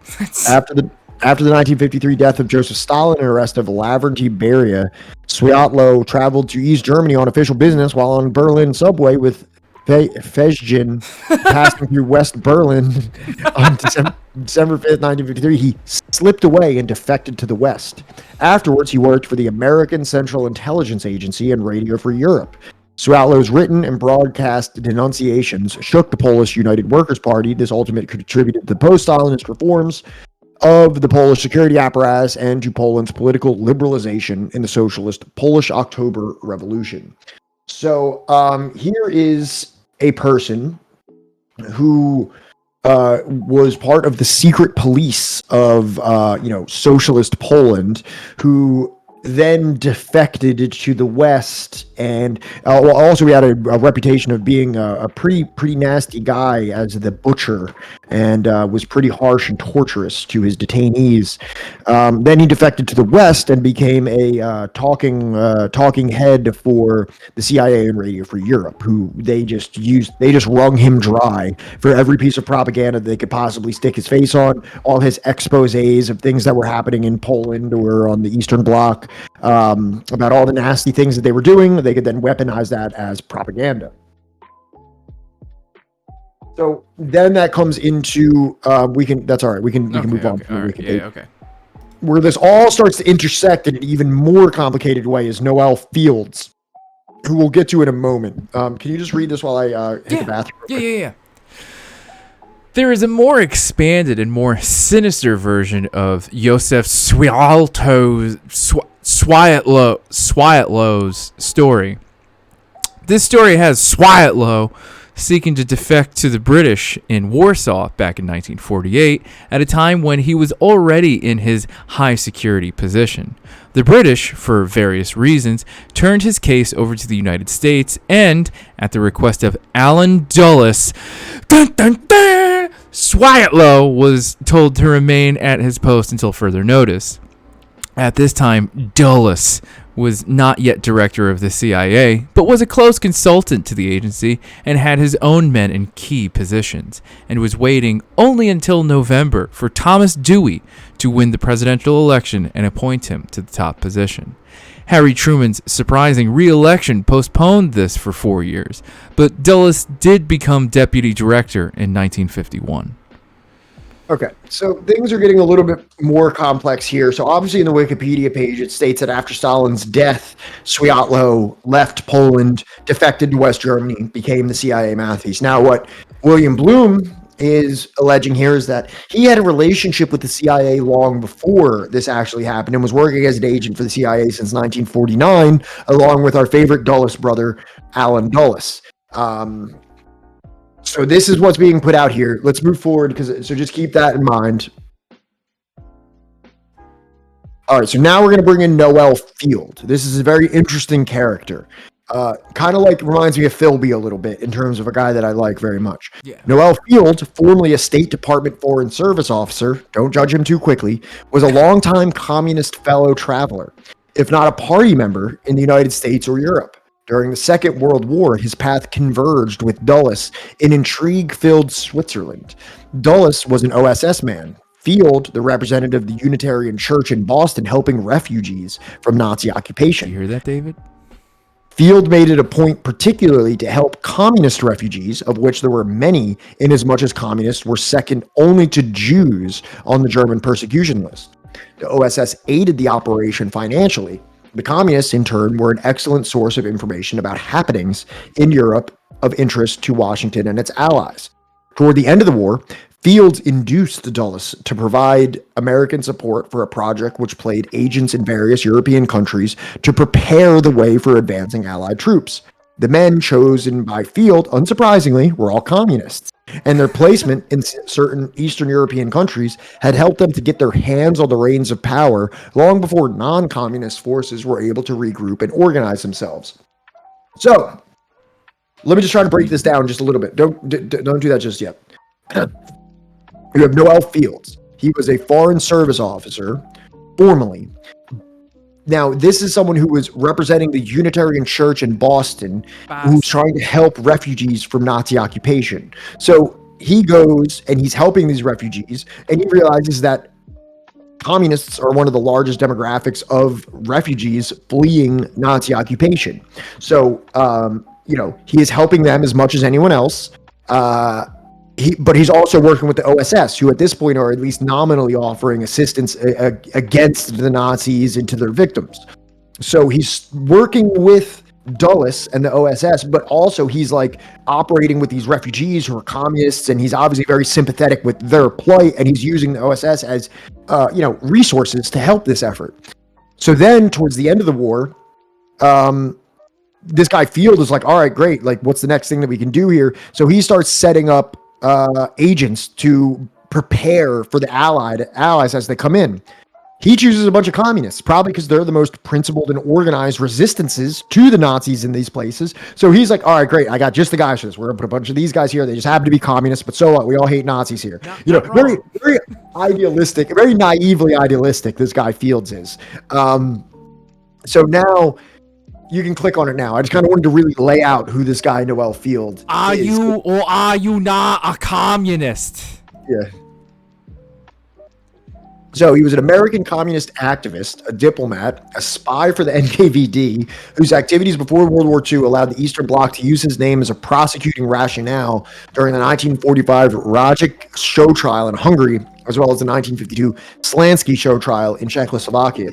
After the 1953 death of Joseph Stalin and arrest of Lavrentiy Beria, Swiatlo traveled to East Germany on official business while on Berlin subway with Fejin passing through West Berlin on December 5th, 1953. He slipped away and defected to the West. Afterwards, he worked for the American Central Intelligence Agency and Radio Free Europe. Swiatlo's written and broadcast denunciations shook the Polish United Workers' Party. This ultimately contributed to the post-Stalinist reforms of the Polish security apparatus and to Poland's political liberalization in the socialist Polish October Revolution. So here is a person who was part of the secret police of socialist Poland, who then defected to the West, and also he had a reputation of being a pretty nasty guy as the Butcher, and was pretty harsh and torturous to his detainees. Then he defected to the West and became a talking head for the CIA and Radio Free Europe, who they just wrung him dry for every piece of propaganda they could possibly stick his face on. All his exposés of things that were happening in Poland or on the Eastern Bloc, about all the nasty things that they were doing, they could then weaponize that as propaganda. So then that comes into that's all right. We can move on. Okay. Where this all starts to intersect in an even more complicated way is Noel Fields, who we'll get to in a moment. Can you just read this while I hit the bathroom? Yeah. There is a more expanded and more sinister version of Joseph Swietlow's story. This story has Swiatlow seeking to defect to the British in Warsaw back in 1948, at a time when he was already in his high security position. The British, for various reasons, turned his case over to the United States, and, at the request of Alan Dulles, Swiatlow was told to remain at his post until further notice. At this time, Dulles was not yet director of the CIA, but was a close consultant to the agency and had his own men in key positions, and was waiting only until November for Thomas Dewey to win the presidential election and appoint him to the top position. Harry Truman's surprising re-election postponed this for 4 years, but Dulles did become deputy director in 1951. Okay, so things are getting a little bit more complex here. So obviously in the Wikipedia page, it states that after Stalin's death, Swiatlow left Poland, defected to West Germany, became the CIA mouthpiece. Now what William Blum is alleging here is that he had a relationship with the CIA long before this actually happened and was working as an agent for the CIA since 1949, along with our favorite Dulles brother, Alan Dulles. So this is what's being put out here. Let's move forward, so just keep that in mind. All right, so now we're going to bring in Noel Field. This is a very interesting character. Kind of like reminds me of Philby a little bit in terms of a guy that I like very much. Yeah. Noel Field, formerly a State Department Foreign Service officer, don't judge him too quickly, was a longtime communist fellow traveler, if not a party member in the United States or Europe. During the Second World War, his path converged with Dulles in intrigue-filled Switzerland. Dulles was an OSS man. Field, the representative of the Unitarian Church in Boston, helping refugees from Nazi occupation. You hear that, David? Field made it a point particularly to help communist refugees, of which there were many, inasmuch as communists were second only to Jews on the German persecution list. The OSS aided the operation financially. The communists, in turn, were an excellent source of information about happenings in Europe of interest to Washington and its allies. Toward the end of the war, Fields induced Dulles to provide American support for a project which played agents in various European countries to prepare the way for advancing Allied troops. The men chosen by Field, unsurprisingly, were all communists, and their placement in certain Eastern European countries had helped them to get their hands on the reins of power long before non-communist forces were able to regroup and organize themselves. So, let me just try to break this down just a little bit. Don't do that just yet. You have Noel Fields. He was a Foreign Service officer, formerly. Now, this is someone who was representing the Unitarian Church in Boston, who's trying to help refugees from Nazi occupation. So he goes and he's helping these refugees, and he realizes that communists are one of the largest demographics of refugees fleeing Nazi occupation. So, he is helping them as much as anyone else. But he's also working with the OSS, who at this point are at least nominally offering assistance against the Nazis and to their victims. So he's working with Dulles and the OSS, but also he's like operating with these refugees who are communists, and he's obviously very sympathetic with their plight, and he's using the OSS as, resources to help this effort. So then towards the end of the war, this guy Field is like, all right, great. Like, what's the next thing that we can do here? So he starts setting up agents to prepare for the allies as they come in. He chooses a bunch of communists, probably because they're the most principled and organized resistances to the Nazis in these places. So he's like, all right, great. I got just the guys for this. We're going to put a bunch of these guys here. They just happen to be communists, but so what? We all hate Nazis here. Very, very idealistic, very naively idealistic, this guy Fields is. So now you can click on it now. I just kind of wanted to really lay out who this guy Noel Field is. Are you or are you not a communist? Yeah. So he was an American communist activist, a diplomat, a spy for the NKVD, whose activities before World War II allowed the Eastern Bloc to use his name as a prosecuting rationale during the 1945 Rajic show trial in Hungary, as well as the 1952 Slansky show trial in Czechoslovakia.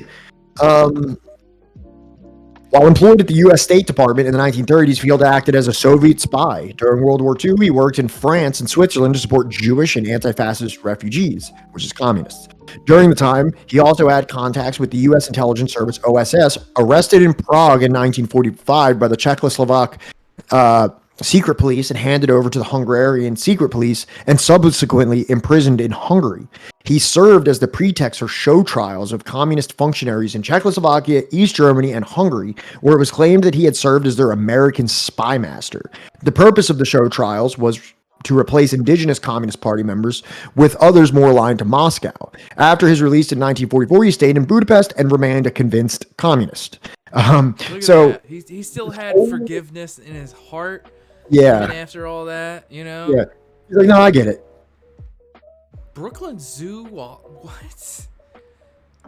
While employed at the U.S. State Department in the 1930s, Field acted as a Soviet spy. During World War II, he worked in France and Switzerland to support Jewish and anti-fascist refugees, which is communists. During the time, he also had contacts with the U.S. intelligence service, OSS, arrested in Prague in 1945 by the Czechoslovak secret police and handed over to the Hungarian secret police, and subsequently imprisoned in Hungary. He served as the pretext for show trials of communist functionaries in Czechoslovakia, East Germany, and Hungary, where it was claimed that he had served as their American spy master. The purpose of the show trials was to replace indigenous Communist Party members with others more aligned to Moscow. After his release in 1944, he stayed in Budapest and remained a convinced communist. So he still had forgiveness in his heart. Yeah. Even after all that, you know. Yeah. He's like, no, I get it. Brooklyn Zoo. What?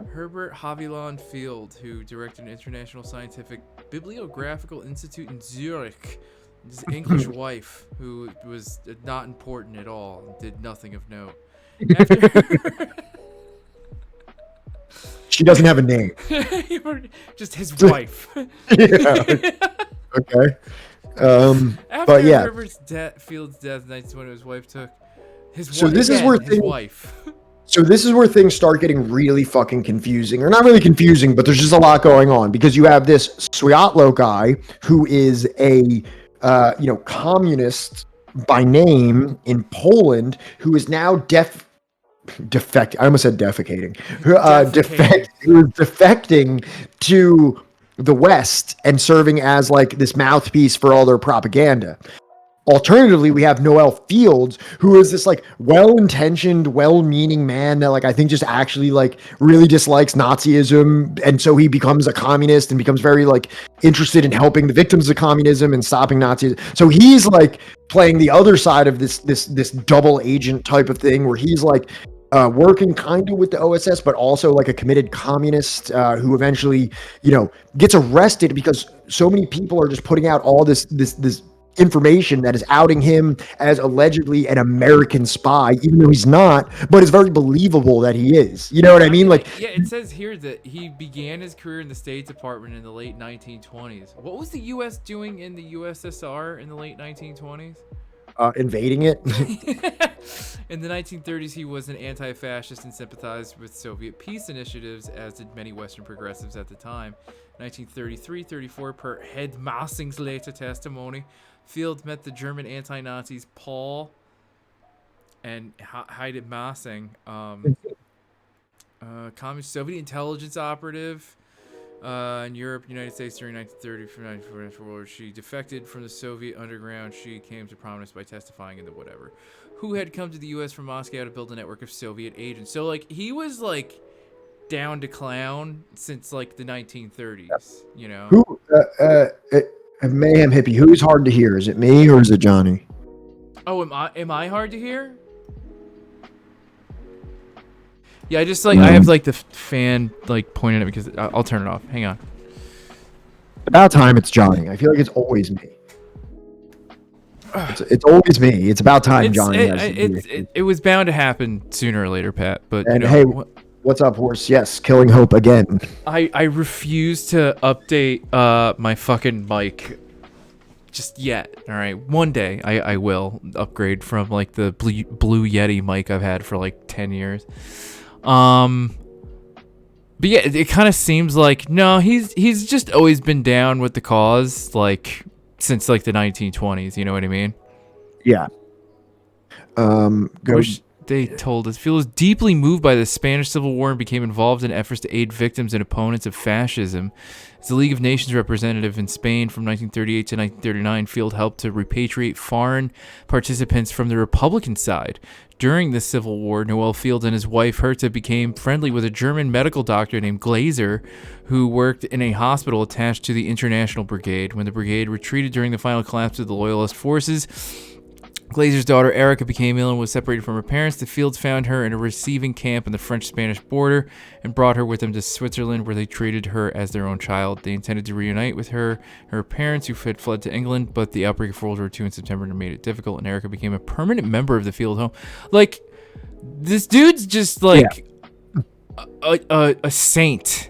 Herbert Haviland Field, who directed an international scientific bibliographical institute in Zurich. His English wife, who was not important at all, and did nothing of note. She doesn't have a name. Just his wife. Yeah. Okay. After But yeah. Herbert's Field's death in 1920, his wife took his So wife. this is where his wife. So this is where things start getting really fucking confusing, or not really confusing, but there's just a lot going on, because you have this Swiatlo guy who is a communist by name in Poland, who is now defect. I almost said defecating. Who is defecting to the West and serving as like this mouthpiece for all their propaganda. Alternatively, we have Noel Fields, who is this like well-intentioned, well-meaning man that like I think just actually like really dislikes Nazism, and so he becomes a communist and becomes very like interested in helping the victims of communism and stopping Nazis. So he's like playing the other side of this double agent type of thing, where he's like working kind of with the OSS, but also like a committed communist who eventually, gets arrested because so many people are just putting out all this information that is outing him as allegedly an American spy, even though he's not, but it's very believable that he is. You know what I mean? Like, yeah, it says here that he began his career in the State Department in the late 1920s. What was the U.S. doing in the USSR in the late 1920s? Invading it. In the 1930s, he was an anti-fascist and sympathized with Soviet peace initiatives, as did many Western progressives at the time. 1933-34, per Hed Massing's later testimony, Field met the German anti-Nazis Paul and Heide Massing, communist Soviet intelligence operative in Europe, United States during 1930 from 1944. She defected from the Soviet underground. She came to prominence by testifying in the whatever. Who had come to the U.S. from Moscow to build a network of Soviet agents. So, like, he was, like, down to clown since, like, the 1930s, you know? Who, Mayhem Hippie, who's hard to hear? Is it me or is it Johnny? Oh, am I hard to hear? Yeah, I just, like, I have, like, the fan, like, pointing at me because I'll turn it off. Hang on. About time it's Johnny. I feel like it's always me. It's always me. It's about time Johnny it was bound to happen sooner or later, Pat. But and hey, what's up, horse? Yes, killing hope again. I refuse to update my fucking mic just yet. All right, one day I will upgrade from like the Blue Yeti mic I've had for like 10 years. But yeah, it kind of seems like no, he's just always been down with the cause, like since like the 1920s. You know what I mean? Yeah. They told us Phil was deeply moved by the Spanish Civil War and became involved in efforts to aid victims and opponents of fascism. As the League of Nations representative in Spain from 1938 to 1939, Field helped to repatriate foreign participants from the Republican side. During the Civil War, Noel Field and his wife Herta became friendly with a German medical doctor named Glaser, who worked in a hospital attached to the International Brigade. When the brigade retreated during the final collapse of the Loyalist forces, Glazer's daughter Erica became ill and was separated from her parents. The Fields found her in a receiving camp on the French-Spanish border and brought her with them to Switzerland, where they treated her as their own child. They intended to reunite with her parents, who had fled to England, but the outbreak of World War II in September made it difficult, and Erica became a permanent member of the Field home. Like, this dude's just like a saint.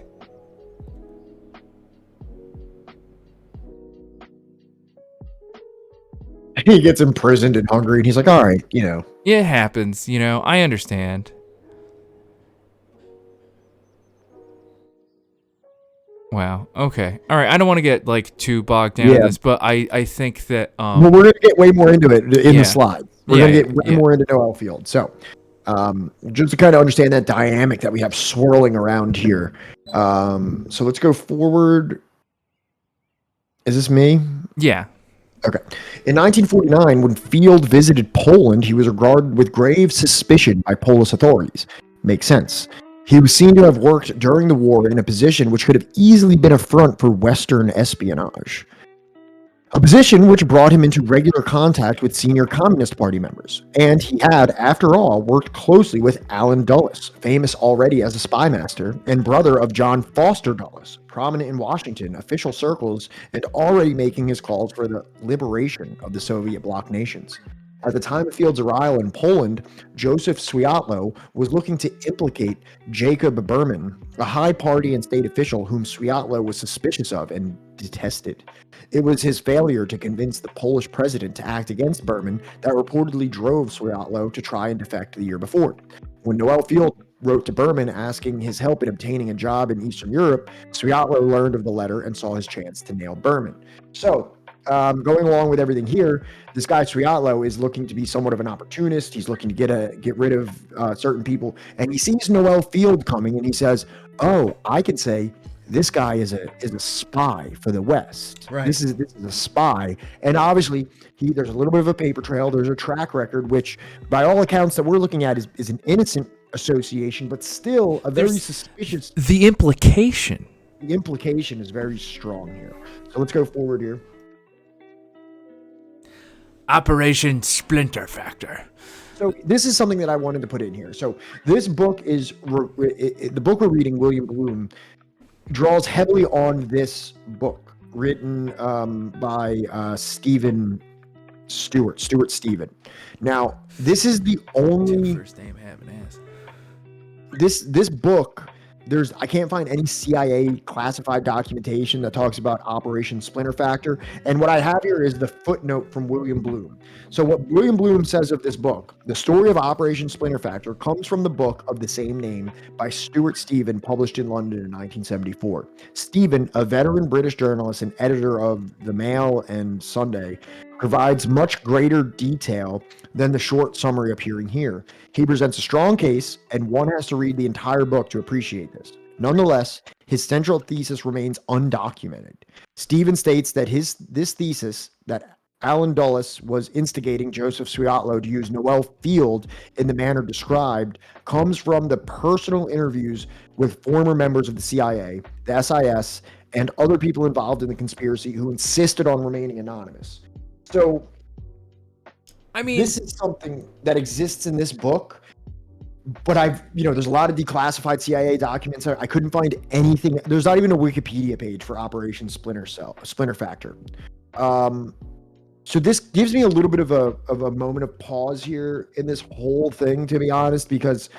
He gets imprisoned in Hungary, and he's like, all right, you know. It happens, you know. I understand. Wow. Okay. All right. I don't want to get like too bogged down in this, but I think that well, we're gonna get way more into it in the slides. We're gonna get way more into Noel Field. So just to kind of understand that dynamic that we have swirling around here. So let's go forward. Is this me? Yeah. Okay. In 1949, when Field visited Poland, he was regarded with grave suspicion by Polish authorities. Makes sense. He was seen to have worked during the war in a position which could have easily been a front for Western espionage. A position which brought him into regular contact with senior Communist Party members. And he had, after all, worked closely with Allen Dulles, famous already as a spy master, and brother of John Foster Dulles, prominent in Washington official circles and already making his calls for the liberation of the Soviet bloc nations. At the time of Field's arrival in Poland, Joseph Swiatlo was looking to implicate Jacob Berman, a high party and state official whom Swiatlo was suspicious of and detested. It was his failure to convince the Polish president to act against Berman that reportedly drove Swiatlo to try and defect the year before. When Noel Field wrote to Berman asking his help in obtaining a job in Eastern Europe, Swiatlo learned of the letter and saw his chance to nail Berman. So, going along with everything here, this guy Swiatlo is looking to be somewhat of an opportunist. He's looking to get rid of certain people, and he sees Noel Field coming, and he says, "Oh, I can say this guy is a spy for the West. Right. This is a spy." And obviously, there's a little bit of a paper trail. There's a track record, which, by all accounts that we're looking at, is an innocent association, but still a very suspicious. The implication. The implication is very strong here. So let's go forward here. Operation Splinter Factor. So this is something that I wanted to put in here. So this book is the book we're reading, William Blum, draws heavily on this book written by Stephen Stewart Stephen. Now, this is the only first name having ass. This book. I can't find any CIA classified documentation that talks about Operation Splinter Factor. And what I have here is the footnote from William Blum. So what William Blum says of this book, the story of Operation Splinter Factor comes from the book of the same name by Stuart Stephen, published in London in 1974. Stephen, a veteran British journalist and editor of The Mail and Sunday, provides much greater detail than the short summary appearing here. He presents a strong case, and one has to read the entire book to appreciate this. Nonetheless, his central thesis remains undocumented. Stephen states that this thesis, that Allen Dulles was instigating Joseph Swiatlo to use Noel Field in the manner described, comes from the personal interviews with former members of the CIA, the SIS, and other people involved in the conspiracy who insisted on remaining anonymous. So, I mean, this is something that exists in this book, but there's a lot of declassified CIA documents. I couldn't find anything. There's not even a Wikipedia page for Operation Splinter Factor. So this gives me a little bit of a moment of pause here in this whole thing, to be honest, because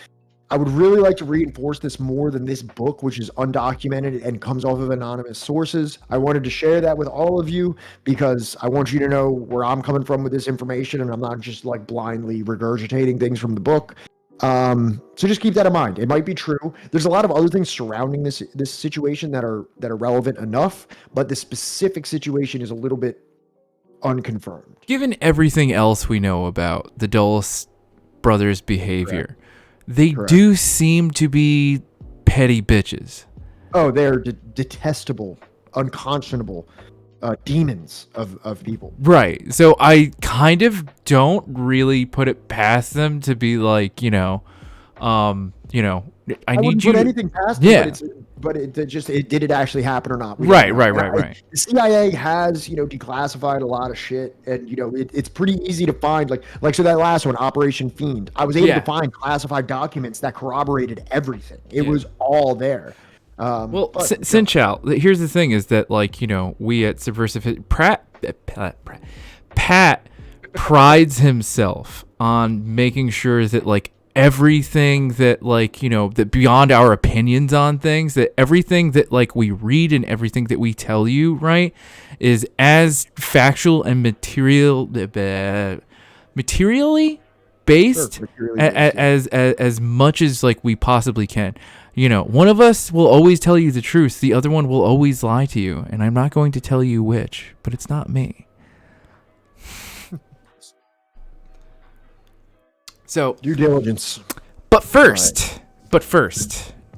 I would really like to reinforce this more than this book, which is undocumented and comes off of anonymous sources. I wanted to share that with all of you because I want you to know where I'm coming from with this information, and I'm not just like blindly regurgitating things from the book. So just keep that in mind. It might be true. There's a lot of other things surrounding this situation that are relevant enough, but the specific situation is a little bit unconfirmed. Given everything else we know about the Dulles brothers' behavior, they do seem to be petty bitches. Oh, they're detestable, unconscionable demons of people. Right. So I kind of don't really put it past them to be like, You know, I wouldn't need you put to, anything past yeah. it, but did it actually happen or not? We Right, don't know. right, And right. The CIA has, declassified a lot of shit, and it's pretty easy to find. Like so that last one, Operation Fiend, I was able Yeah. to find classified documents that corroborated everything. It was all there. Well, Sinchal, here's the thing: is that we at Subversive Pat prides himself on making sure that everything that that beyond our opinions on things, that everything that we read and everything that we tell you, right, is as factual and materially based as much as we possibly can. One of us will always tell you the truth, the other one will always lie to you, and I'm not going to tell you which, but it's not me. So due diligence. But first,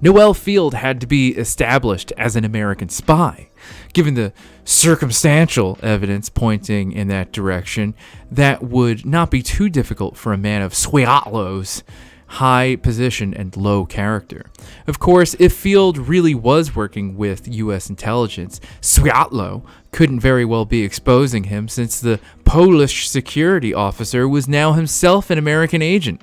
Noel Field had to be established as an American spy. Given the circumstantial evidence pointing in that direction, that would not be too difficult for a man of Swiatlow's high position and low character. Of course, if Field really was working with U.S. intelligence, Swiatlow couldn't very well be exposing him, since the Polish security officer was now himself an American agent.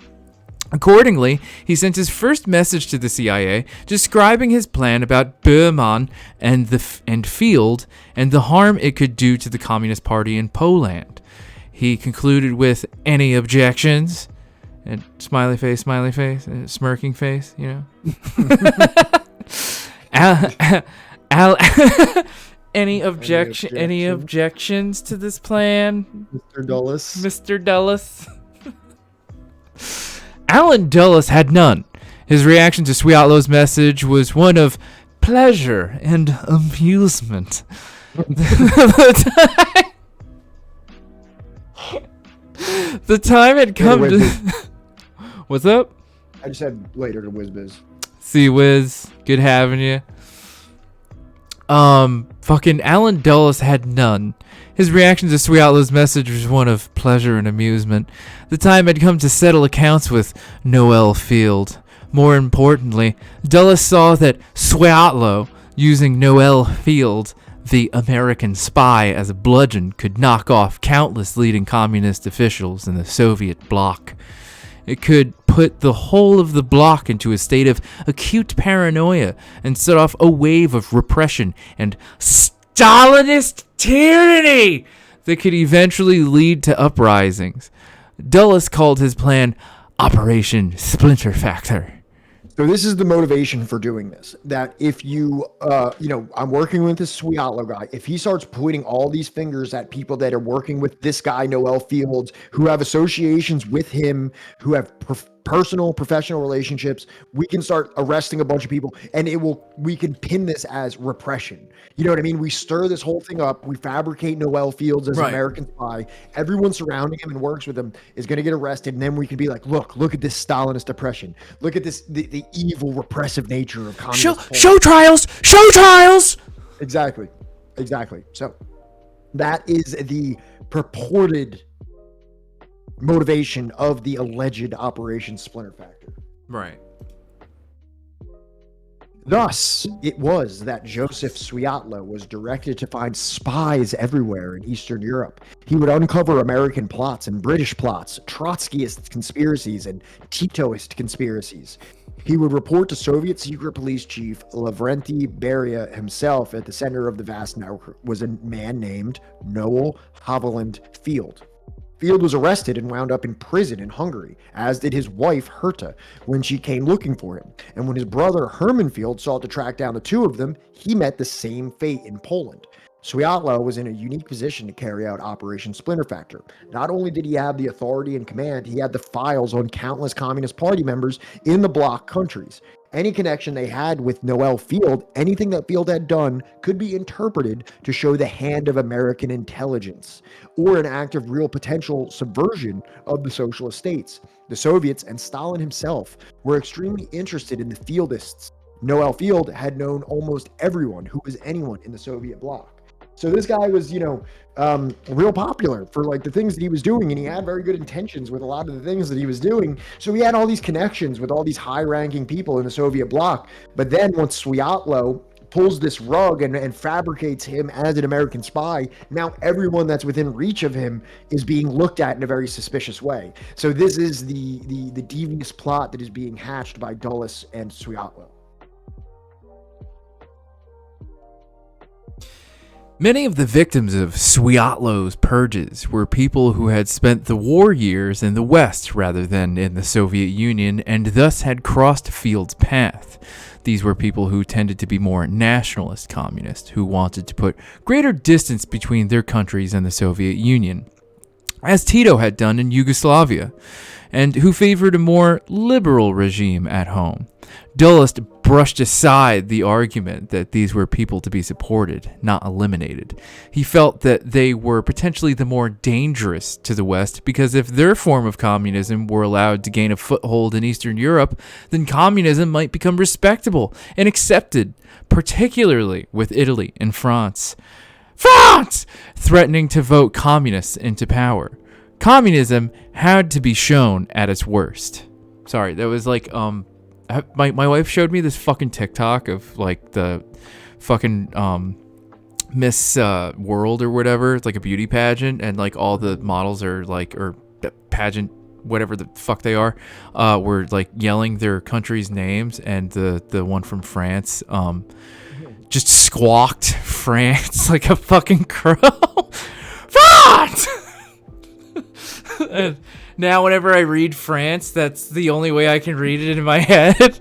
Accordingly, he sent his first message to the CIA describing his plan about Berman and Field and the harm it could do to the Communist Party in Poland. He concluded with, "Any objections?" And smiley face, smirking face, Any objections to this plan, Mr. Dulles? Mr. Dulles? Alan Dulles had none. His reaction to Swiatlow's message was one of pleasure and amusement. The time had come to... What's up? I just said later to WizBiz. See, Wiz, good having you. Fucking Alan Dulles had none. His reaction to Swiatlow's message was one of pleasure and amusement. The time had come to settle accounts with Noel Field. More importantly, Dulles saw that Swiatlow, using Noel Field, the American spy, as a bludgeon, could knock off countless leading communist officials in the Soviet bloc. It could put the whole of the bloc into a state of acute paranoia and set off a wave of repression and Stalinist tyranny that could eventually lead to uprisings. Dulles called his plan Operation Splinter Factor. So this is the motivation for doing this. That if I'm working with this Swiatlow guy. If he starts pointing all these fingers at people that are working with this guy, Noel Fields, who have associations with him, who have personal, professional relationships, we can start arresting a bunch of people, and we can pin this as repression. You know what I mean? We stir this whole thing up. We fabricate Noel Fields as an American spy. Everyone surrounding him and works with him is going to get arrested, and then we can be like, look at this Stalinist oppression. Look at this, the evil, repressive nature of communist. Show trials! Exactly. So that is the purported motivation of the alleged Operation Splinter Factor. Right. Thus, it was that Joseph Swiatlow was directed to find spies everywhere in Eastern Europe. He would uncover American plots and British plots, Trotskyist conspiracies, and Titoist conspiracies. He would report to Soviet secret police chief Lavrenti Beria himself. At the center of the vast network was a man named Noel Haviland Field. Field was arrested and wound up in prison in Hungary, as did his wife Herta when she came looking for him. And when his brother Herman Field sought to track down the two of them, he met the same fate in Poland. Swiatlow was in a unique position to carry out Operation Splinter Factor. Not only did he have the authority and command, he had the files on countless Communist Party members in the bloc countries. Any connection they had with Noel Field, anything that Field had done, could be interpreted to show the hand of American intelligence, or an act of real potential subversion of the socialist states. The Soviets and Stalin himself were extremely interested in the Fieldists. Noel Field had known almost everyone who was anyone in the Soviet bloc. So this guy was, real popular for like the things that he was doing, and he had very good intentions with a lot of the things that he was doing. So he had all these connections with all these high-ranking people in the Soviet bloc. But then once Swiatlo pulls this rug and fabricates him as an American spy, now everyone that's within reach of him is being looked at in a very suspicious way. So this is the devious plot that is being hatched by Dulles and Swiatlo. Many of the victims of Swiatlo's purges were people who had spent the war years in the West rather than in the Soviet Union, and thus had crossed Field's path. These were people who tended to be more nationalist communists, who wanted to put greater distance between their countries and the Soviet Union, as Tito had done in Yugoslavia, and who favored a more liberal regime at home. Dulles brushed aside the argument that these were people to be supported, not eliminated. He felt that they were potentially the more dangerous to the West, because if their form of communism were allowed to gain a foothold in Eastern Europe, then communism might become respectable and accepted, particularly with Italy and France threatening to vote communists into power. Communism had to be shown at its worst. Sorry, that was like, my wife showed me this fucking TikTok of like the fucking Miss World or whatever. It's like a beauty pageant, and like all the models are like, or pageant, whatever the fuck they are, were like yelling their country's names, and the one from France just squawked France like a fucking crow. France! And now whenever I read France, that's the only way I can read it in my head.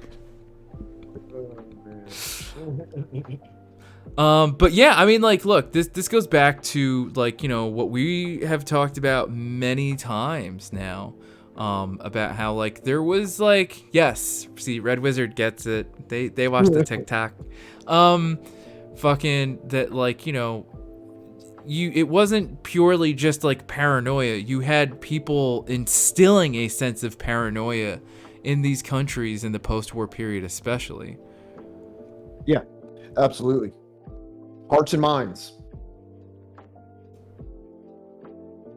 But yeah, I mean, like, look, this goes back to, like, what we have talked about many times now, about how, like, there was, like, yes, see, Red Wizard gets it. They watch the TikTok. Fucking that, like, it wasn't purely just like paranoia. You had people instilling a sense of paranoia in these countries in the post-war period, especially. Yeah, absolutely. Hearts and minds.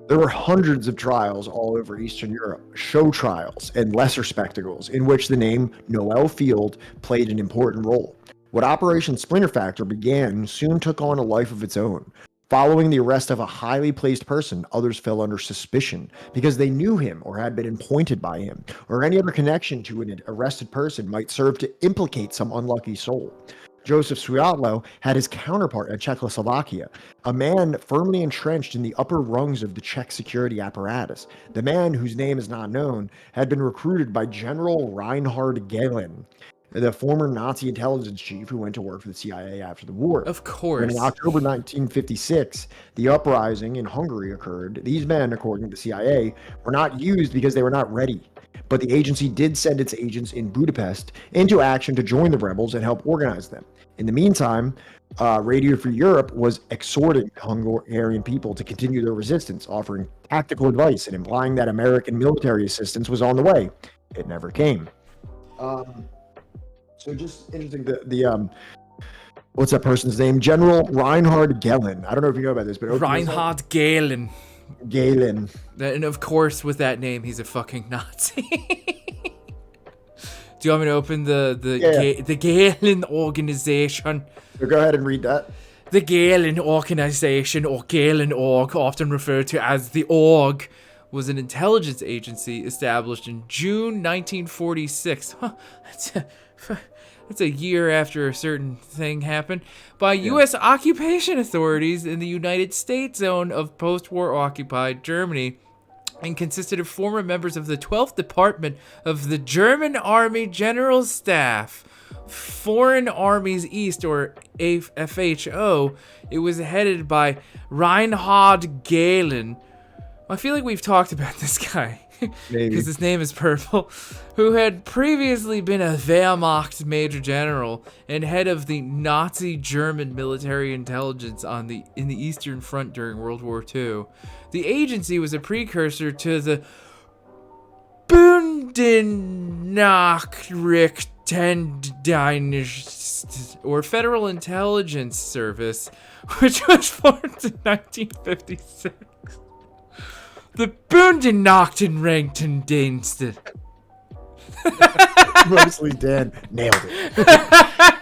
There were hundreds of trials all over Eastern Europe, show trials and lesser spectacles, in which the name Noel Field played an important role. What Operation Splinter Factor began soon took on a life of its own. Following the arrest of a highly placed person, others fell under suspicion because they knew him or had been appointed by him, or any other connection to an arrested person might serve to implicate some unlucky soul. Joseph Swiatlo had his counterpart in Czechoslovakia, a man firmly entrenched in the upper rungs of the Czech security apparatus. The man, whose name is not known, had been recruited by General Reinhard Gehlen, the former Nazi intelligence chief who went to work for the CIA after the war. Of course. When in October 1956, the uprising in Hungary occurred, these men, according to the CIA, were not used because they were not ready. But the agency did send its agents in Budapest into action to join the rebels and help organize them. In the meantime, Radio Free Europe was exhorting Hungarian people to continue their resistance, offering tactical advice and implying that American military assistance was on the way. It never came. So just interesting, the what's that person's name? General Reinhard Gehlen. I don't know if you know about this, but Reinhard Gehlen. Gehlen. And of course, with that name, he's a fucking Nazi. Do you want me to open the Gehlen organization? So go ahead and read that. The Gehlen organization, or Gehlen org, often referred to as the org, was an intelligence agency established in June 1946. That's a year after a certain thing happened, by U.S. occupation authorities in the United States zone of post-war occupied Germany, and consisted of former members of the 12th Department of the German Army General Staff, Foreign Armies East, or FHO. It was headed by Reinhard Gehlen. I feel like we've talked about this guy. Because his name is purple, who had previously been a Wehrmacht major general and head of the Nazi German military intelligence in the Eastern Front during World War II. The agency was a precursor to the Bundesnachrichtendienst, Tendienst, or Federal Intelligence Service, which was formed in 1956. The Bundenachtenrentendienst. Mostly Dan nailed it.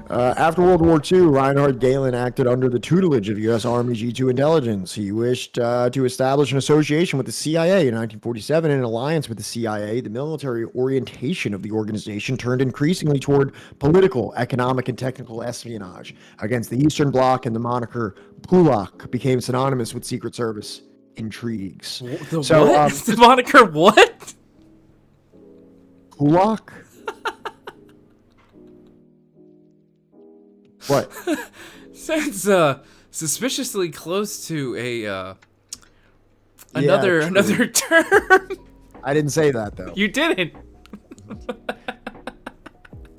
After World War II, Reinhard Gehlen acted under the tutelage of U.S. Army G2 intelligence. He wished to establish an association with the CIA in 1947. In an alliance with the CIA, the military orientation of the organization turned increasingly toward political, economic, and technical espionage against the Eastern Bloc, and the moniker Kulak became synonymous with Secret Service intrigues. The what? The moniker what? Kulak? What? Sounds suspiciously close to a another term. I didn't say that though. You didn't.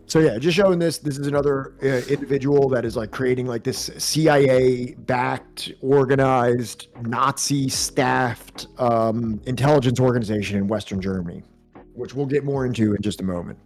So yeah, just showing this. This is another individual that is like creating like this CIA-backed, organized, Nazi-staffed intelligence organization in Western Germany, which we'll get more into in just a moment.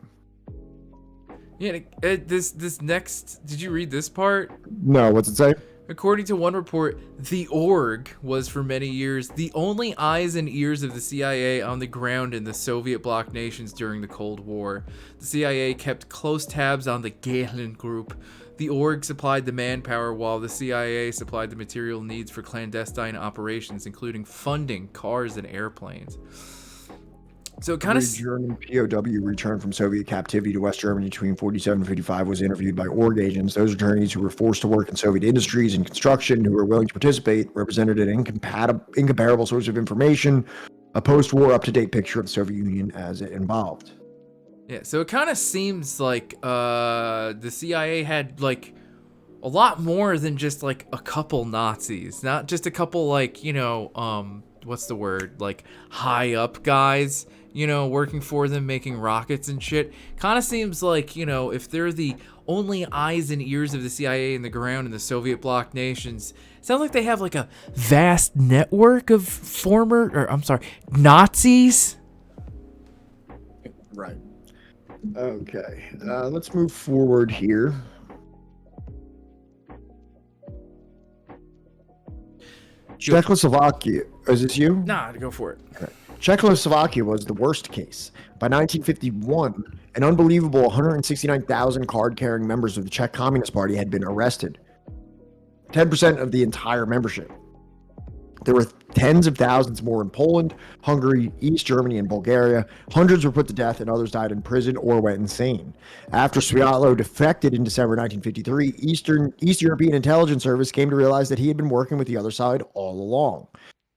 Yeah, this next. Did you read this part? No, what's it say? According to one report, the org was for many years the only eyes and ears of the CIA on the ground in the Soviet bloc nations during the Cold War. The CIA kept close tabs on the Gehlen group. The org supplied the manpower while the CIA supplied the material needs for clandestine operations, including funding cars and airplanes. So it kind of German POW returned from Soviet captivity to West Germany between 47 and 55 was interviewed by org agents. Those attorneys who were forced to work in Soviet industries and construction, who were willing to participate, represented an incomparable source of information, a post-war up-to-date picture of the Soviet Union as it evolved. Yeah, so it kind of seems like the CIA had like a lot more than just like a couple Nazis, not just a couple like, you know, what's the word, like high up guys, you know, working for them, making rockets and shit. Kind of seems like, you know, if they're the only eyes and ears of the CIA in the ground in the Soviet bloc nations, it sounds like they have like a vast network of Nazis. Right. Okay. Let's move forward here. Czechoslovakia. Is this you? Nah, go for it. Okay. Czechoslovakia was the worst case. By 1951, an unbelievable 169,000 card-carrying members of the Czech Communist Party had been arrested. 10% of the entire membership. There were tens of thousands more in Poland, Hungary, East Germany, and Bulgaria. Hundreds were put to death and others died in prison or went insane. After Sviatlo defected in December 1953, East European Intelligence Service came to realize that he had been working with the other side all along.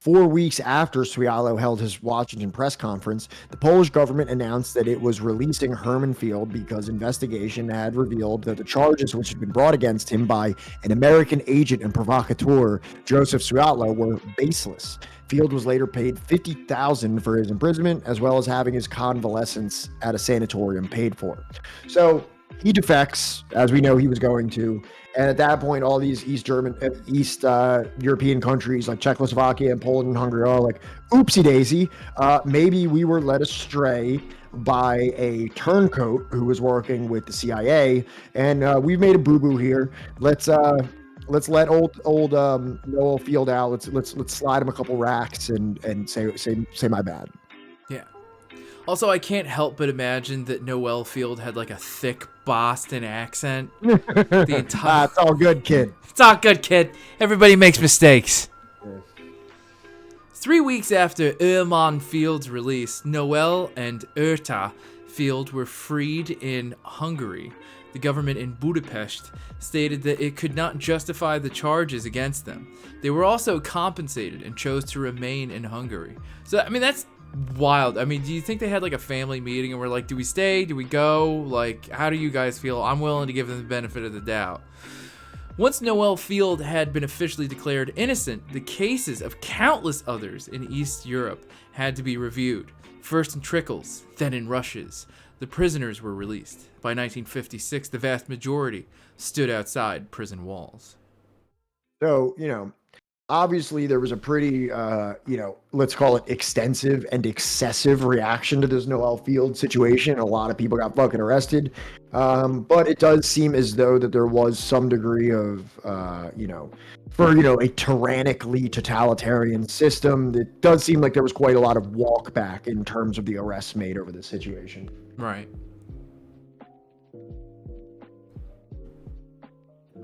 4 weeks after Sviatlo held his Washington press conference, the Polish government announced that it was releasing Herman Field because investigation had revealed that the charges which had been brought against him by an American agent and provocateur, Joseph Sviatlo, were baseless. Field was later paid $50,000 for his imprisonment, as well as having his convalescence at a sanatorium paid for. So he defects, as we know he was going to. And at that point, all these East European countries like Czechoslovakia and Poland and Hungary are all like, oopsie daisy, maybe we were led astray by a turncoat who was working with the CIA, and we've made a boo-boo here. Let's let old Noel Field out. Let's slide him a couple racks and say my bad. Yeah. Also, I can't help but imagine that Noel Field had like a thick Boston accent. It's all good, kid. It's all good, kid. Everybody makes mistakes. Yes. 3 weeks after Herman Field's release, Noel and Erta Field were freed in Hungary. The government in Budapest stated that it could not justify the charges against them. They were also compensated and chose to remain in Hungary. So, I mean, that's wild. I mean, do you think they had like a family meeting and were like, do we stay? Do we go? Like, how do you guys feel? I'm willing to give them the benefit of the doubt. Once Noel Field had been officially declared innocent, the cases of countless others in East Europe had to be reviewed. First in trickles, then in rushes. The prisoners were released. By 1956, the vast majority stood outside prison walls. So, you know, obviously there was a pretty, let's call it extensive and excessive reaction to this Noel Field situation. A lot of people got fucking arrested. But it does seem as though that there was some degree of, a tyrannically totalitarian system, it does seem like there was quite a lot of walk back in terms of the arrests made over this situation. Right.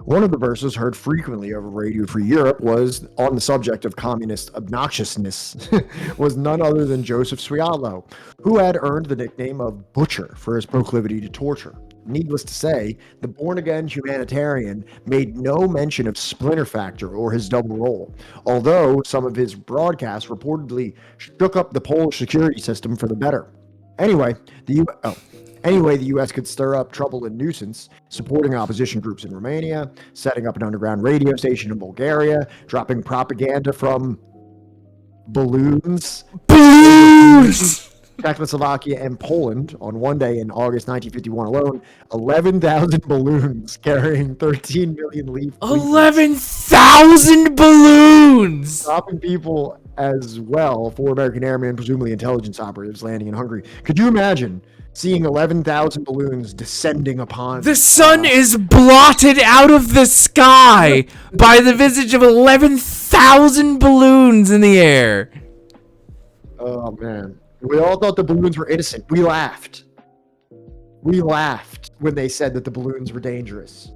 One of the verses heard frequently over Radio Free Europe was on the subject of communist obnoxiousness was none other than Joseph Swiatlo, who had earned the nickname of Butcher for his proclivity to torture. Needless to say, the born-again humanitarian made no mention of Splinter Factor or his double role, although some of his broadcasts reportedly shook up the Polish security system for the better. Anyway, the U.S. could stir up trouble and nuisance, supporting opposition groups in Romania, setting up an underground radio station in Bulgaria, dropping propaganda from balloons, Czechoslovakia, and Poland. On one day in August 1951 alone, 11,000 balloons carrying 13 million leaf. 11,000 balloons! Stopping people as well, 4 American airmen, presumably intelligence operatives, landing in Hungary. Could you imagine seeing 11,000 balloons descending upon... The sun is blotted out of the sky by the visage of 11,000 balloons in the air. Oh, man. We all thought the balloons were innocent. We laughed. We laughed when they said that the balloons were dangerous.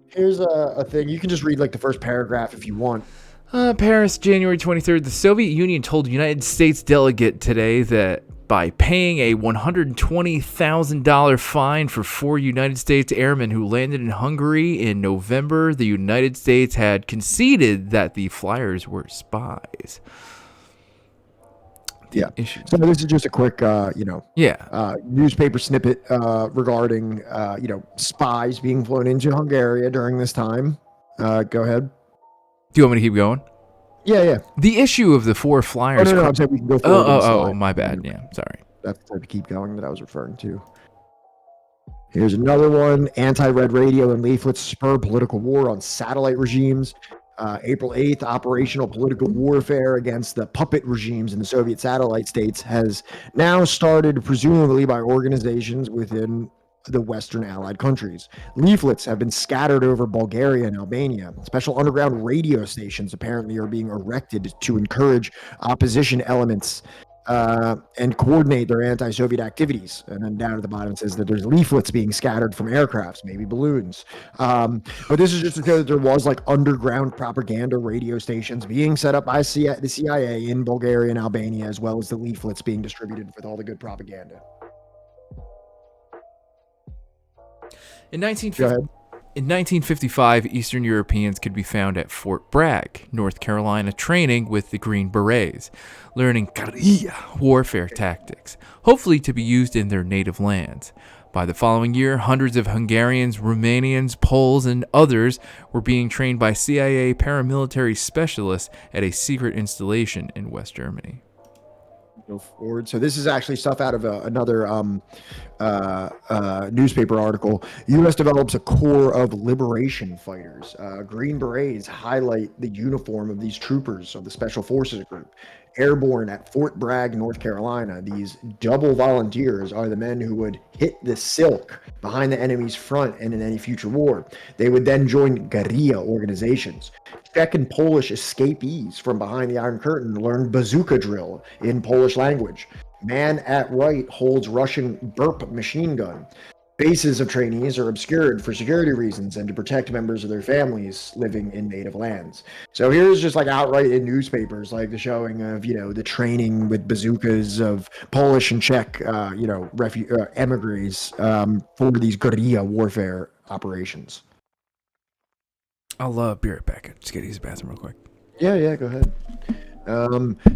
Here's a thing. You can just read, like, the first paragraph if you want. Paris, January 23rd. The Soviet Union told United States delegate today that by paying a $120,000 fine for 4 United States airmen who landed in Hungary in November, the United States had conceded that the flyers were spies. Yeah. So this is just a quick, newspaper snippet regarding, spies being flown into Hungary during this time. Go ahead. Do you want me to keep going? Yeah. The issue of the 4 flyers. No, I'm saying we can go forward. Oh, my bad. Yeah, sorry. That's the type of keep going that I was referring to. Here's another one. Anti-red radio and leaflets spur political war on satellite regimes. April 8th, operational political warfare against the puppet regimes in the Soviet satellite states has now started, presumably by organizations within the Western Allied countries. Leaflets have been scattered over Bulgaria and Albania. Special underground radio stations apparently are being erected to encourage opposition elements and coordinate their anti-Soviet activities. And then down at the bottom it says that there's leaflets being scattered from aircrafts, maybe balloons. But this is just to show that there was like underground propaganda radio stations being set up by the CIA in Bulgaria and Albania, as well as the leaflets being distributed with all the good propaganda. In 1955, Eastern Europeans could be found at Fort Bragg, North Carolina, training with the Green Berets, learning guerrilla warfare tactics, hopefully to be used in their native lands. By the following year, hundreds of Hungarians, Romanians, Poles, and others were being trained by CIA paramilitary specialists at a secret installation in West Germany. Go forward. So this is actually stuff out of another newspaper article. U.S. develops a corps of liberation fighters. Green Berets highlight the uniform of these troopers of the Special Forces Group. Airborne at Fort Bragg, North Carolina, these double volunteers are the men who would hit the silk behind the enemy's front and in any future war. They would then join guerrilla organizations. Czech and Polish escapees from behind the Iron Curtain learned bazooka drill in Polish language. Man at right holds Russian burp machine gun. Bases of trainees are obscured for security reasons and to protect members of their families living in native lands. So here's just like outright in newspapers, like the showing of, the training with bazookas of Polish and Czech, emigres for these guerrilla warfare operations. I'll be right back. Just gotta use the bathroom real quick. Yeah, go ahead.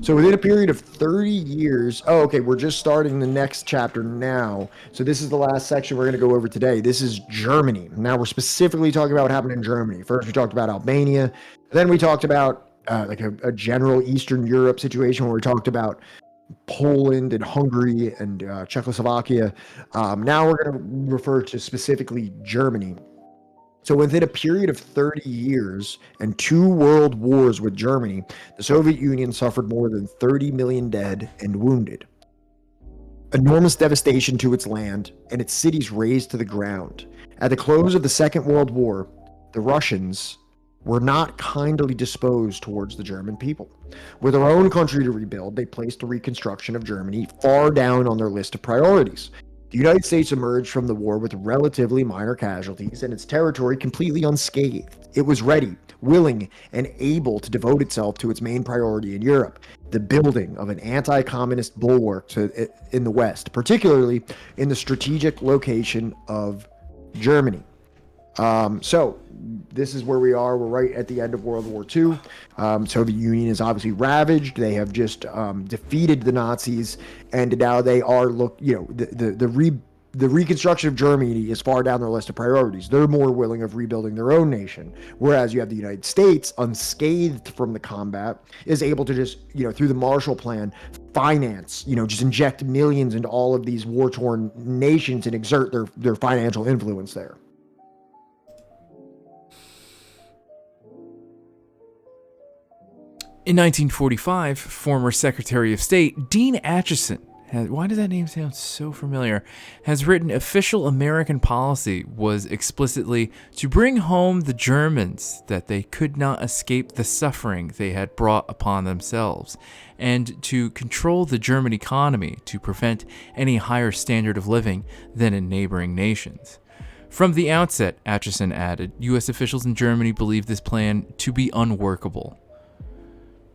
So within a period of 30 years, we're just starting the next chapter now. So this is the last section we're going to go over today. This is Germany. Now we're specifically talking about what happened in Germany. First, we talked about Albania. Then we talked about a general Eastern Europe situation where we talked about Poland and Hungary and Czechoslovakia. Now we're going to refer to specifically Germany. So within a period of 30 years and 2 world wars with Germany, the Soviet Union suffered more than 30 million dead and wounded. Enormous devastation to its land and its cities razed to the ground. At the close of the Second World War, the Russians were not kindly disposed towards the German people. With their own country to rebuild, they placed the reconstruction of Germany far down on their list of priorities. The United States emerged from the war with relatively minor casualties and its territory completely unscathed. It was ready, willing, and able to devote itself to its main priority in Europe, the building of an anti-communist bulwark in the West, particularly in the strategic location of Germany. So this is where we are. We're right at the end of World War II. Soviet Union is obviously ravaged. They have just defeated the Nazis, and now they are the reconstruction of Germany is far down their list of priorities. They're more willing of rebuilding their own nation, whereas you have the United States, unscathed from the combat, is able to just, through the Marshall Plan, finance, just inject millions into all of these war-torn nations and exert their financial influence there. In 1945, former Secretary of State Dean Acheson, why does that name sound so familiar, has written official American policy was explicitly to bring home the Germans that they could not escape the suffering they had brought upon themselves, and to control the German economy to prevent any higher standard of living than in neighboring nations. From the outset, Acheson added, U.S. officials in Germany believed this plan to be unworkable.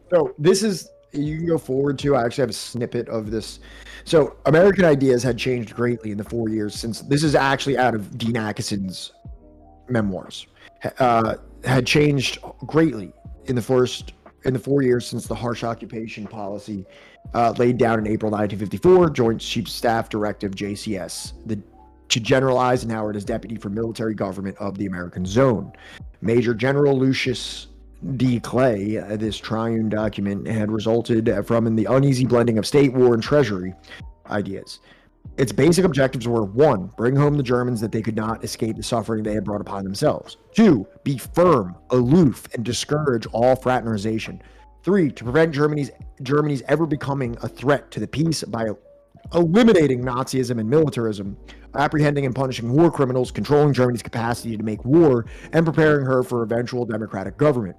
So this is, you can go forward to, I actually have a snippet of this. So American ideas had changed greatly in the 4 years since, this is actually out of Dean Acheson's memoirs, had changed greatly in the 4 years since the harsh occupation policy laid down in April 1954, Joint Chiefs of Staff Directive JCS, to General Eisenhower as Deputy for Military Government of the American Zone. Major General Lucius D. Clay, this triune document had resulted from the uneasy blending of state, war, and treasury ideas. Its basic objectives were: 1, bring home the Germans that they could not escape the suffering they had brought upon themselves. 2, be firm, aloof, and discourage all fraternization. 3, to prevent Germany's ever becoming a threat to the peace by eliminating Nazism and militarism, apprehending and punishing war criminals, controlling Germany's capacity to make war, and preparing her for eventual democratic government.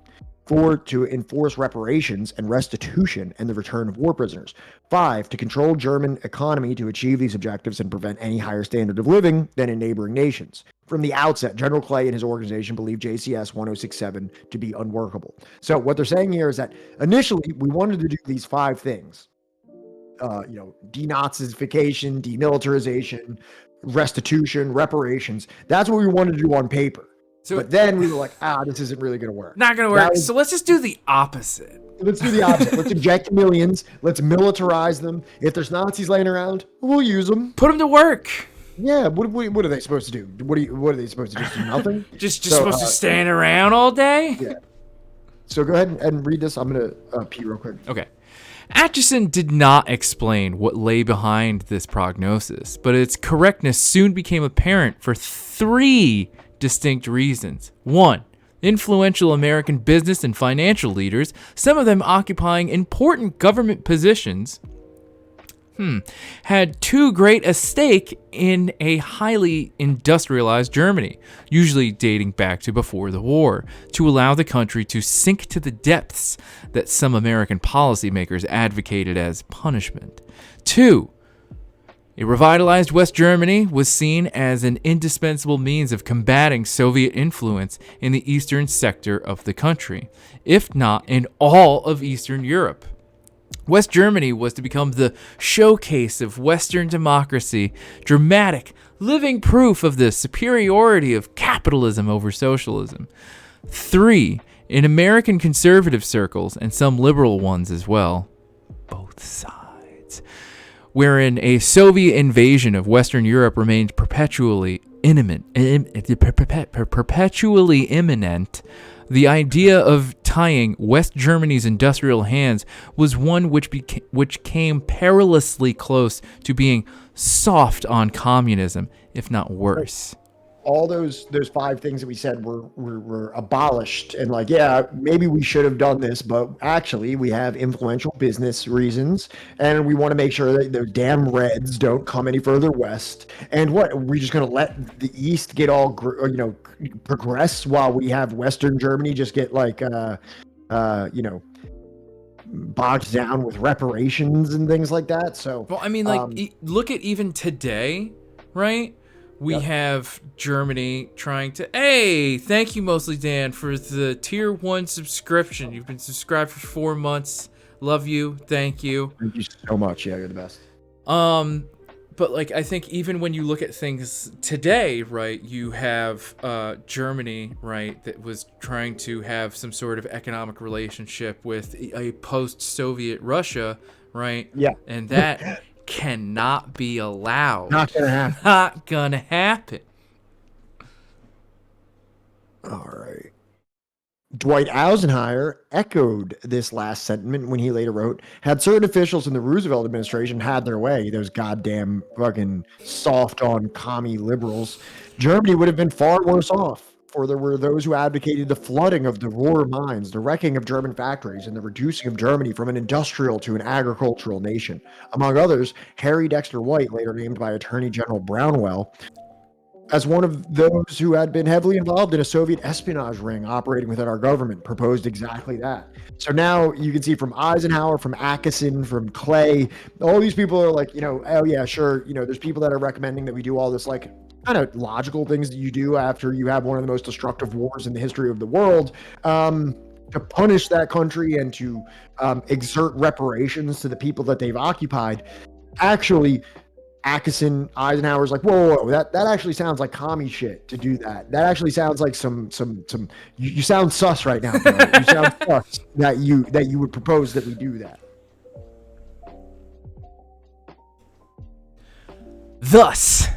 4, to enforce reparations and restitution and the return of war prisoners. 5, to control German economy to achieve these objectives and prevent any higher standard of living than in neighboring nations. From the outset, General Clay and his organization believed JCS 1067 to be unworkable. So what they're saying here is that initially we wanted to do these 5 things. Denazification, demilitarization, restitution, reparations. That's what we wanted to do on paper. But then we were like, this isn't really going to work. Not going to work. So let's just do the opposite. Let's do the opposite. Let's inject millions. Let's militarize them. If there's Nazis laying around, we'll use them. Put them to work. Yeah. What are they supposed to do? What are they supposed to do? Nothing? just supposed to stand around all day? Yeah. So go ahead and read this. I'm going to pee real quick. Okay. Acheson did not explain what lay behind this prognosis, but its correctness soon became apparent for 3 distinct reasons. 1, influential American business and financial leaders, some of them occupying important government positions, had too great a stake in a highly industrialized Germany, usually dating back to before the war, to allow the country to sink to the depths that some American policymakers advocated as punishment. 2, a revitalized West Germany was seen as an indispensable means of combating Soviet influence in the eastern sector of the country, if not in all of Eastern Europe. West Germany was to become the showcase of Western democracy, dramatic, living proof of the superiority of capitalism over socialism. 3, in American conservative circles, and some liberal ones as well, both sides, wherein a Soviet invasion of Western Europe remained perpetually imminent, the idea of tying West Germany's industrial hands was one which came perilously close to being soft on communism, if not worse. all those 5 things that we said were abolished, and like, yeah, maybe we should have done this, but actually we have influential business reasons, and we want to make sure that the damn Reds don't come any further west. And what, are we just going to let the East get all progress while we have Western Germany just get like bogged down with reparations and things like that? So, well, I mean, like, look at even today, right? We have Germany trying to, hey, thank you, Mostly Dan, for the tier 1 subscription. You've been subscribed for 4 months. Love you. Thank you. Thank you so much. Yeah, you're the best. But like, I think even when you look at things today, right, you have Germany, right, that was trying to have some sort of economic relationship with a post-Soviet Russia, right? Yeah. And that cannot be allowed. Not gonna happen. Not gonna happen. All right. Dwight Eisenhower echoed this last sentiment when he later wrote, had certain officials in the Roosevelt administration had their way, those goddamn fucking soft on commie liberals, Germany would have been far worse off. For there were those who advocated the flooding of the Ruhr mines, the wrecking of German factories, and the reducing of Germany from an industrial to an agricultural nation. Among others, Harry Dexter White, later named by Attorney General Brownwell, as one of those who had been heavily involved in a Soviet espionage ring operating within our government, proposed exactly that. So now you can see from Eisenhower, from Atkinson, from Clay, all these people are like, oh yeah, sure, there's people that are recommending that we do all this like kind of logical things that you do after you have one of the most destructive wars in the history of the world, to punish that country and to exert reparations to the people that they've occupied. Actually, Atkinson, Eisenhower's like, whoa, that actually sounds like commie shit to do that. That actually sounds like some you sound sus right now, bro. You sound sus that you would propose that we do that. Thus,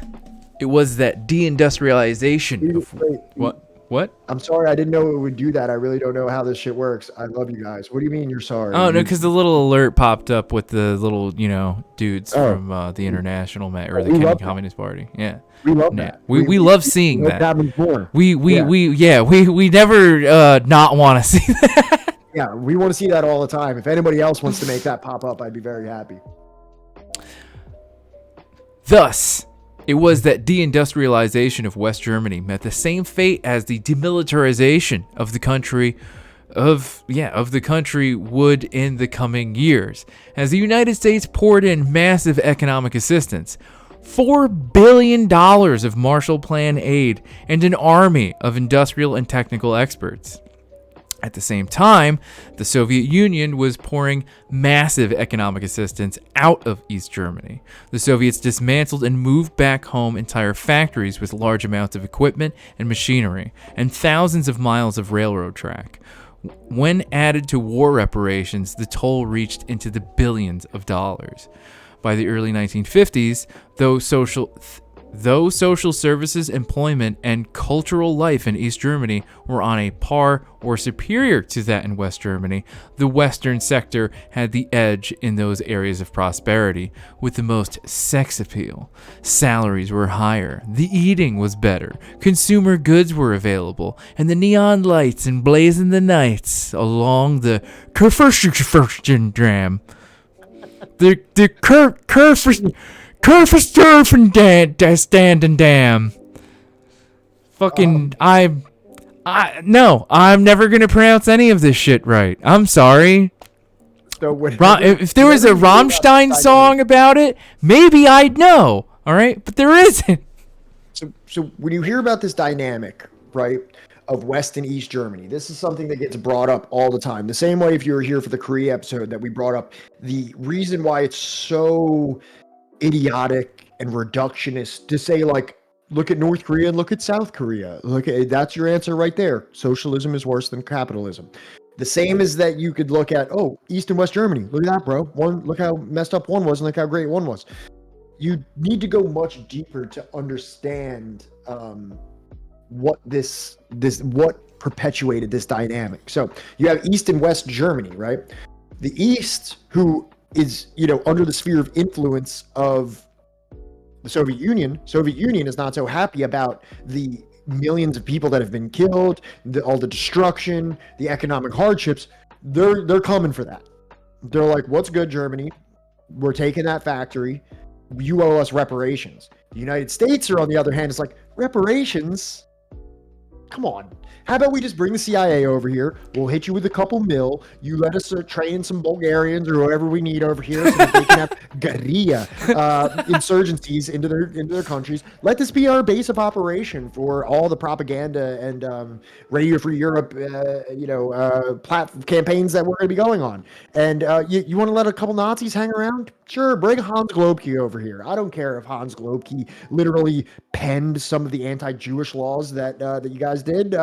it was that deindustrialization. What? I'm sorry, I didn't know it would do that. I really don't know how this shit works. I love you guys. What do you mean you're sorry? Oh, no, because the little alert popped up with the little, dudes from the International or the Communist Party. Yeah. We love that. We love seeing that. We We never not want to see that. Yeah, we want to see that all the time. If anybody else wants to make that pop up, I'd be very happy. Thus, it was that deindustrialization of West Germany met the same fate as the demilitarization of the country would in the coming years, as the United States poured in massive economic assistance, $4 billion of Marshall Plan aid, and an army of industrial and technical experts. At the same time, the Soviet Union was pouring massive economic assistance out of East Germany. The Soviets dismantled and moved back home entire factories with large amounts of equipment and machinery, and thousands of miles of railroad track. When added to war reparations, the toll reached into the billions of dollars. By the early 1950s, though social services, employment, and cultural life in East Germany were on a par or superior to that in West Germany, the Western sector had the edge in those areas of prosperity, with the most sex appeal. Salaries were higher, the eating was better, consumer goods were available, and the lights emblazoned the nights along the Kurfürstendamm. Kurfürstendamm. Damn. Fucking, no, I'm never gonna pronounce any of this shit right. I'm sorry. So if there was a Rammstein song about it, maybe I'd know. All right, but there isn't. So when you hear about this dynamic, right, of West and East Germany, this is something that gets brought up all the time. The same way if you were here for the Korea episode that we brought up, the reason why it's so idiotic and reductionist to say, like, look at North Korea and look at South Korea. That's your answer right there. Socialism is worse than capitalism. The same as that you could look at, East and West Germany. Look at that, bro. Look how messed up one was and look how great one was. You need to go much deeper to understand what perpetuated this dynamic. So you have East and West Germany, right? The East, who is, under the sphere of influence of the Soviet Union is not so happy about the millions of people that have been killed, all the destruction, the economic hardships. They're coming for that. They're like, what's good, Germany? We're taking that factory. You owe us reparations. The United States, on the other hand, is like, reparations? Come on. How about we just bring the CIA over here? We'll hit you with a couple mil. You let us train some Bulgarians or whoever we need over here so that they can have guerrilla insurgencies into their countries. Let this be our base of operation for all the propaganda and Radio Free Europe, campaigns that we're going to be going on. And you want to let a couple Nazis hang around? Sure, bring Hans Globke over here. I don't care if Hans Globke literally penned some of the anti-Jewish laws that you guys did.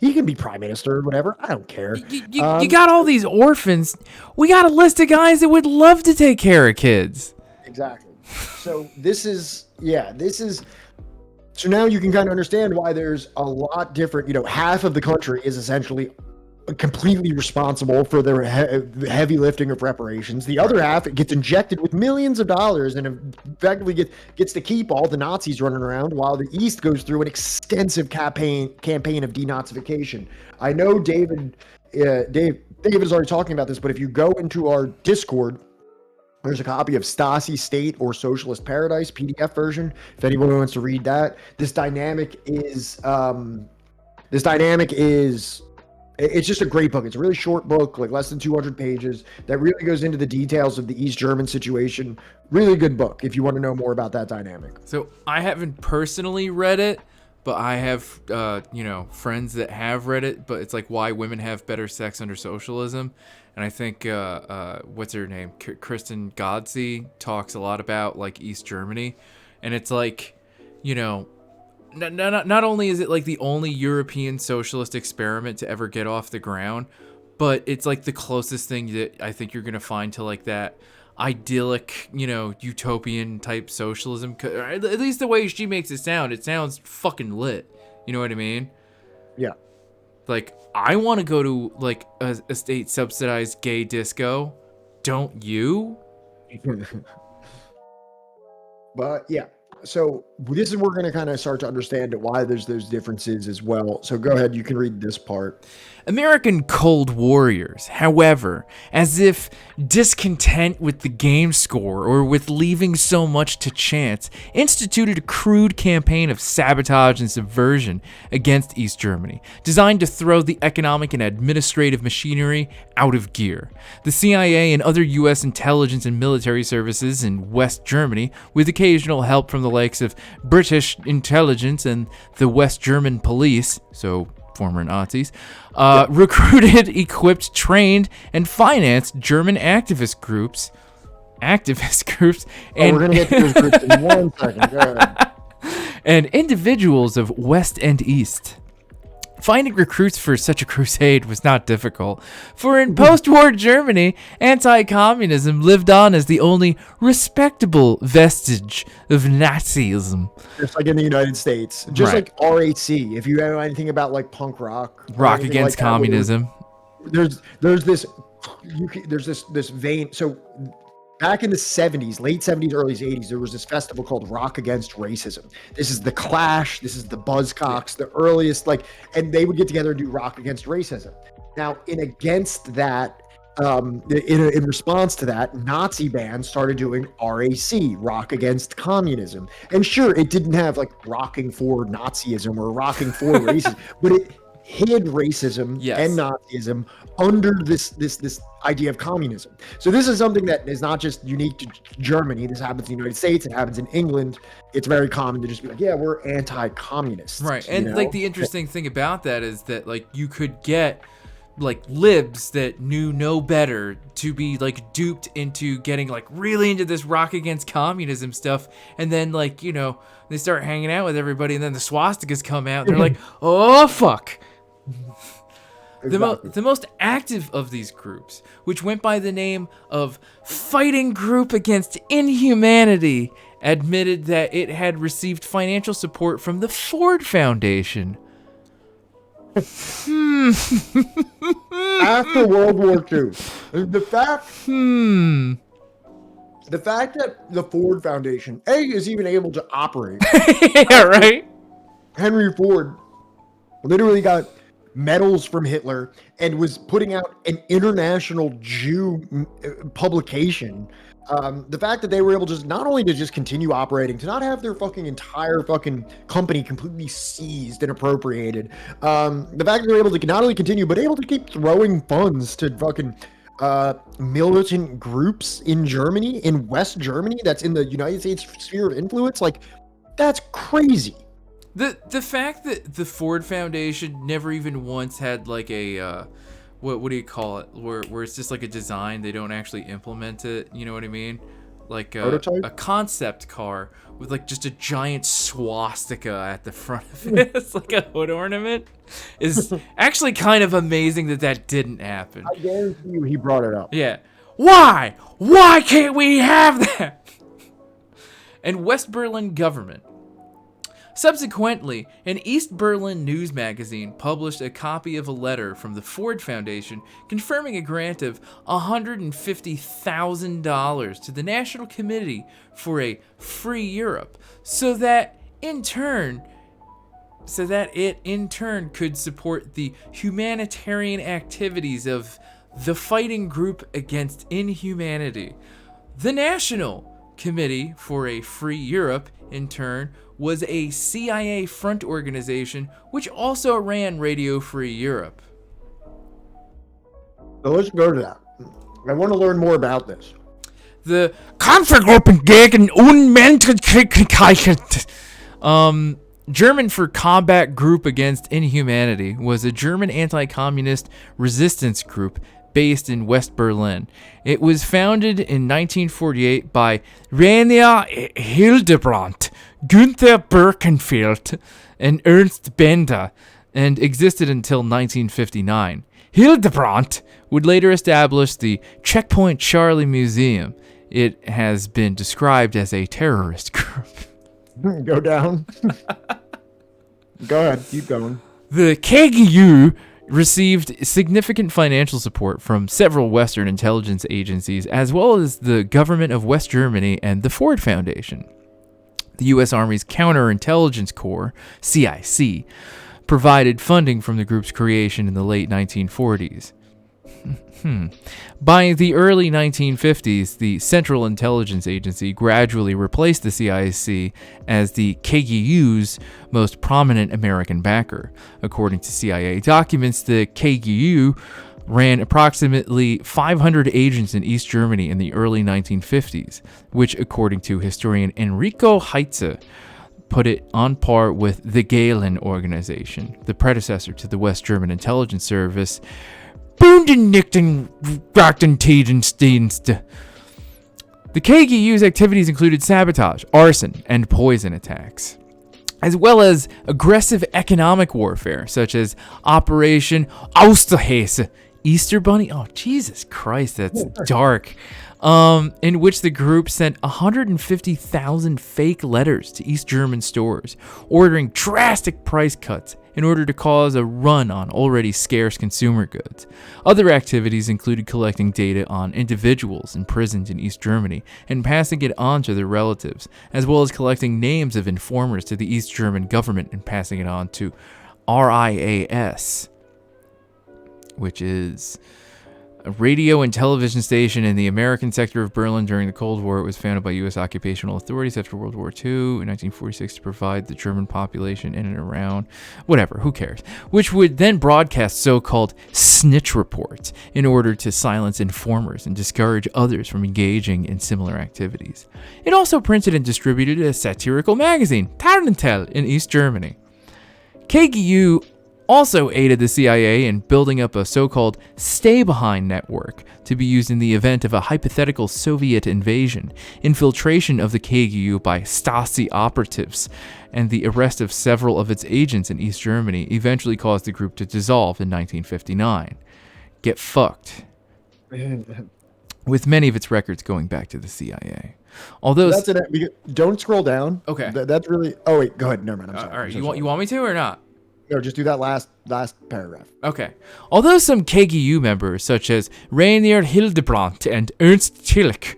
He can be prime minister or whatever. I don't care. You got all these orphans. We got a list of guys that would love to take care of kids. Exactly. So so now you can kind of understand why there's a lot different, half of the country is essentially completely responsible for the heavy lifting of reparations. The other half, it gets injected with millions of dollars and effectively gets to keep all the Nazis running around, while the East goes through an extensive campaign of denazification. I know David is already talking about this, but if you go into our Discord, there's a copy of Stasi State or Socialist Paradise PDF version. If anyone wants to read that, this dynamic is it's just a great book. It's a really short book, like less than 200 pages, that really goes into the details of the East German situation. Really good book if you want to know more about that dynamic. So I haven't personally read it, but I have, friends that have read it. But it's like Why Women Have Better Sex Under Socialism. And I think, what's her name? Kristen Godsey talks a lot about like East Germany. And it's like, not only is it like the only European socialist experiment to ever get off the ground, but it's like the closest thing that I think you're going to find to like that idyllic, utopian type socialism. At least the way she makes it sounds fucking lit. You know what I mean? Yeah. Like, I want to go to like a state subsidized gay disco. Don't you? But yeah. So this is where we're going to kind of start to understand why there's those differences as well. So go ahead, you can read this part. American Cold Warriors, however, as if discontent with the game score or with leaving so much to chance, instituted a crude campaign of sabotage and subversion against East Germany, designed to throw the economic and administrative machinery out of gear. The CIA and other U.S. intelligence and military services in West Germany, with occasional help from the likes of British intelligence and the West German police, so former Nazis, recruited, equipped, trained, and financed German activist groups, and we're gonna get to those groups in 1 second. Go ahead. And individuals of West and East. Finding recruits for such a crusade was not difficult, for in post-war Germany, anti-communism lived on as the only respectable vestige of Nazism. Just like in the United States. Just like RAC. If you know anything about like punk rock. Rock against like communism. There's this vein. So back in the 70s, late 70s, early 80s, there was this festival called Rock Against Racism. This is the Clash, this is the Buzzcocks, the earliest, and they would get together and do Rock Against Racism. Now, in response to that, Nazi bands started doing RAC, Rock Against Communism. And sure, it didn't have like rocking for Nazism or rocking for racism, but it hid racism and Nazism under this idea of communism. So this is something that is not just unique to Germany. This happens in the United States. It happens in England. It's very common to just be like, yeah, we're anti-communist. Right. And like the interesting thing about that is that like you could get like libs that knew no better to be like duped into getting like really into this Rock Against Communism stuff, and then like they start hanging out with everybody, and then the swastikas come out and they're like, oh fuck. Exactly. The most active of these groups, which went by the name of Fighting Group Against Inhumanity, admitted that it had received financial support from the Ford Foundation. After World War II. The fact... The fact that the Ford Foundation, is even able to operate. Yeah, right? Henry Ford literally got medals from Hitler and was putting out an international Jew publication. The fact that they were able to not only to just continue operating, to not have their fucking entire fucking company completely seized and appropriated. The fact that they were able to not only continue, but able to keep throwing funds to fucking militant groups in Germany, in West Germany, that's in the United States sphere of influence. Like, that's crazy. The fact that the Ford Foundation never even once had like a what do you call it, where it's just like a design, they don't actually implement it, you know what I mean, like a concept car with like just a giant swastika at the front of it. It's like a hood ornament, is actually kind of amazing that didn't happen. I guarantee you he brought it up. Yeah, why can't we have that? And West Berlin government. Subsequently, an East Berlin news magazine published a copy of a letter from the Ford Foundation confirming a grant of $150,000 to the National Committee for a Free Europe, so that it in turn could support the humanitarian activities of the fighting group against inhumanity. The National Committee for a Free Europe, in turn, was a CIA front organization which also ran Radio Free Europe. So let's go to that. I want to learn more about this. The Kampfgruppen gegen Unmenschlichkeit, German for Combat Group Against Inhumanity, was a German anti-communist resistance group based in West Berlin. It was founded in 1948 by Rainer Hildebrandt, Günther Birkenfeld, and Ernst Bender, and existed until 1959. Hildebrandt would later establish the Checkpoint Charlie Museum. It has been described as a terrorist group. Go down. Go ahead, keep going. The KGU received significant financial support from several Western intelligence agencies, as well as the government of West Germany and the Ford Foundation. The U.S. Army's Counterintelligence Corps, CIC, provided funding from the group's creation in the late 1940s. By the early 1950s, the Central Intelligence Agency gradually replaced the CIC as the KGU's most prominent American backer. According to CIA documents, the KGU ran approximately 500 agents in East Germany in the early 1950s, which, according to historian Enrico Heitze, put it on par with the Gehlen organization, the predecessor to the West German intelligence service, Bundesnachrichtendienst. The KGU's activities included sabotage, arson, and poison attacks, as well as aggressive economic warfare, such as Operation Osterhase, Easter Bunny? Oh, Jesus Christ, that's dark. In which the group sent 150,000 fake letters to East German stores, ordering drastic price cuts in order to cause a run on already scarce consumer goods. Other activities included collecting data on individuals imprisoned in East Germany and passing it on to their relatives, as well as collecting names of informers to the East German government and passing it on to RIAS, which is a radio and television station in the American sector of Berlin during the Cold War. It was founded by U.S. occupational authorities after World War II in 1946 to provide the German population in and around, whatever, who cares, which would then broadcast so-called snitch reports in order to silence informers and discourage others from engaging in similar activities. It also printed and distributed a satirical magazine, Tarantel, in East Germany. KGU also aided the CIA in building up a so-called stay-behind network to be used in the event of a hypothetical Soviet invasion, infiltration of the KGU by Stasi operatives, and the arrest of several of its agents in East Germany eventually caused the group to dissolve in 1959. Get fucked. With many of its records going back to the CIA. Although that's don't scroll down. Okay. That's really. Oh wait, go ahead. Never mind. I'm sorry. All right. You want me to or not? No, just do that last paragraph. Okay. Although some KGU members, such as Rainer Hildebrandt and Ernst Tillich,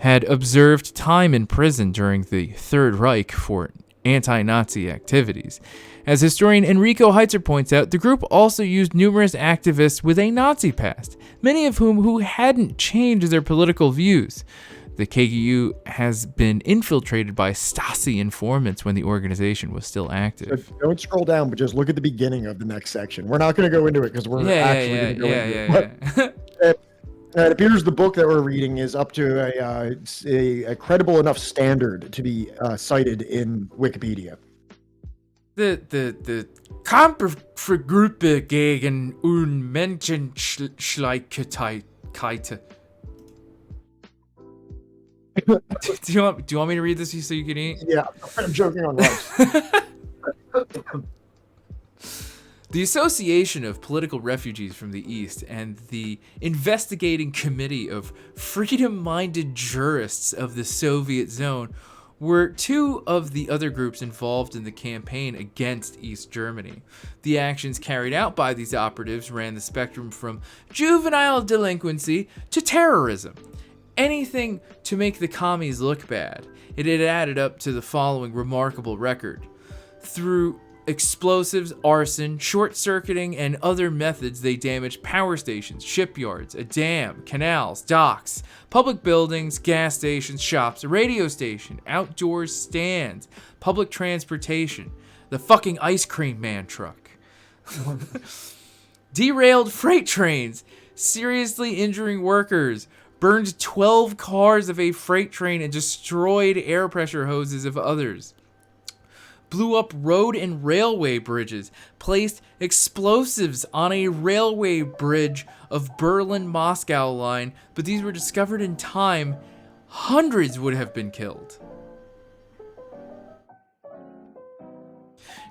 had observed time in prison during the Third Reich for anti-Nazi activities. As historian Enrico Heitzer points out, the group also used numerous activists with a Nazi past, many of whom hadn't changed their political views. The KGU has been infiltrated by Stasi informants when the organization was still active. So don't scroll down, but just look at the beginning of the next section. We're not going to go into it because we're actually going to go into it. It appears the book that we're reading is up to a credible enough standard to be cited in Wikipedia. The Kampfgruppe gegen Unmenschlichkeit. Do you want me to read this so you can eat? Yeah, I'm joking on rice. The Association of Political Refugees from the East and the Investigating Committee of Freedom-Minded Jurists of the Soviet Zone were two of the other groups involved in the campaign against East Germany. The actions carried out by these operatives ran the spectrum from juvenile delinquency to terrorism. Anything to make the commies look bad. It had added up to the following remarkable record. Through explosives, arson, short-circuiting, and other methods, they damaged power stations, shipyards, a dam, canals, docks, public buildings, gas stations, shops, a radio station, outdoor stands, public transportation, the fucking ice cream man truck. Derailed freight trains, seriously injuring workers, burned 12 cars of a freight train and destroyed air pressure hoses of others. Blew up road and railway bridges, placed explosives on a railway bridge of Berlin-Moscow line, but these were discovered in time. Hundreds would have been killed.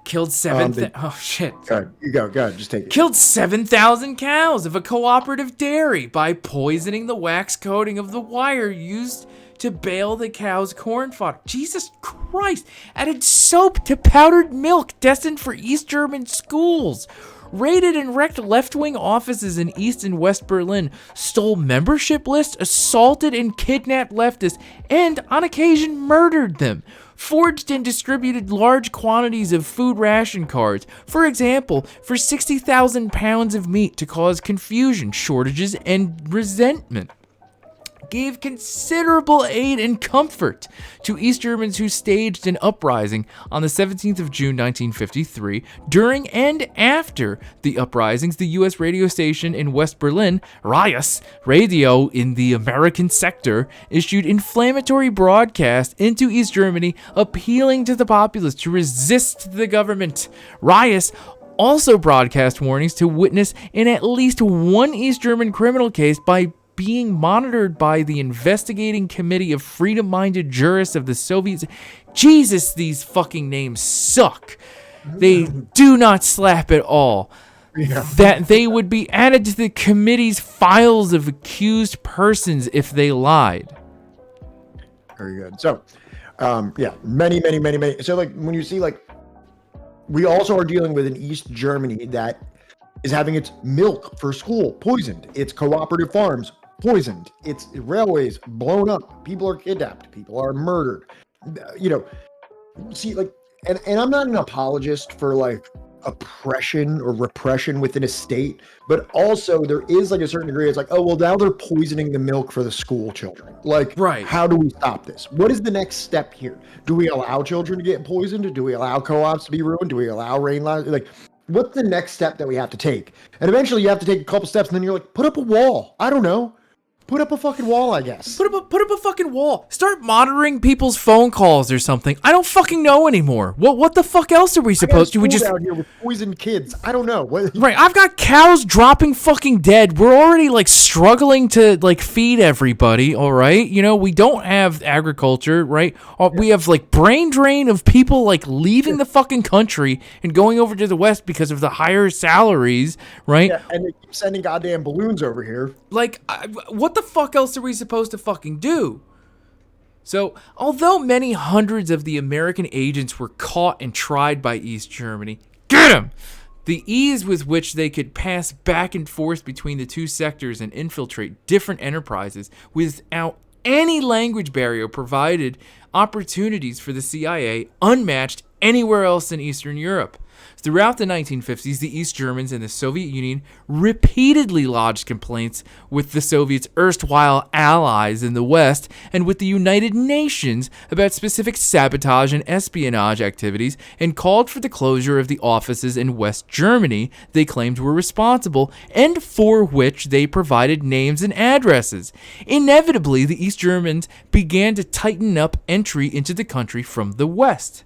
Killed 7,000. Oh shit. Go ahead, just take it. Killed 7,000 cows of a cooperative dairy by poisoning the wax coating of the wire used to bale the cow's corn fodder. Jesus Christ. Added soap to powdered milk destined for East German schools. Raided and wrecked left-wing offices in East and West Berlin. Stole membership lists, assaulted and kidnapped leftists, and on occasion murdered them. Forged and distributed large quantities of food ration cards, for example, for 60,000 pounds of meat to cause confusion, shortages, and resentment. Gave considerable aid and comfort to East Germans who staged an uprising on the 17th of June 1953. During and after the uprisings, the U.S. radio station in West Berlin, Reyes Radio in the American sector, issued inflammatory broadcasts into East Germany appealing to the populace to resist the government. Reyes also broadcast warnings to witness in at least one East German criminal case by being monitored by the Investigating Committee of Freedom-Minded Jurists of the Soviets. Jesus, these fucking names suck. They do not slap at all. Yeah. That they would be added to the committee's files of accused persons if they lied. Very good. So, many. So, like, when you see, like, we also are dealing with an East Germany that is having its milk for school poisoned, its cooperative farms poisoned, its railways blown up, people are kidnapped, people are murdered. See, like, and I'm not an apologist for, like, oppression or repression within a state, but also there is, like, a certain degree, it's like, oh, well, now they're poisoning the milk for the school children. Like, right. How do we stop this? What is the next step here? Do we allow children to get poisoned? Do we allow co-ops to be ruined? Do we allow rain lines? Like, what's the next step that we have to take? And eventually you have to take a couple steps, and then you're like, put up a wall. I don't know. Put up a fucking wall, I guess. Put up a fucking wall. Start monitoring people's phone calls or something. I don't fucking know anymore. What the fuck else are we supposed to? We just out here with poisoned kids. I don't know. Right. I've got cows dropping fucking dead. We're already, like, struggling to, like, feed everybody. All right. We don't have agriculture. Right. We have, like, brain drain of people, like, leaving the fucking country and going over to the West because of the higher salaries. Right. Yeah, and they keep sending goddamn balloons over here. Like, what the fuck else are we supposed to fucking do? So, although many hundreds of the American agents were caught and tried by East Germany, get 'em! The ease with which they could pass back and forth between the two sectors and infiltrate different enterprises without any language barrier provided opportunities for the CIA unmatched anywhere else in Eastern Europe. Throughout the 1950s, the East Germans and the Soviet Union repeatedly lodged complaints with the Soviets' erstwhile allies in the West and with the United Nations about specific sabotage and espionage activities, and called for the closure of the offices in West Germany they claimed were responsible and for which they provided names and addresses. Inevitably, the East Germans began to tighten up entry into the country from the West.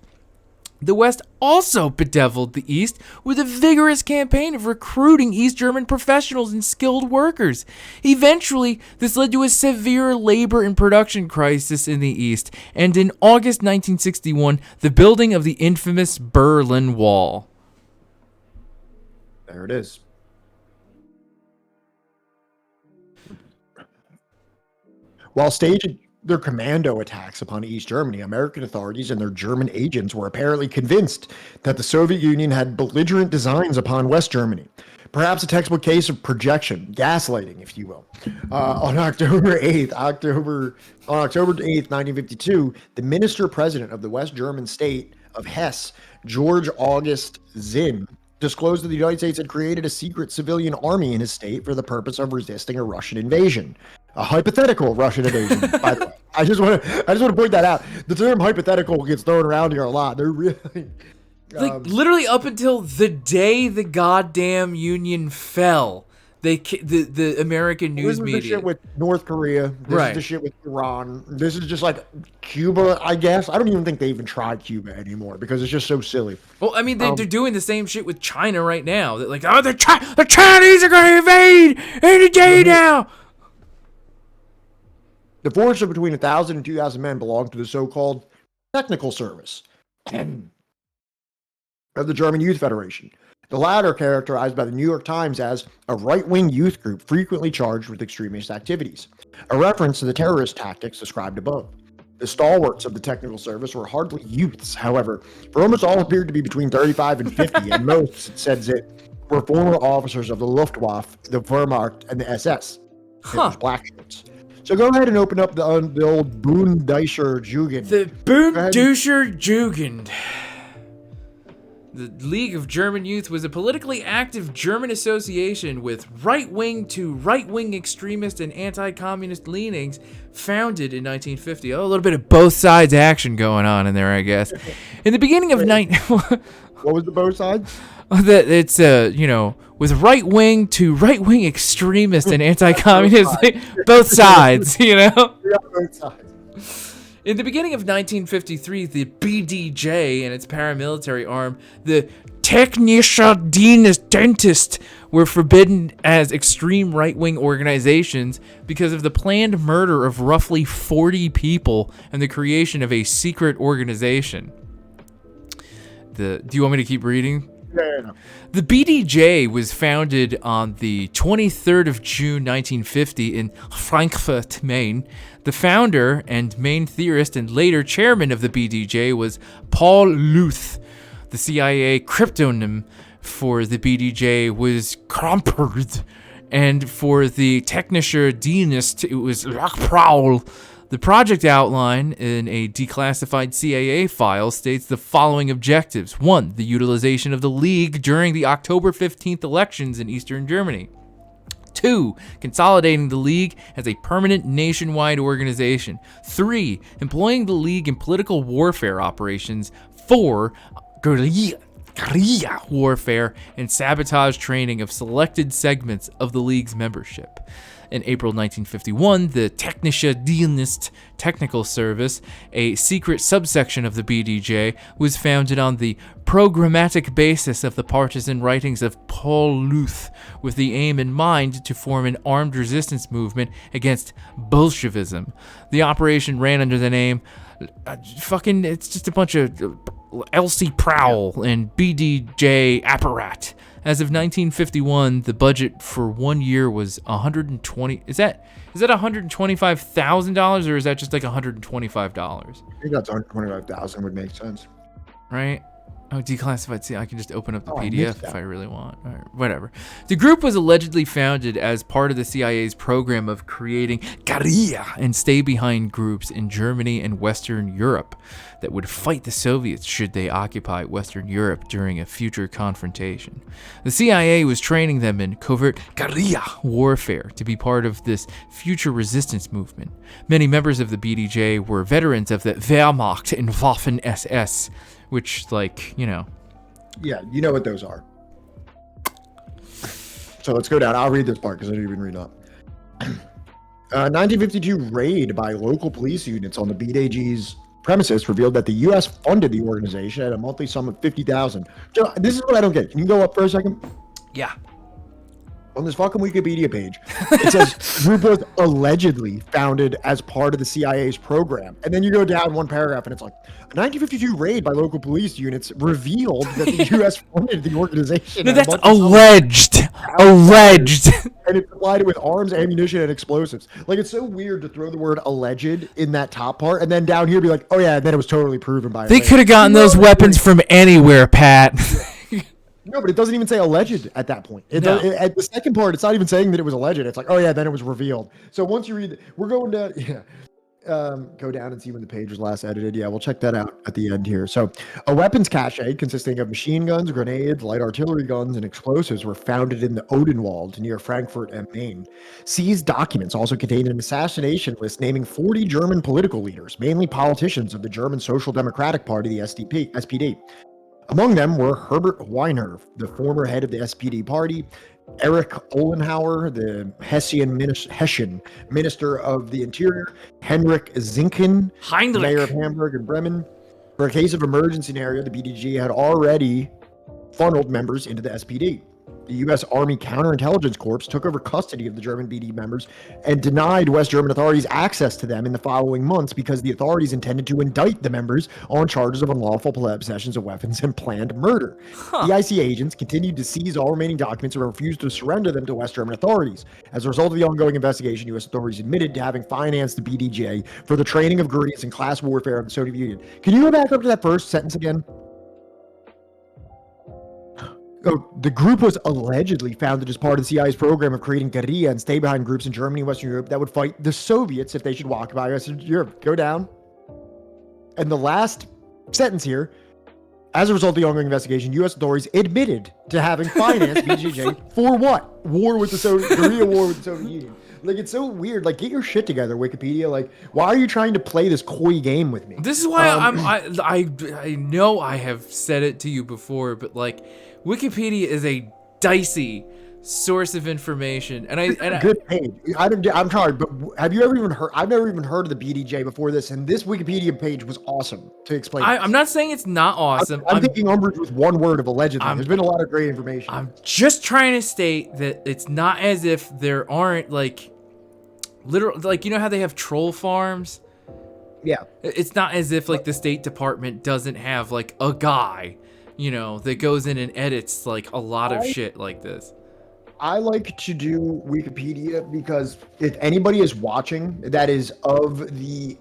The West also bedeviled the East with a vigorous campaign of recruiting East German professionals and skilled workers. Eventually, this led to a severe labor and production crisis in the East, and in August 1961, the building of the infamous Berlin Wall. There it is. While staging their commando attacks upon East Germany, American authorities and their German agents were apparently convinced that the Soviet Union had belligerent designs upon West Germany. Perhaps a textbook case of projection, gaslighting, if you will. On October 8th, 1952, the minister-president of the West German state of Hesse, George August Zinn, disclosed that the United States had created a secret civilian army in his state for the purpose of resisting a Russian invasion. A hypothetical Russian invasion, by the way. I just want to point that out. The term hypothetical gets thrown around here a lot. They're really literally up until the day the goddamn Union fell, the American news media. This is the shit with North Korea. This is the shit with Iran. This is just like Cuba, I guess. I don't even think they even tried Cuba anymore because it's just so silly. Well, I mean, they're doing the same shit with China right now. They're like, oh, the Chinese are going to invade any day now. The force of between 1,000 and 2,000 men belonged to the so-called technical service of the German Youth Federation. The latter characterized by the New York Times as a right-wing youth group frequently charged with extremist activities, a reference to the terrorist tactics described above. The stalwarts of the technical service were hardly youths, however, for almost all appeared to be between 35 and 50, and most, it says it, were former officers of the Luftwaffe, the Wehrmacht, and the SS. It was black shirts. So go ahead and open up the old Bundesher Jugend. The Bundesher Jugend. The League of German Youth was a politically active German association with right-wing to right-wing extremist and anti-communist leanings, founded in 1950. Oh, a little bit of both sides action going on in there, I guess. In the beginning of What was the both sides? That it's with right-wing to right-wing extremist and anti-communist, both sides, Yeah, both sides. In the beginning of 1953, the BDJ and its paramilitary arm, the Technischer Dienst, were forbidden as extreme right-wing organizations because of the planned murder of roughly 40 people and the creation of a secret organization. Do you want me to keep reading? Yeah. The BDJ was founded on the 23rd of June 1950 in Frankfurt, Maine. The founder and main theorist and later chairman of the BDJ was Paul Luth. The CIA cryptonym for the BDJ was Krampert, and for the Technischer Dienst it was Rachpraul. The project outline in a declassified CIA file states the following objectives. 1. The utilization of the League during the October 15th elections in Eastern Germany. 2. Consolidating the League as a permanent nationwide organization. 3. Employing the League in political warfare operations. 4. Guerrilla warfare and sabotage training of selected segments of the League's membership. In April 1951, the Technische Dienst Technical Service, a secret subsection of the BDJ, was founded on the programmatic basis of the partisan writings of Paul Luth, with the aim in mind to form an armed resistance movement against Bolshevism. The operation ran under the name it's just a bunch of Elsie Prowl and BDJ Apparat. As of 1951, the budget for 1 year was $120. Is that $125,000 or is that just like $125? I think that's $125,000 would make sense. Right? Oh, declassified. See, I can just open up the Oh, I PDF missed if that. I really want. Or whatever. The group was allegedly founded as part of the CIA's program of creating guerrilla and stay-behind groups in Germany and Western Europe that would fight the Soviets should they occupy Western Europe during a future confrontation. The CIA was training them in covert guerrilla warfare to be part of this future resistance movement. Many members of the BDJ were veterans of the Wehrmacht and Waffen-SS, which, like, you know. Yeah, you know what those are. So let's go down. I'll read this part because I didn't even read it up. 1952 raid by local police units on the BDJ's premises revealed that the U.S. funded the organization at a monthly sum of $50,000. So this is what I don't get. Can you go up for a second? Yeah. On this fucking Wikipedia page, it says the group was allegedly founded as part of the CIA's program. And then you go down one paragraph and it's like, a 1952 raid by local police units revealed that the U.S. funded the organization. No, that's alleged. Alleged. And it supplied it with arms, ammunition, and explosives. Like, it's so weird to throw the word alleged in that top part and then down here be like, oh yeah, and then it was totally proven by They could have gotten those weapons from anywhere, Pat. No, but it doesn't even say alleged at that point. At the second part, it's not even saying that it was alleged. It's like, oh yeah, then it was revealed. So once you read, we're going to go down and see when the page was last edited. Yeah, we'll check that out at the end here. So a weapons cache consisting of machine guns, grenades, light artillery guns, and explosives were founded in the Odenwald near Frankfurt am Main. Seized documents also contained an assassination list naming 40 German political leaders, mainly politicians of the German Social Democratic Party, the SPD. Among them were Herbert Weiner, the former head of the SPD party, Erich Ollenhauer, the Hessian Minister of the Interior, Henrik Zinken, Mayor of Hamburg and Bremen. For a case of emergency scenario, the BDG had already funneled members into the SPD. The U.S. Army Counterintelligence Corps took over custody of the German BD members and denied West German authorities access to them in the following months because the authorities intended to indict the members on charges of unlawful possessions of weapons and planned murder. The IC agents continued to seize all remaining documents and refused to surrender them to West German authorities. As a result of the ongoing investigation, U.S. authorities admitted to having financed the BDJ for the training of guerrillas and class warfare of the Soviet Union. Can you go back up to that first sentence again? The group was allegedly founded as part of the CIA's program of creating guerrilla and stay-behind groups in Germany and Western Europe that would fight the Soviets if they should occupy Western Europe. Go down. And the last sentence here, as a result of the ongoing investigation, U.S. authorities admitted to having financed BJJ for what? Guerrilla war with the Soviet Union. Like, it's so weird. Like, get your shit together, Wikipedia. Like, why are you trying to play this coy game with me? This is why I know I have said it to you before, but like, Wikipedia is a dicey source of information, and good page. I'm sorry, but have you ever even heard? I've never even heard of the BDJ before this, and this Wikipedia page was awesome to explain. I'm not saying it's not awesome. I'm taking umbrage with one word of allegedly. There's been a lot of great information. I'm just trying to state that it's not as if there aren't like literal, like, you know how they have troll farms. Yeah, it's not as if like the State Department doesn't have like a guy, you know, that goes in and edits like a lot of shit like this. I like to do Wikipedia because if anybody is watching that is of the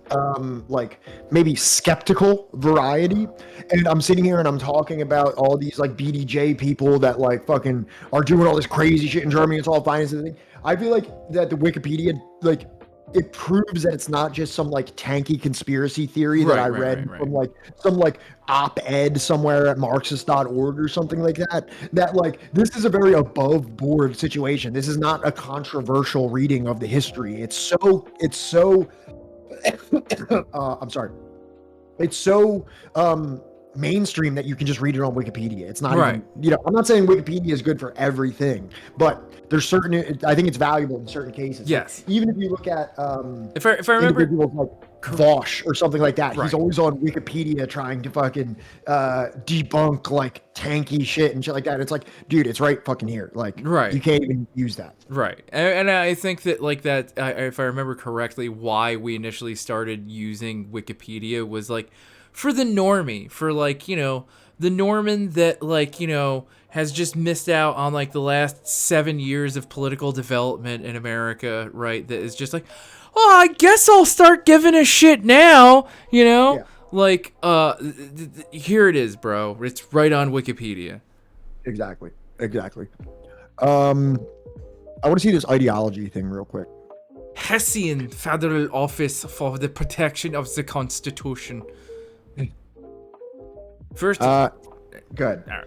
like maybe skeptical variety, and I'm sitting here and I'm talking about all these like BDJ people that like fucking are doing all this crazy shit in Germany, it's all finance and everything. I feel like that the Wikipedia, like, it proves that it's not just some like tanky conspiracy theory that I read from like some like op-ed somewhere at Marxist.org or something like that. That like, this is a very above board situation. This is not a controversial reading of the history. It's so I'm sorry. It's so mainstream that you can just read it on Wikipedia. It's not even, you know, I'm not saying Wikipedia is good for everything, but there's certain, I think it's valuable in certain cases. Yes. Like, even if you look at if I remember, individuals like Vosh or something like that, he's always on Wikipedia trying to fucking debunk like tanky shit and shit like that. It's like, dude, it's right fucking here. Like, you can't even use that. Right. And I think that like that, if I remember correctly, why we initially started using Wikipedia was like for the normie, for like, you know, the Norman that like, you know, has just missed out on like the last 7 years of political development in America, right? That is just like, oh, I guess I'll start giving a shit now, you know? Like, here it is, bro. It's right on Wikipedia. Exactly. I want to see this ideology thing real quick. Hessian Federal Office for the Protection of the Constitution. First, good. All right.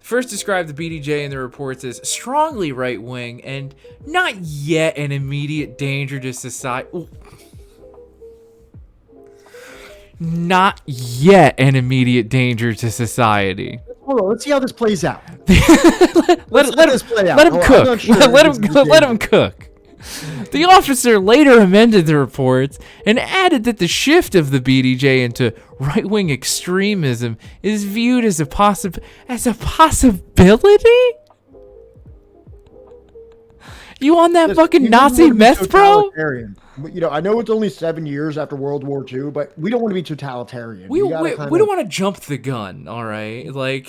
First described the BDJ in the reports as strongly right-wing and not yet an immediate danger to society. Not yet an immediate danger to society. Hold on, let's see how this plays out. Let him cook. Let him cook. The officer later amended the reports and added that the shift of the BDJ into right-wing extremism is viewed as a possibility. You on that fucking Nazi meth, bro? You know, I know it's only 7 years after World War II, but we don't want to be totalitarian. We don't want to jump the gun, all right? Like,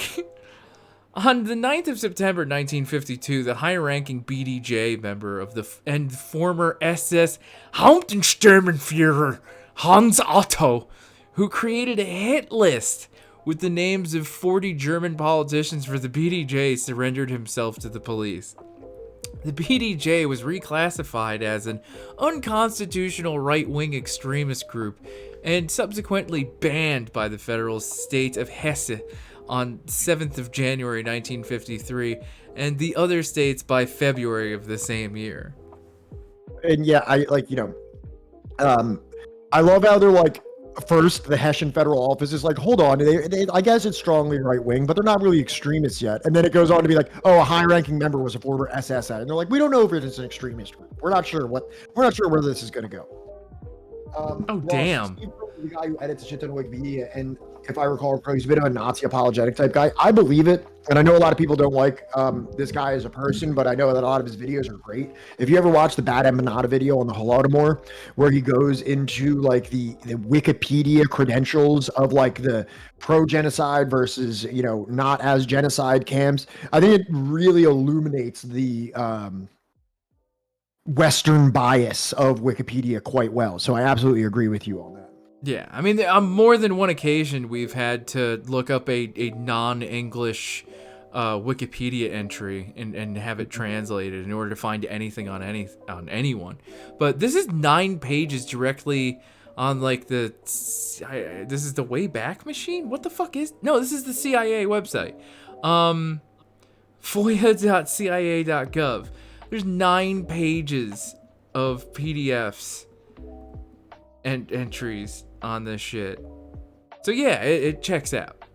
on the 9th of September 1952, the high-ranking BDJ member of and former SS Hauptsturmenführer Hans Otto, who created a hit list with the names of 40 German politicians for the BDJ, surrendered himself to the police. The BDJ was reclassified as an unconstitutional right-wing extremist group and subsequently banned by the federal state of Hesse on 7th of January 1953 and the other states by February of the same year. And yeah, I love how they're like, first, the Hessian federal office is like, hold on, I guess it's strongly right-wing, but they're not really extremists yet. And then it goes on to be like, oh, a high-ranking member was a former SS. And they're like, we don't know if it's an extremist group. We're not sure where this is going to go. Damn. The guy who edits shit on Wikipedia, and if I recall, he's a bit of a Nazi apologetic type guy. I believe it, and I know a lot of people don't like this guy as a person, but I know that a lot of his videos are great. If you ever watch the Bad Empanada video on the Holodomor, where he goes into like the Wikipedia credentials of like the pro-genocide versus, you know, not as genocide camps, I think it really illuminates the Western bias of Wikipedia quite well. So I absolutely agree with you on that. Yeah, I mean, on more than one occasion, we've had to look up a non-English Wikipedia entry and have it translated in order to find anything on anyone. But this is 9 pages directly on like this is the Wayback Machine? What the fuck is? No, this is the CIA website. FOIA.cia.gov. There's 9 pages of PDFs and entries on this shit. So yeah, it checks out.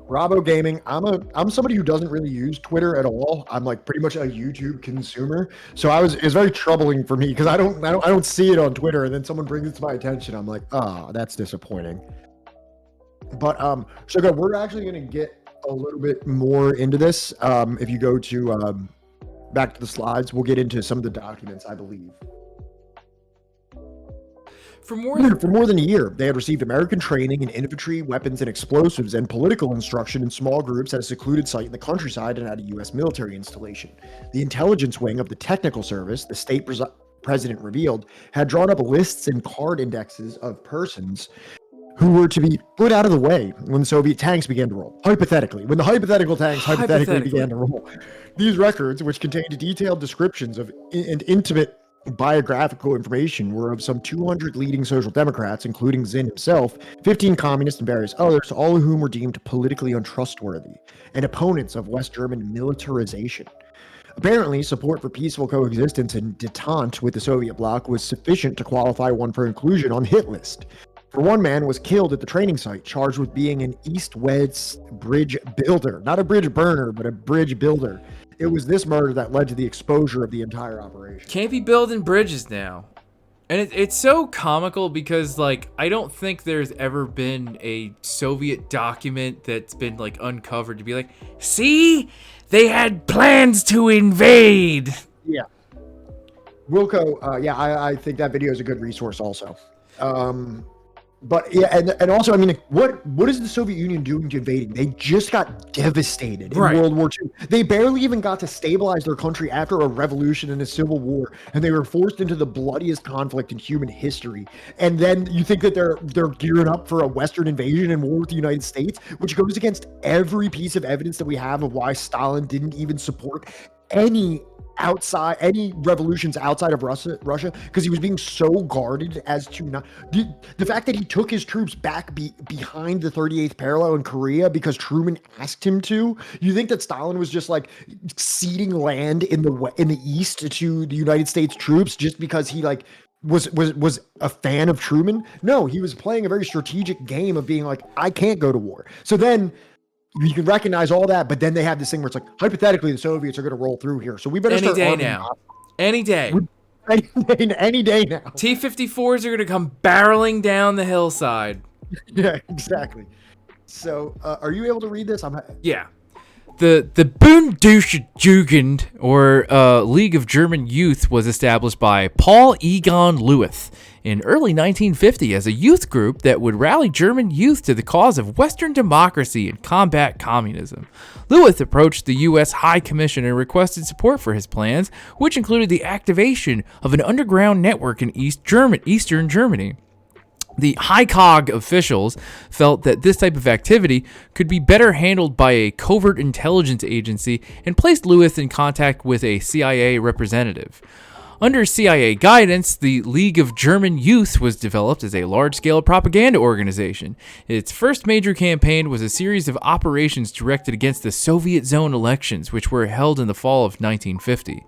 Bravo Gaming. I'm somebody who doesn't really use Twitter at all. I'm like pretty much a YouTube consumer. So it's very troubling for me because I don't see it on Twitter, and then someone brings it to my attention. I'm like, that's disappointing. But so good. We're actually gonna get a little bit more into this. If you go to back to the slides, we'll get into some of the documents, I believe. For more than a year, they had received American training in infantry, weapons, and explosives, and political instruction in small groups at a secluded site in the countryside and at a U.S. military installation. The intelligence wing of the technical service, the state president revealed, had drawn up lists and card indexes of persons who were to be put out of the way when Soviet tanks began to roll. Hypothetically, when the hypothetical tanks began to roll. These records, which contained detailed descriptions of and intimate biographical information, were of some 200 leading social democrats, including Zinn himself, 15 communists, and various others, all of whom were deemed politically untrustworthy and opponents of West German militarization. Apparently, support for peaceful coexistence and détente with the Soviet bloc was sufficient to qualify one for inclusion on the hit list. For one man was killed at the training site, charged with being an East-West bridge builder. Not a bridge burner, but a bridge builder. It was this murder that led to the exposure of the entire operation. Can't be building bridges now. And it's so comical because, like, I don't think there's ever been a Soviet document that's been, like, uncovered to be like, see? They had plans to invade. Yeah. Wilco, I think that video is a good resource also. But yeah, and also, I mean, what is the Soviet Union doing to invading? They just got devastated in World War II. They barely even got to stabilize their country after a revolution and a civil war, and they were forced into the bloodiest conflict in human history. And then you think that they're gearing up for a Western invasion and war with the United States, which goes against every piece of evidence that we have of why Stalin didn't even support any revolutions outside of Russia, because he was being so guarded as to not. The fact that he took his troops back behind the 38th parallel in Korea because Truman asked him to. You think that Stalin was just like ceding land in the east to the United States troops just because he like was a fan of Truman? No, he was playing a very strategic game of being like, I can't go to war. So then you can recognize all that, but then they have this thing where it's like, hypothetically, the Soviets are going to roll through here. So we better Any day now. Any day. Any day now. T-54s are going to come barreling down the hillside. Yeah, exactly. So are you able to read this? Yeah. The Bundesjugend, or League of German Youth, was established by Paul Egon Lewis in early 1950 as a youth group that would rally German youth to the cause of Western democracy and combat communism. Lewis approached the U.S. High Commission and requested support for his plans, which included the activation of an underground network in Eastern Germany. The HICOG officials felt that this type of activity could be better handled by a covert intelligence agency and placed Lewis in contact with a CIA representative. Under CIA guidance, the League of German Youth was developed as a large-scale propaganda organization. Its first major campaign was a series of operations directed against the Soviet zone elections, which were held in the fall of 1950.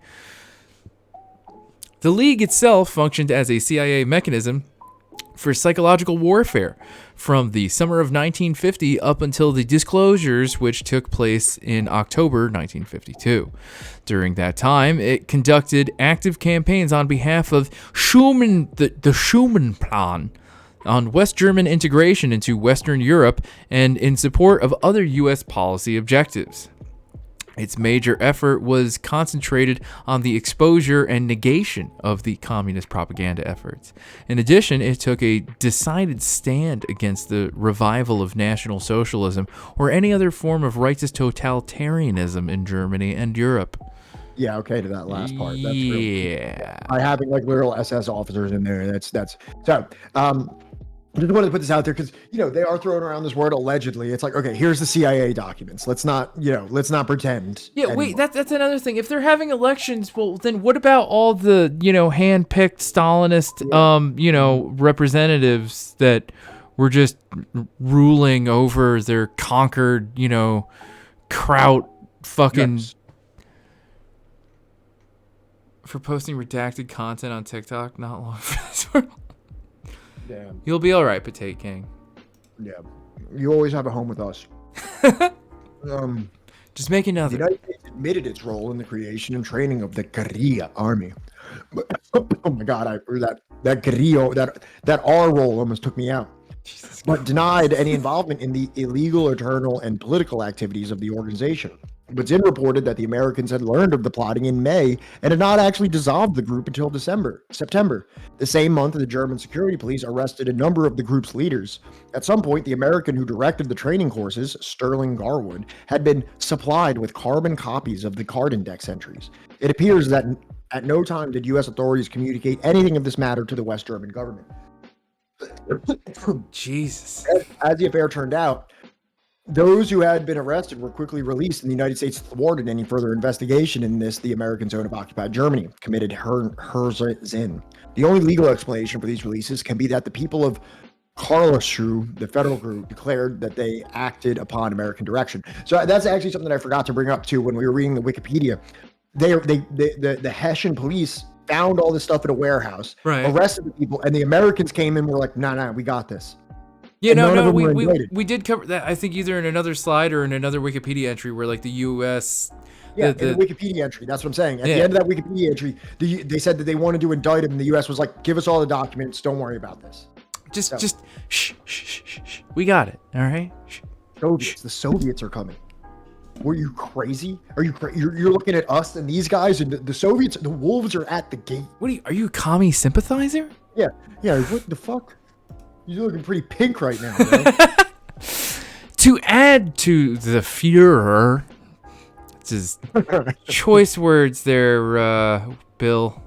The League itself functioned as a CIA mechanism for psychological warfare from the summer of 1950 up until the disclosures, which took place in October 1952. During that time, it conducted active campaigns on behalf of the Schuman Plan on West German integration into Western Europe and in support of other U.S. policy objectives. Its major effort was concentrated on the exposure and negation of the communist propaganda efforts. In addition, it took a decided stand against the revival of National Socialism or any other form of righteous totalitarianism in Germany and Europe. Yeah, okay, to that last part. That's yeah. By having like literal SS officers in there, that's so. I just wanted to put this out there because, they are throwing around this word allegedly. It's like, okay, here's the CIA documents. Let's not pretend. Yeah, anymore. Wait, that's another thing. If they're having elections, well, then what about all the, hand-picked Stalinist, representatives that were just ruling over their conquered, kraut fucking... Yes. For posting redacted content on TikTok not long for this world. Damn. You'll be all right, Potato King. Yeah, you always have a home with us. Just make another. The United States admitted its role in the creation and training of the guerrilla army. But, oh my God, that guerrilla, that R roll almost took me out. But denied any involvement in the illegal, internal, and political activities of the organization. But Zinn reported that the Americans had learned of the plotting in May and had not actually dissolved the group until September. The same month, the German security police arrested a number of the group's leaders. At some point, the American who directed the training courses, Sterling Garwood, had been supplied with carbon copies of the card index entries. It appears that at no time did U.S. authorities communicate anything of this matter to the West German government. Jesus. As the affair turned out, those who had been arrested were quickly released, and the United States thwarted any further investigation in this. The American zone of occupied Germany committed Zinn. The only legal explanation for these releases can be that the people of Karlsruhe, the federal group, declared that they acted upon American direction. So that's actually something that I forgot to bring up too when we were reading the Wikipedia. The Hessian police found all this stuff at a warehouse, arrested the people, and the Americans came in and were like, no, we got this. Yeah, we did cover that, I think, either in another slide or in another Wikipedia entry where, like, the U.S. Yeah, the Wikipedia entry. That's what I'm saying. At the end of that Wikipedia entry, they said that they wanted to indict him, and the U.S. was like, give us all the documents. Don't worry about this. Just shh. We got it, all right? Soviets. The Soviets are coming. Were you crazy? Are you you're looking at us and these guys, and the Soviets, the wolves are at the gate. Are you a commie sympathizer? Yeah, what the fuck? You're looking pretty pink right now, bro. To add to the furor, this is choice words there, Bill.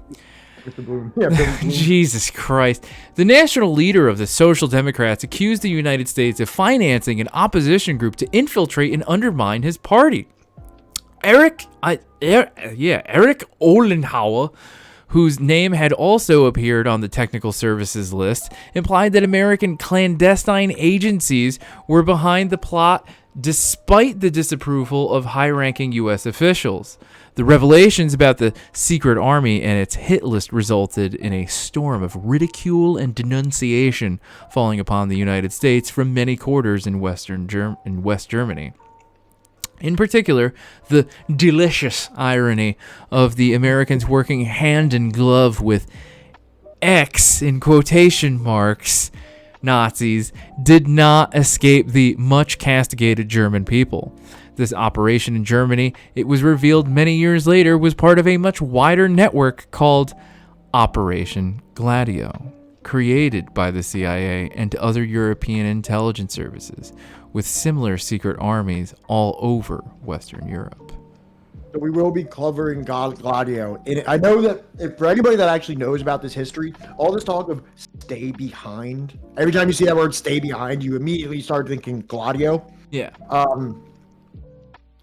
Mr. Bloom. Yeah, Billy Bloom. Jesus Christ. The national leader of the Social Democrats accused the United States of financing an opposition group to infiltrate and undermine his party. Eric Ollenhauer, whose name had also appeared on the technical services list, implied that American clandestine agencies were behind the plot despite the disapproval of high-ranking U.S. officials. The revelations about the secret army and its hit list resulted in a storm of ridicule and denunciation falling upon the United States from many quarters in West Germany. In particular, the delicious irony of the Americans working hand in glove with X, in quotation marks, Nazis, did not escape the much castigated German people. This operation in Germany, it was revealed many years later, was part of a much wider network called Operation Gladio, created by the CIA and other European intelligence services, with similar secret armies all over Western Europe. So we will be covering Gladio. And I know that for anybody that actually knows about this history, all this talk of stay behind, every time you see that word stay behind, you immediately start thinking Gladio. Yeah.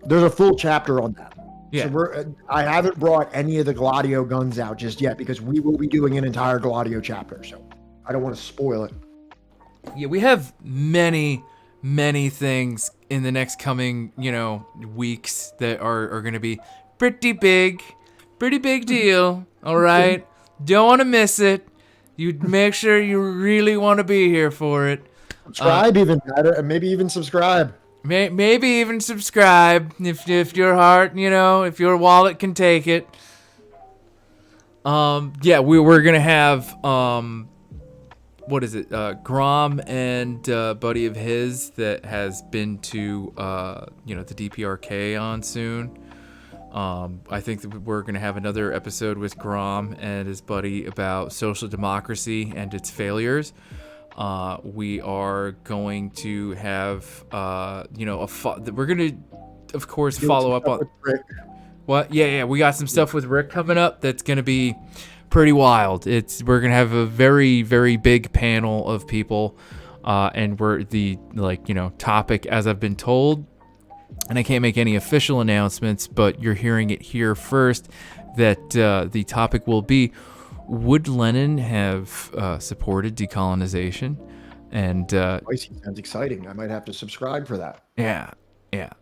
There's a full chapter on that. Yeah. So I haven't brought any of the Gladio guns out just yet because we will be doing an entire Gladio chapter. So I don't want to spoil it. Yeah, we have many things in the next coming, weeks that are going to be pretty big deal. All right. Don't want to miss it. You make sure you really want to be here for it. Subscribe even, maybe even subscribe. Maybe even subscribe if your heart, if your wallet can take it. Yeah, we're going to have, what is it? Grom and a buddy of his that has been to, the DPRK on soon. I think that we're going to have another episode with Grom and his buddy about social democracy and its failures. We are going to have, we're going to, of course, follow up on Rick. What? Yeah. We got some stuff with Rick coming up that's going to be pretty wild. We're going to have a very, very big panel of people, and we're the topic, as I've been told, and I can't make any official announcements, but you're hearing it here first, that the topic will be, would Lenin have supported decolonization? And sounds exciting. I might have to subscribe for that. Yeah.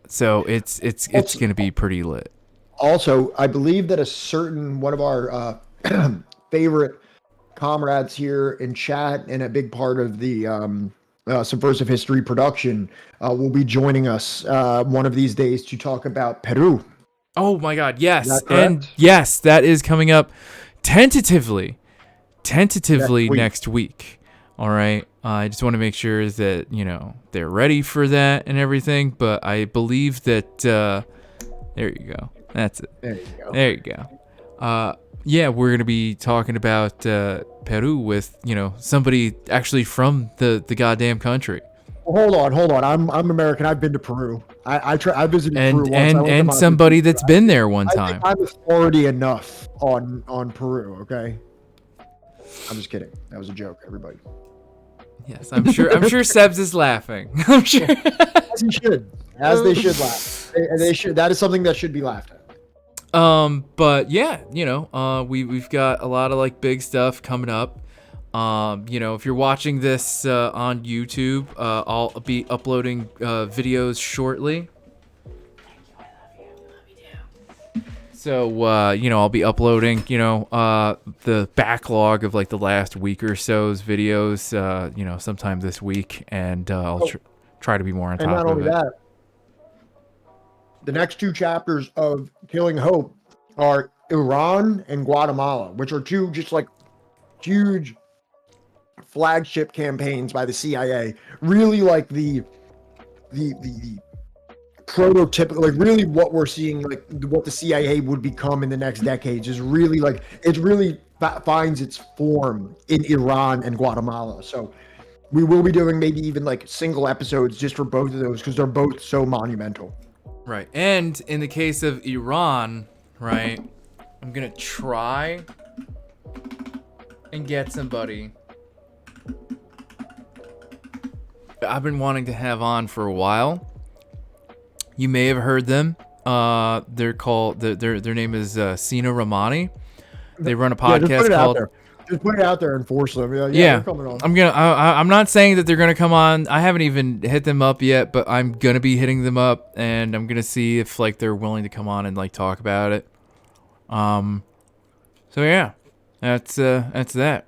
So it's going to be pretty lit. Also, I believe that one of our favorite comrades here in chat and a big part of the Subversive History production will be joining us one of these days to talk about Peru. Oh my God, yes. And yes, that is coming up tentatively next week. All right. I just want to make sure that, they're ready for that and everything. But I believe that, there you go. That's it. There you go. Yeah, we're going to be talking about Peru with, somebody actually from the goddamn country. Well, hold on. I'm American. I've been to Peru. I visited Peru once. And somebody that's been there one time. I think I'm authority enough on Peru, okay? I'm just kidding. That was a joke, everybody. Yes, I'm sure Sebs is laughing. I'm sure. As he should. As they should laugh. They should. That is something that should be laughed at. But yeah, we've got a lot of big stuff coming up. If you're watching this on YouTube, I'll be uploading videos shortly. So I'll be uploading the backlog of the last week or so's videos sometime this week, and I'll try to be more on top of it. And not only that, the next two chapters of Killing Hope are Iran and Guatemala, which are two just huge flagship campaigns by the CIA. Really the prototypical, really what we're seeing, what the CIA would become in the next decades is really it really finds its form in Iran and Guatemala. So we will be doing maybe even like single episodes just for both of those because they're both so monumental. Right. And in the case of Iran, right, I'm going to try and get somebody I've been wanting to have on for a while. You may have heard them. They're called, their name is Sina Rahmani. They run a podcast called... Just put it out there and force them. Yeah. Yeah, Coming on. I'm not saying that they're gonna come on. I haven't even hit them up yet, but I'm gonna be hitting them up, and I'm gonna see if like they're willing to come on and like talk about it. So yeah, that's that.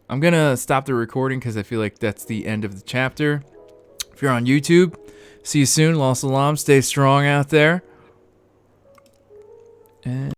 I'm gonna stop the recording because I feel like that's the end of the chapter. If you're on YouTube, see you soon. Los Salam. Stay strong out there. And